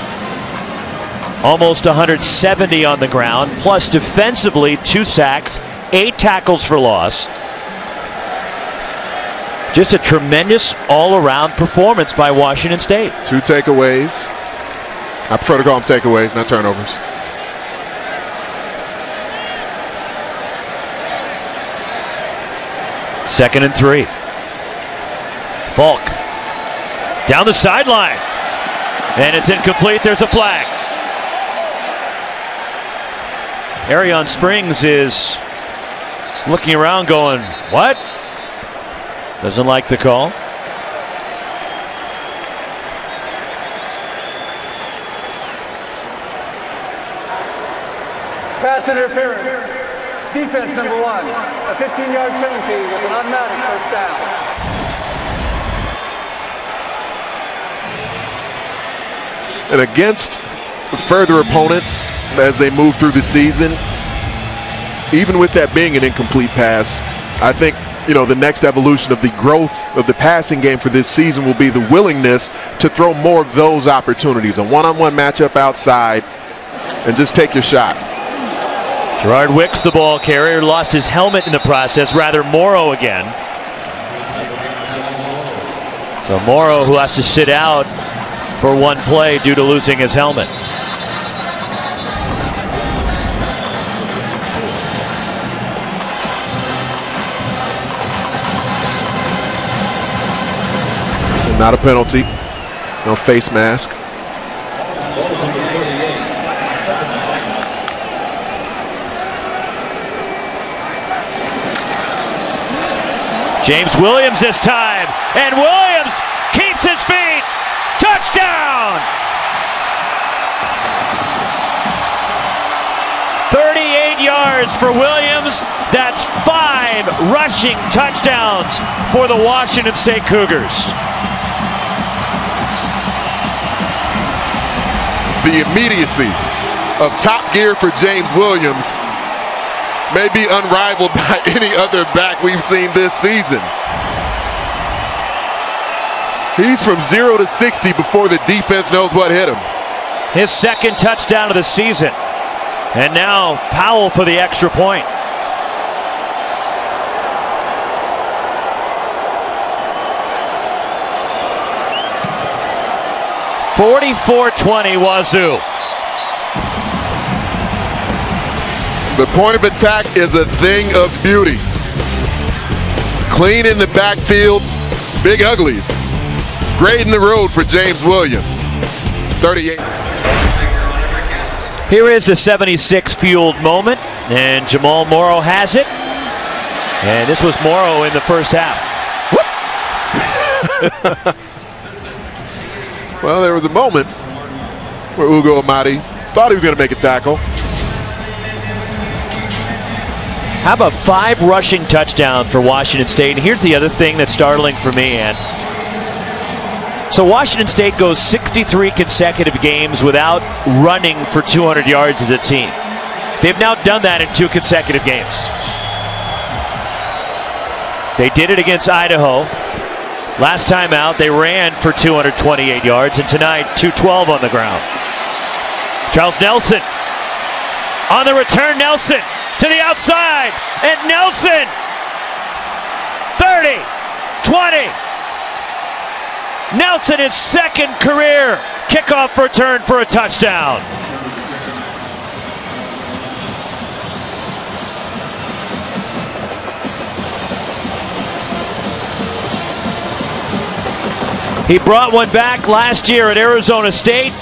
Almost 170 on the ground. Plus defensively, 2 sacks, 8 tackles for loss. Just a tremendous all-around performance by Washington State. 2 takeaways. I prefer to call them takeaways, not turnovers. Second and 3. Falk down the sideline. And it's incomplete. There's a flag. Arion Springs is looking around going, what? Doesn't like the call. Pass interference. Defense number 1. A 15-yard penalty with an automatic first down. And against further opponents as they move through the season, even with that being an incomplete pass, I think, you know, the next evolution of the growth of the passing game for this season will be the willingness to throw more of those opportunities. A one-on-one matchup outside and just take your shot. Gerard Wicks, the ball carrier, lost his helmet in the process. Rather, Morrow again. So Morrow, who has to sit out for 1 play due to losing his helmet. Not a penalty. No face mask. James Williams this time, and Williams keeps his feet. Touchdown! 38 yards for Williams. That's 5 rushing touchdowns for the Washington State Cougars. The immediacy of top gear for James Williams may be unrivaled by any other back we've seen this season. He's from 0 to 60 before the defense knows what hit him. His 2nd touchdown of the season. And now Powell for the extra point. (44-20) Wazoo. The point of attack is a thing of beauty. Clean in the backfield, big uglies. Grading the road for James Williams. 38. Here is the 76 fueled moment, and Jamal Morrow has it. And this was Morrow in the first half. Well, there was a moment where Ugo Amadi thought he was going to make a tackle. How about 5 rushing touchdowns for Washington State? And here's the other thing that's startling for me, Ann. So Washington State goes 63 consecutive games without running for 200 yards as a team. They've now done that in 2 consecutive games. They did it against Idaho. Last time out, they ran for 228 yards, and tonight, 212 on the ground. Charles Nelson on the return. Nelson to the outside, and Nelson 30, 20. Nelson, his 2nd career kickoff return for a touchdown. He brought one back last year at Arizona State.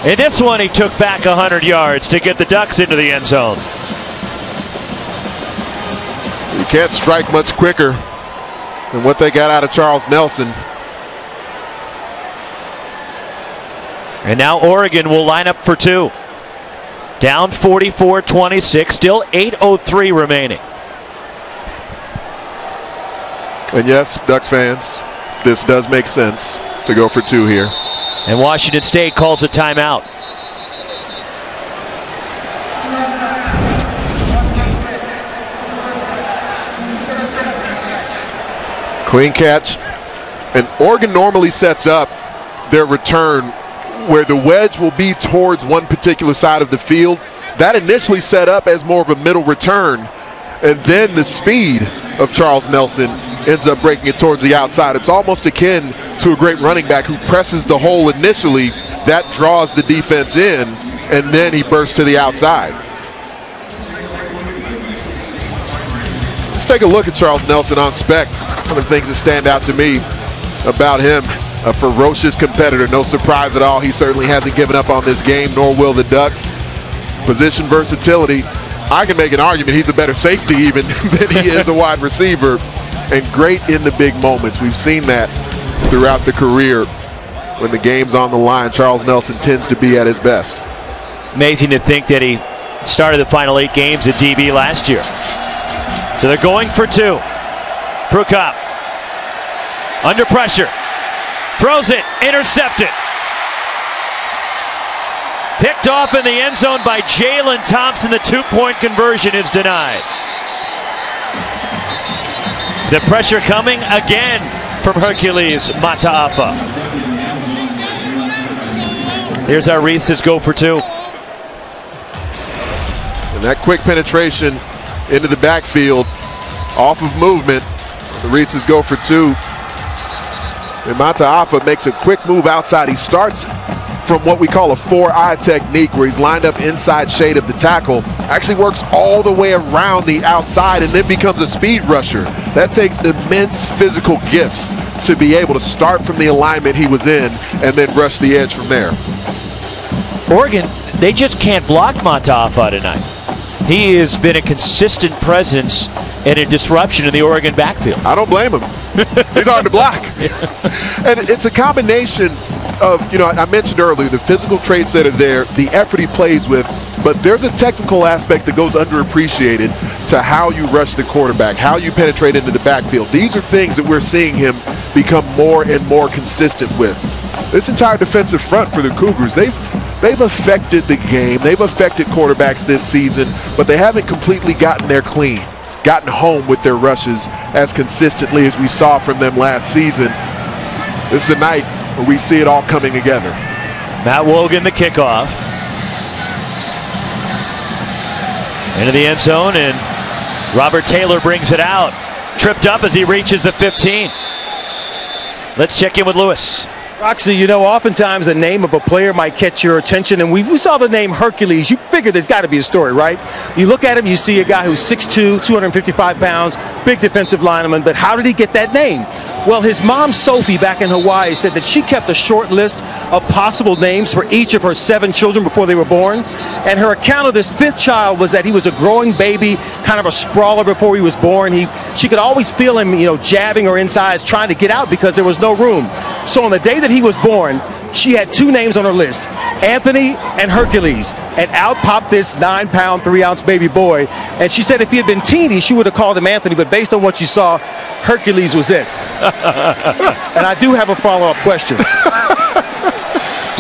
In this one, he took back 100 yards to get the Ducks into the end zone. You can't strike much quicker than what they got out of Charles Nelson. And now Oregon will line up for two. Down 44-26, still 8:03 remaining. And yes, Ducks fans, this does make sense to go for two here. And Washington State calls a timeout. Clean catch. And Oregon normally sets up their return where the wedge will be towards one particular side of the field. That initially set up as more of a middle return. And then the speed of Charles Nelson ends up breaking it towards the outside. It's almost akin to a great running back who presses the hole initially. That draws the defense in, and then he bursts to the outside. Let's take a look at Charles Nelson on spec. One of the things that stand out to me about him, a ferocious competitor. No surprise at all. He certainly hasn't given up on this game, nor will the Ducks. Position versatility. I can make an argument he's a better safety even than he is a wide receiver. And great in the big moments. We've seen that throughout the career. When the game's on the line, Charles Nelson tends to be at his best. Amazing to think that he started the final 8 games at DB last year. So they're going for two. Prukop under pressure. Throws it, intercepted. Picked off in the end zone by Jalen Thompson. The 2-point conversion is denied. The pressure coming again from Hercules Mataafa. Here's our Reese's go for two. And that quick penetration into the backfield, off of movement. The Reese's go for two. And Mataafa makes a quick move outside. He starts from what we call a 4-eye technique, where he's lined up inside shade of the tackle, actually works all the way around the outside and then becomes a speed rusher. That takes immense physical gifts to be able to start from the alignment he was in and then rush the edge from there. Oregon, they just can't block Mataafa tonight. He has been a consistent presence and a disruption in the Oregon backfield. I don't blame him. He's hard to block. And it's a combination of, I mentioned earlier, the physical traits that are there, the effort he plays with, but there's a technical aspect that goes underappreciated to how you rush the quarterback, how you penetrate into the backfield. These are things that we're seeing him become more and more consistent with. This entire defensive front for the Cougars, they've affected the game. They've affected quarterbacks this season, but they haven't completely gotten there clean, gotten home with their rushes as consistently as we saw from them last season. This is a night where we see it all coming together. Matt Wogan, the kickoff. Into the end zone, and Robert Taylor brings it out. Tripped up as he reaches the 15. Let's check in with Lewis. Roxy, oftentimes the name of a player might catch your attention, and we saw the name Hercules. You figure there's got to be a story, right? You look at him, you see a guy who's 6'2", 255 pounds, big defensive lineman, but how did he get that name? Well, his mom, Sophie, back in Hawaii, said that she kept a short list of possible names for each of her 7 children before they were born, and her account of this 5th child was that he was a growing baby, kind of a sprawler before he was born. She could always feel him, jabbing her insides, trying to get out because there was no room. So on the day that he was born, she had 2 names on her list, Anthony and Hercules, and out popped this 9-pound, 3-ounce baby boy. And she said if he had been teeny, she would have called him Anthony, but based on what she saw, Hercules was it. And I do have a follow-up question.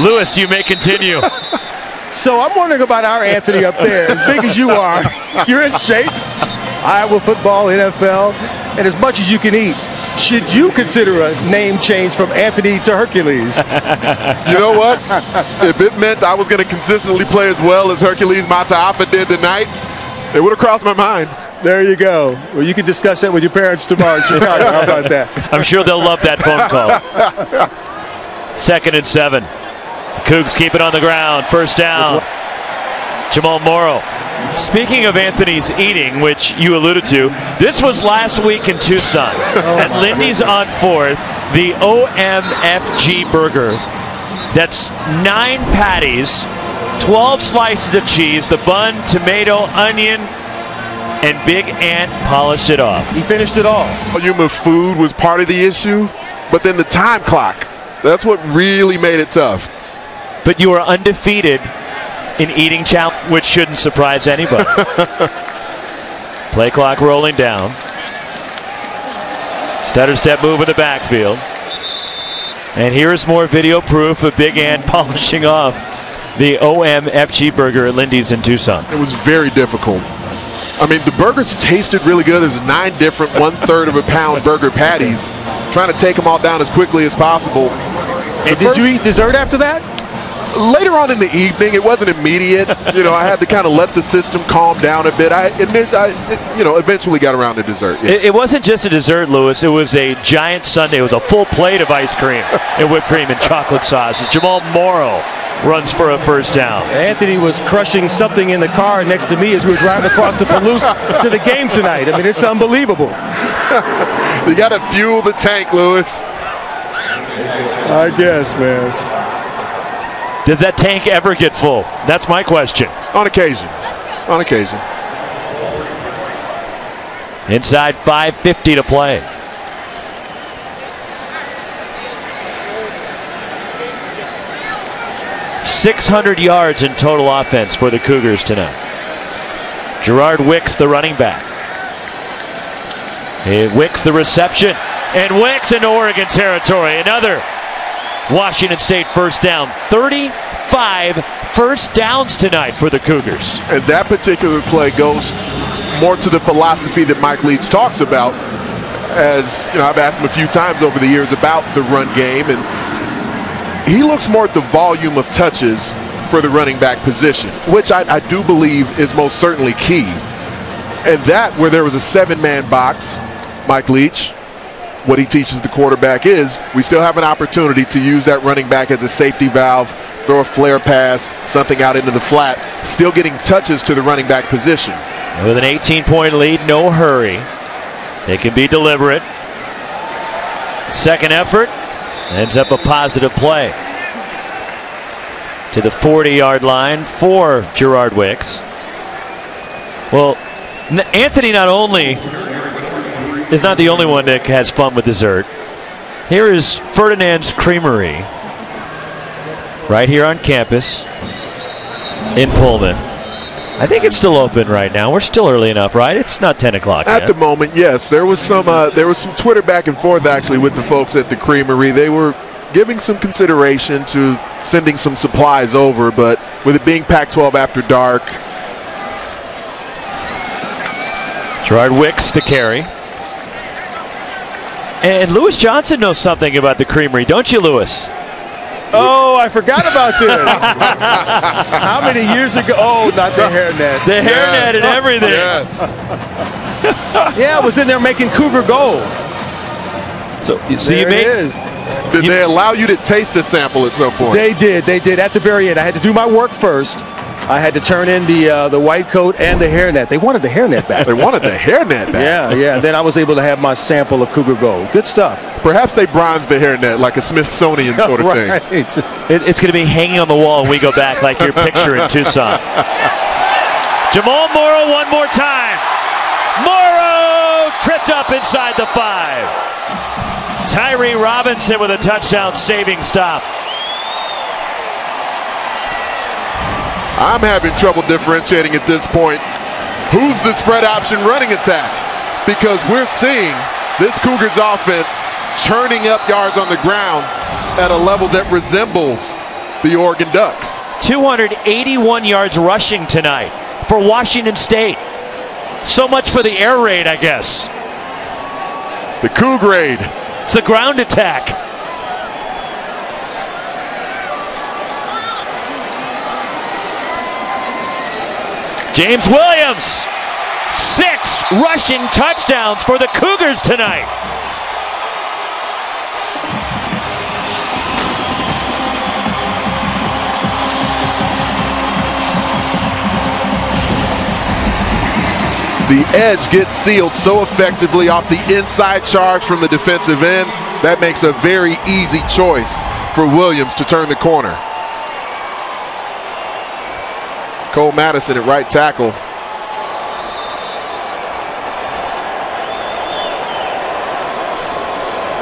Lewis, you may continue. So I'm wondering about our Anthony up there, as big as you are. You're in shape. Iowa football, NFL, and as much as you can eat. Should you consider a name change from Anthony to Hercules? You know what? If it meant I was going to consistently play as well as Hercules Mataafa did tonight, it would have crossed my mind. There you go. Well, you can discuss that with your parents tomorrow in Chicago. How about that? I'm sure they'll love that phone call. 2nd and 7. Cougs keep it on the ground. First down. Jamal Morrow. Speaking of Anthony's eating, which you alluded to, this was last week in Tucson at Lindy's on 4th, the OMFG burger. That's 9 patties, 12 slices of cheese, the bun, tomato, onion, and Big Ant polished it off. He finished it all. Volume of food was part of the issue, but then the time clock, that's what really made it tough. But you are undefeated in eating challenge, which shouldn't surprise anybody. Play clock rolling down. Stutter step move in the backfield. And here is more video proof of Big Ant polishing off the OMFG burger at Lindy's in Tucson. It was very difficult. I mean, the burgers tasted really good. There's 9 different 1/3 of a pound burger patties. Trying to take them all down as quickly as possible. And did you eat dessert after that? Later on in the evening, it wasn't immediate. I had to kind of let the system calm down a bit. I admit, eventually got around to dessert. Yes. It wasn't just a dessert, Lewis. It was a giant sundae. It was a full plate of ice cream and whipped cream and chocolate sauce. Jamal Morrow runs for a first down. Anthony was crushing something in the car next to me as we were driving across the Palouse to the game tonight. I mean, it's unbelievable. You got to fuel the tank, Lewis. I guess, man. Does that tank ever get full? That's my question. On occasion. On occasion. Inside 5:50 to play. .600 yards in total offense for the Cougars tonight. Gerard Wicks, the running back. Wicks, the reception. And Wicks into Oregon territory. Another Washington State first down. 35 first downs tonight for the Cougars. And that particular play goes more to the philosophy that Mike Leach talks about. As I've asked him a few times over the years about the run game, and he looks more at the volume of touches for the running back position, which I do believe is most certainly key. And that, where there was a 7-man box, Mike Leach, what he teaches the quarterback is we still have an opportunity to use that running back as a safety valve, throw a flare pass, something out into the flat, still getting touches to the running back position. With an 18-point lead, no hurry. They can be deliberate. Second effort ends up a positive play. To the 40-yard line for Gerard Wicks. Well, Anthony not only is not the only one that has fun with dessert. Here is Ferdinand's Creamery, right here on campus in Pullman. I think it's still open right now. We're still early enough, right? It's not 10 o'clock At the moment, yes. There was some Twitter back and forth actually with the folks at the Creamery. They were giving some consideration to sending some supplies over, but with it being Pac-12 after dark. Gerard Wicks, the carry. And Lewis Johnson knows something about the Creamery, don't you, Lewis? Oh, I forgot about this. How many years ago? Oh, not the hairnet. The hairnet and everything. Yes. Yeah, I was in there making Cougar gold. So There you it made is. Did they allow you to taste a sample at some point? They did. At the very end. I had to do my work first. I had to turn in the white coat and the hairnet. They wanted the hairnet back. They wanted the hairnet back. Yeah. Then I was able to have my sample of Cougar Gold. Good stuff. Perhaps they bronzed the hairnet like a Smithsonian sort of thing. It's going to be hanging on the wall when we go back, like your picture in Tucson. Jamal Morrow one more time. Morrow tripped up inside the 5. Tyree Robinson with a touchdown-saving stop. I'm having trouble differentiating at this point who's the spread option running attack, because we're seeing this Cougars offense churning up yards on the ground at a level that resembles the Oregon Ducks. 281 yards rushing tonight for Washington State. So much for the air raid, I guess. It's the Coug raid. It's the ground attack. James Williams, 6 rushing touchdowns for the Cougars tonight. The edge gets sealed so effectively off the inside charge from the defensive end. That makes a very easy choice for Williams to turn the corner. Cole Madison at right tackle.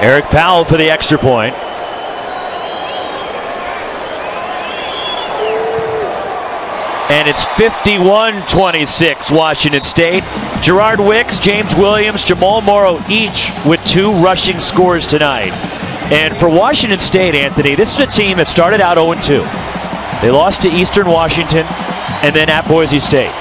Eric Powell for the extra point. And it's 51-26 Washington State. Gerard Wicks, James Williams, Jamal Morrow each with 2 rushing scores tonight. And for Washington State, Anthony, this is a team that started out 0-2. They lost to Eastern Washington and then at Boise State.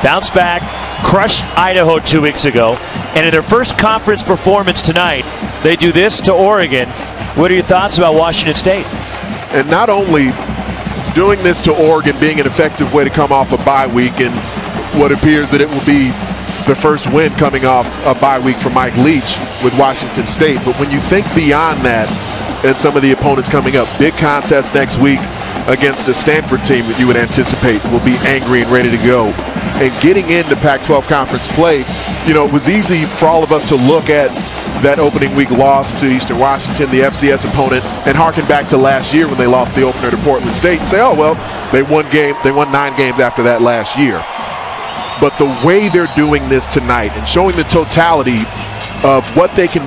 Bounced back, crushed Idaho 2 weeks ago, and in their first conference performance tonight, they do this to Oregon. What are your thoughts about Washington State? And not only doing this to Oregon being an effective way to come off a bye week, and what appears that it will be the first win coming off a bye week for Mike Leach with Washington State. But when you think beyond that and some of the opponents coming up, big contest next week against a Stanford team that you would anticipate will be angry and ready to go. And getting into Pac-12 conference play, you know, it was easy for all of us to look at that opening week loss to Eastern Washington, the FCS opponent, and harken back to last year when they lost the opener to Portland State and say, oh, well, they won 9 games after that last year. But the way they're doing this tonight and showing the totality of what they can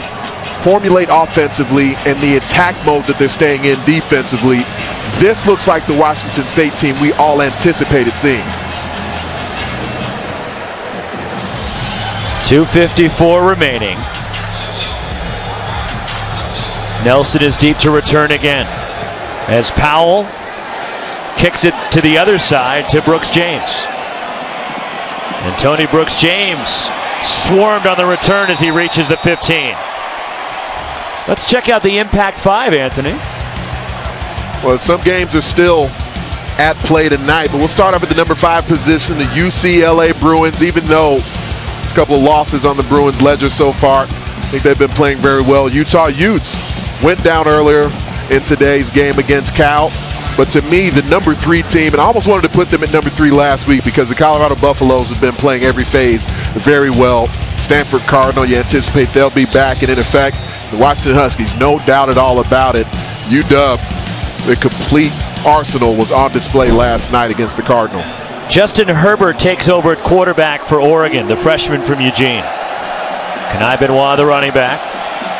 formulate offensively and the attack mode that they're staying in defensively, this looks like the Washington State team we all anticipated seeing. 2:54 remaining. Nelson is deep to return again as Powell kicks it to the other side to Brooks James. And Tony Brooks James swarmed on the return as he reaches the 15. Let's check out the Impact 5, Anthony. Well, some games are still at play tonight, but we'll start off at the number 5 position, the UCLA Bruins. Even though there's a couple of losses on the Bruins ledger so far, I think they've been playing very well. Utah Utes went down earlier in today's game against Cal. But to me, the number 3 team, and I almost wanted to put them at number 3 last week because the Colorado Buffaloes have been playing every phase very well. Stanford Cardinal, you anticipate they'll be back. And in effect, the Washington Huskies, no doubt at all about it. UW, the complete arsenal was on display last night against the Cardinal. Justin Herbert takes over at quarterback for Oregon, the freshman from Eugene. Kani Benoit, the running back.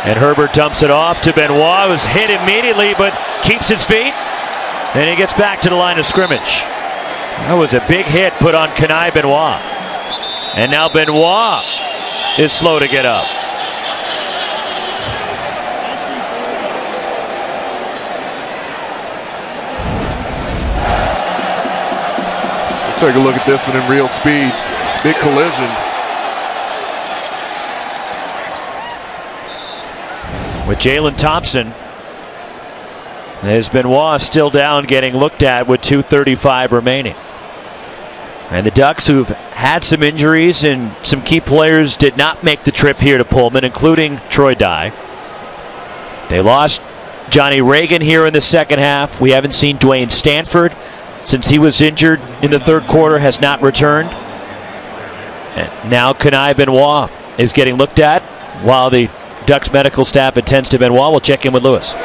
And Herbert dumps it off to Benoit, who's hit immediately but keeps his feet. And he gets back to the line of scrimmage. That was a big hit put on Kani Benoit. And now Benoit is slow to get up. We'll take a look at this one in real speed. Big collision. With Jalen Thompson. As Benoit still down, getting looked at with 2:35 remaining. And the Ducks, who've had some injuries and some key players, did not make the trip here to Pullman, including Troy Dye. They lost Johnny Reagan here in the second half. We haven't seen Dwayne Stanford since he was injured in the third quarter, has not returned. And now Kani Benoit is getting looked at while the Ducks medical staff attends to Benoit. We'll check in with Lewis.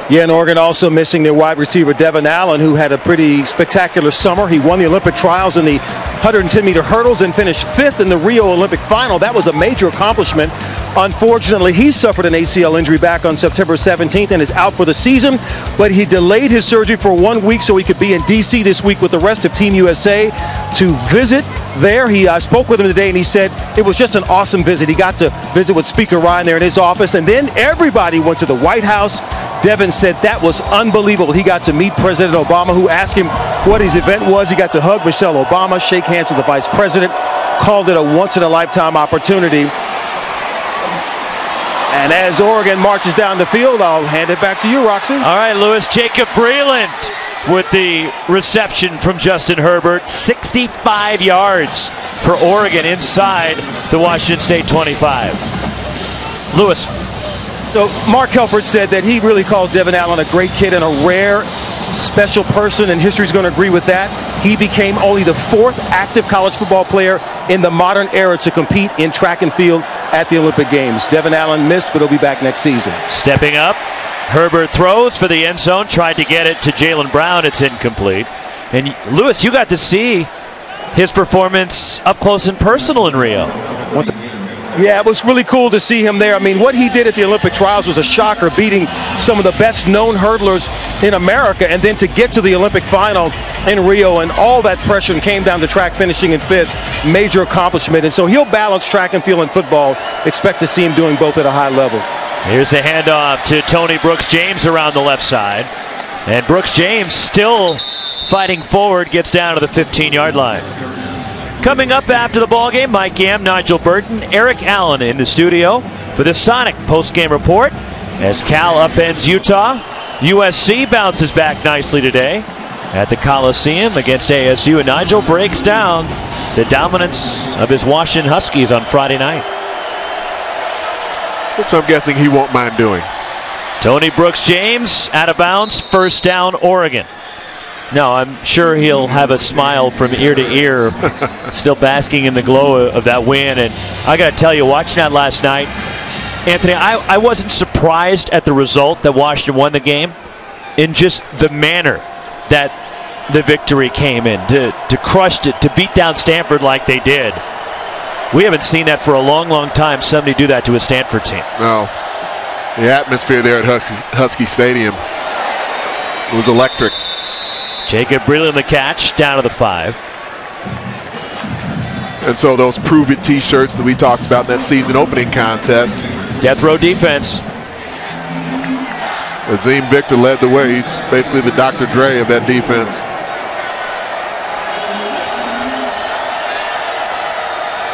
Yeah, and Oregon also missing their wide receiver Devin Allen, who had a pretty spectacular summer. He won the Olympic trials in the 110-meter hurdles and finished 5th in the Rio Olympic final. That was a major accomplishment. Unfortunately, he suffered an ACL injury back on September 17th and is out for the season. But he delayed his surgery for 1 week so he could be in D.C. this week with the rest of Team USA to visit there. I spoke with him today, and he said it was just an awesome visit. He got to visit with Speaker Ryan there in his office, and then everybody went to the White House. Devin said that was unbelievable. He got to meet President Obama, who asked him what his event was. He got to hug Michelle Obama, shake hands with the Vice President, called it a once-in-a-lifetime opportunity. And as Oregon marches down the field, I'll hand it back to you, Roxy. All right, Lewis. Jacob Breland with the reception from Justin Herbert. 65 yards for Oregon inside the Washington State 25. Lewis. So Mark Helford said that he really calls Devin Allen a great kid and a rare, special person, and history's going to agree with that. He became only the 4th active college football player in the modern era to compete in track and field at the Olympic Games. Devin Allen missed, but he'll be back next season. Stepping up Herbert throws for the end zone, tried to get it to Jaylen Brown. It's incomplete. And Lewis, you got to see his performance up close and personal in Rio. Yeah, it was really cool to see him there. I mean, what he did at the Olympic trials was a shocker, beating some of the best known hurdlers in America, and then to get to the Olympic final in Rio, and all that pressure came down to track, finishing in 5th. Major accomplishment. And so he'll balance track and field and football. Expect to see him doing both at a high level. Here's the handoff to Tony Brooks-James around the left side. And Brooks-James still fighting forward, gets down to the 15-yard line. Coming up after the ballgame, Mike Yam, Nigel Burton, Eric Allen in the studio for the Sonic postgame report as Cal upends Utah. USC bounces back nicely today at the Coliseum against ASU, and Nigel breaks down the dominance of his Washington Huskies on Friday night. Which I'm guessing he won't mind doing. Tony Brooks-James out of bounds, first down, Oregon. No, I'm sure he'll have a smile from ear to ear, still basking in the glow of that win. And I got to tell you, watching that last night, Anthony, I wasn't surprised at the result that Washington won the game, in just the manner that the victory came in, to crush it, to beat down Stanford like they did. We haven't seen that for a long, long time, somebody do that to a Stanford team. No. The atmosphere there at Husky Stadium was electric. Jacob Breland the catch, down to the 5. And so those Prove It t-shirts that we talked about in that season opening contest. Death row defense. Azim Victor led the way. He's basically the Dr. Dre of that defense.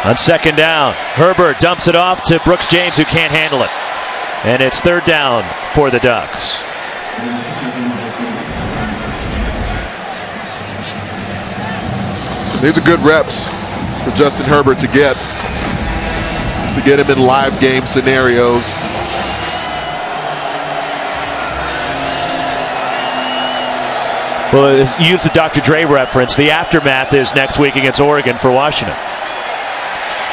On second down, Herbert dumps it off to Brooks-James, who can't handle it. And it's third down for the Ducks. These are good reps for Justin Herbert to get, just to get him in live game scenarios. Well, use the Dr. Dre reference. The aftermath is next week against Oregon for Washington.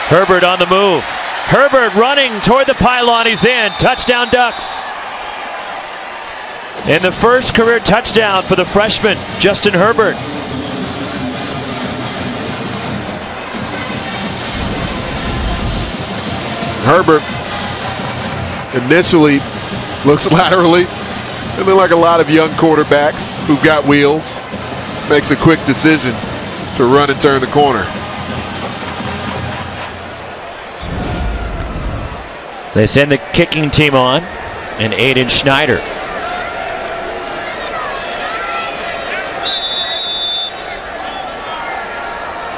Herbert on the move. Herbert running toward the pylon. He's in. Touchdown, Ducks. And the first career touchdown for the freshman, Justin Herbert. Herbert initially looks laterally, and then, like a lot of young quarterbacks who've got wheels, makes a quick decision to run and turn the corner. So they send the kicking team on, and Aiden Schneider.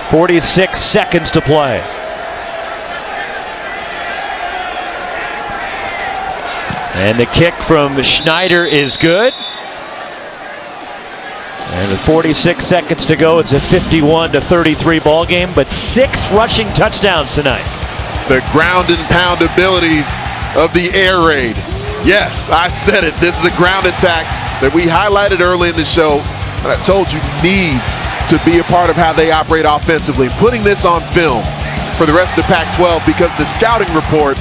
.46 seconds to play. And the kick from Schneider is good. And with 46 seconds to go, it's a 51-33 ball game, but 6 rushing touchdowns tonight. The ground and pound abilities of the air raid. Yes, I said it. This is a ground attack that we highlighted early in the show, and I told you needs to be a part of how they operate offensively. Putting this on film for the rest of the Pac-12, because the scouting report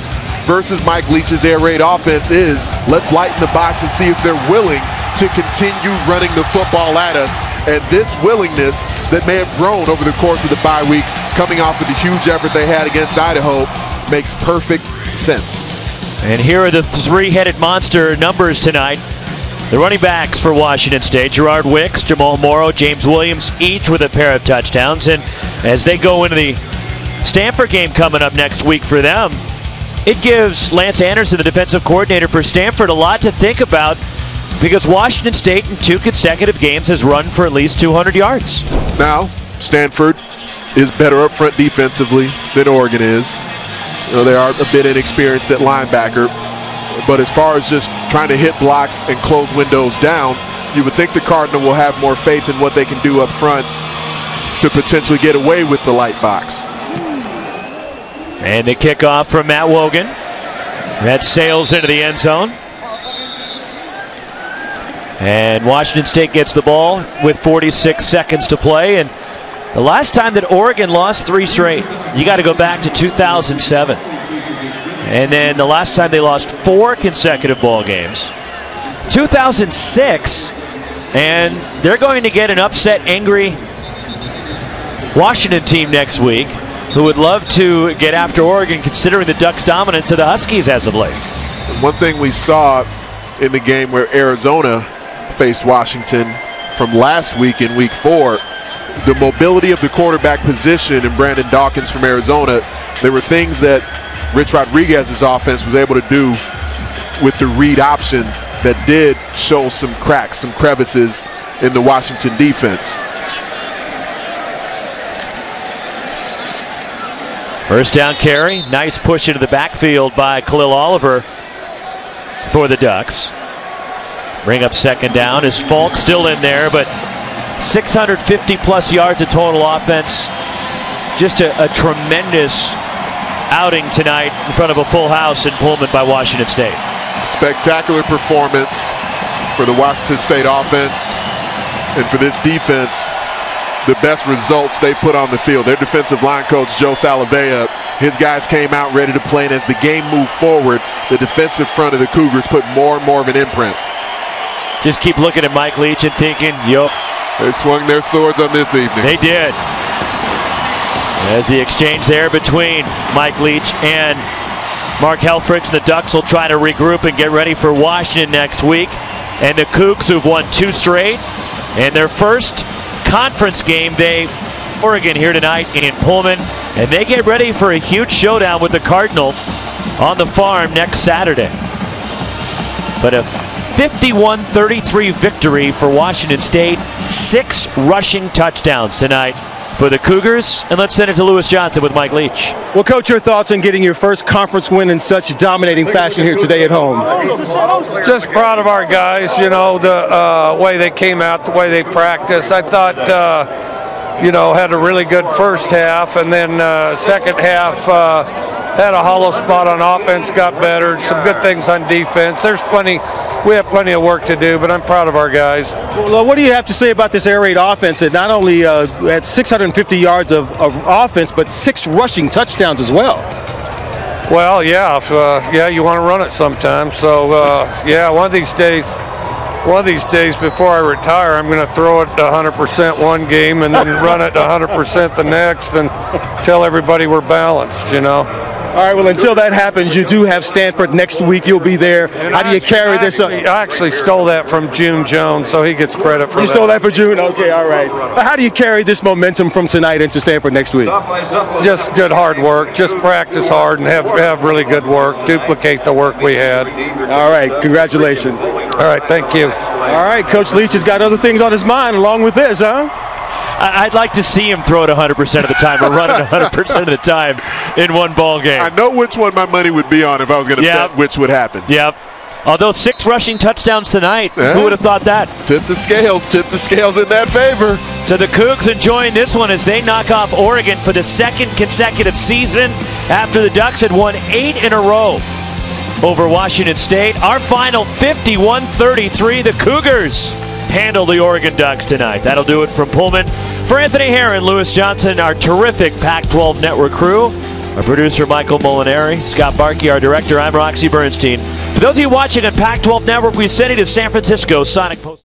versus Mike Leach's air raid offense is, let's lighten the box and see if they're willing to continue running the football at us. And this willingness that may have grown over the course of the bye week, coming off of the huge effort they had against Idaho, makes perfect sense. And here are the three-headed monster numbers tonight. The running backs for Washington State, Gerard Wicks, Jamal Morrow, James Williams, each with a pair of touchdowns. And as they go into the Stanford game coming up next week for them, it gives Lance Anderson, the defensive coordinator for Stanford, a lot to think about, because Washington State in 2 consecutive games has run for at least 200 yards. Now, Stanford is better up front defensively than Oregon is. You know, they are a bit inexperienced at linebacker, but as far as just trying to hit blocks and close windows down, you would think the Cardinal will have more faith in what they can do up front to potentially get away with the light box. And the kickoff from Matt Wogan. That sails into the end zone. And Washington State gets the ball with 46 seconds to play. And the last time that Oregon lost 3 straight, you got to go back to 2007. And then the last time they lost 4 consecutive ball games 2006, and they're going to get an upset, angry Washington team next week who would love to get after Oregon, considering the Ducks' dominance of the Huskies as of late. One thing we saw in the game where Arizona faced Washington from last week in week 4, the mobility of the quarterback position and Brandon Dawkins from Arizona, there were things that Rich Rodriguez's offense was able to do with the read option that did show some cracks, some crevices in the Washington defense. First down carry, nice push into the backfield by Khalil Oliver for the Ducks. Bring up second down. Is Falk still in there, but 650 plus yards of total offense. Just a tremendous outing tonight in front of a full house in Pullman by Washington State. Spectacular performance for the Washington State offense, and for this defense, the best results they put on the field. Their defensive line coach, Joe Salavea, his guys came out ready to play, and as the game moved forward, the defensive front of the Cougars put more and more of an imprint. Just keep looking at Mike Leach and thinking, yup. They swung their swords on this evening. They did. As the exchange there between Mike Leach and Mark Helfrich, the Ducks will try to regroup and get ready for Washington next week. And the Cougs, who've won 2 straight, and their first conference game, Oregon here tonight in Pullman, and they get ready for a huge showdown with the Cardinal on the farm next Saturday. But a 51-33 victory for Washington State. 6 rushing touchdowns tonight for the Cougars. And let's send it to Lewis Johnson with Mike Leach. Well, Coach, your thoughts on getting your first conference win in such dominating fashion here today at home? Just proud of our guys, you know, the way they came out, the way they practiced. I thought, you know, had a really good first half, and then second half had a hollow spot on offense, got better. Some good things on defense. We have plenty of work to do, but I'm proud of our guys. Well, what do you have to say about this air raid offense that not only had 650 yards of offense, but 6 rushing touchdowns as well? Well, yeah, you want to run it sometimes. So, yeah, one of these days before I retire, I'm going to throw it 100% one game and then run it 100% the next and tell everybody we're balanced, you know. All right, well, until that happens, you do have Stanford next week. You'll be there. How do you carry this up? I actually stole that from June Jones, so he gets credit for that. You stole that for June? Okay, all right. How do you carry this momentum from tonight into Stanford next week? Just good hard work. Just practice hard and have really good work. Duplicate the work we had. All right, congratulations. All right, thank you. All right, Coach Leach has got other things on his mind along with this, huh? I'd like to see him throw it 100% of the time or run it 100% of the time in one ball game. I know which one my money would be on if I was going to bet which would happen. Yep. Although 6 rushing touchdowns tonight, who would have thought that? Tip the scales in that favor. So the Cougs enjoying this one as they knock off Oregon for the 2nd consecutive season after the Ducks had won 8 in a row over Washington State. Our final 51-33, the Cougars handle the Oregon Ducks tonight. That'll do it from Pullman. For Anthony Herron, Lewis Johnson, our terrific Pac-12 Network crew, our producer Michael Molinari, Scott Barkey, our director, I'm Roxy Bernstein. For those of you watching on Pac-12 Network, we send you to San Francisco Sonic Post.